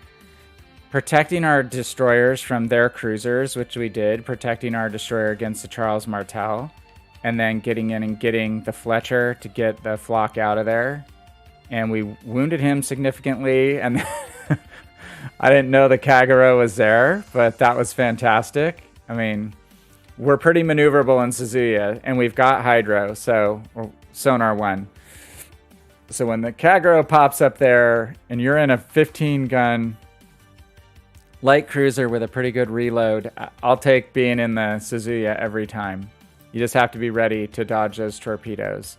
protecting our destroyers from their cruisers, which we did, protecting our destroyer against the Charles Martel, and then getting in and getting the Fletcher to get the flock out of there. And we wounded him significantly, and I didn't know the Kagero was there, but that was fantastic. I mean, we're pretty maneuverable in Suzuya, and we've got Hydro, so or Sonar 1. So when the Kagero pops up there and you're in a 15 gun light cruiser with a pretty good reload, I'll take being in the Suzuya every time. You just have to be ready to dodge those torpedoes.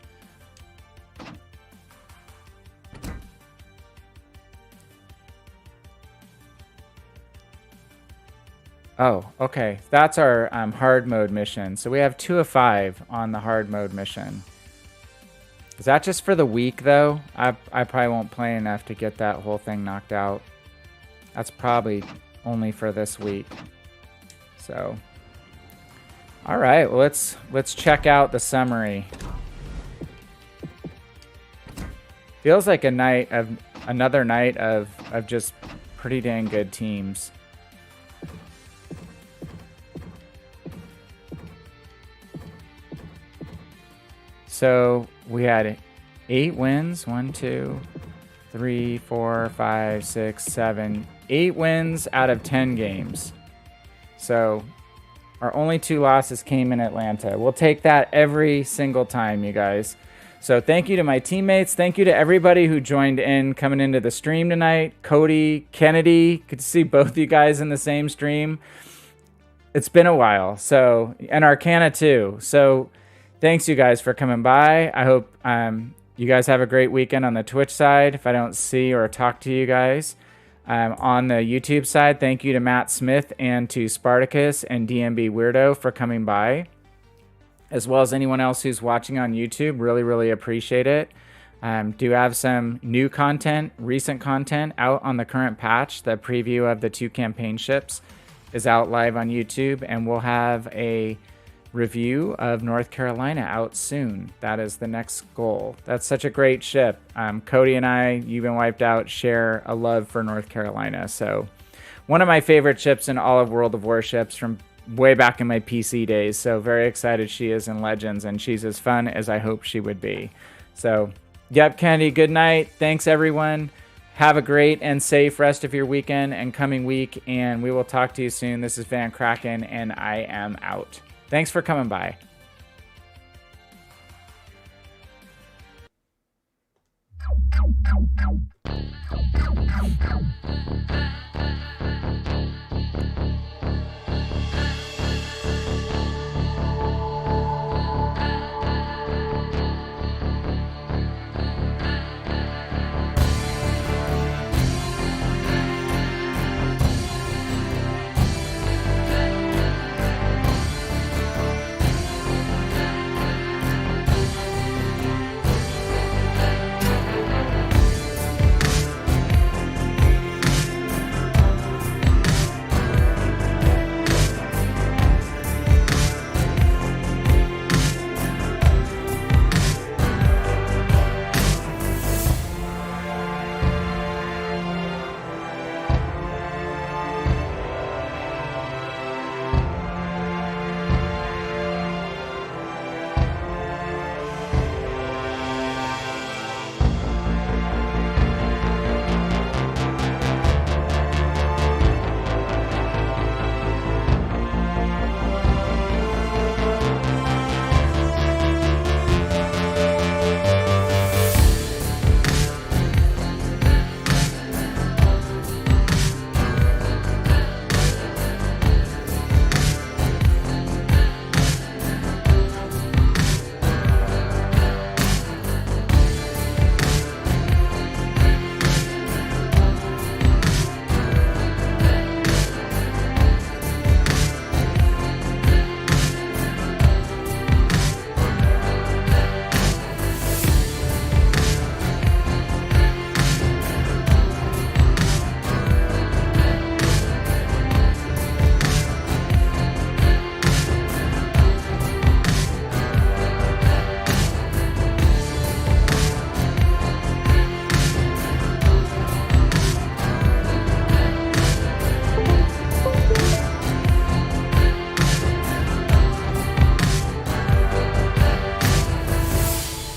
Oh, okay. That's our hard mode mission. So we have 2 of 5 on the hard mode mission. Is that just for the week, though? I probably won't play enough to get that whole thing knocked out. That's probably only for this week. So, all right. Well, let's check out the summary. Feels like another night of just pretty dang good teams. So we had 8 wins. 1, 2, 3, 4, 5, 6, 7. 8 wins out of 10 games. So our only 2 losses came in Atlanta. We'll take that every single time, you guys. So thank you to my teammates. Thank you to everybody who joined in coming into the stream tonight. Cody, Kennedy, good to see both you guys in the same stream. It's been a while. So, and Arcana too. So thanks, you guys, for coming by. I hope you guys have a great weekend on the Twitch side. If I don't see or talk to you guys on the YouTube side, thank you to Matt Smith and to Spartacus and DMB Weirdo for coming by, as well as anyone else who's watching on YouTube. Really, really appreciate it. Do have some new content, recent content out on the current patch. The preview of the 2 campaign ships is out live on YouTube, and we'll have a review of North Carolina out soon. That is the next goal. That's such a great ship. Cody and I, You've Been Wiped Out, share a love for North Carolina. So one of my favorite ships in all of World of Warships from way back in my PC days. So very excited she is in Legends, and she's as fun as I hope she would be. So yep, Candy, good night. Thanks, everyone. Have a great and safe rest of your weekend and coming week, and we will talk to you soon. This is VannKraken, and I am out. Thanks for coming by.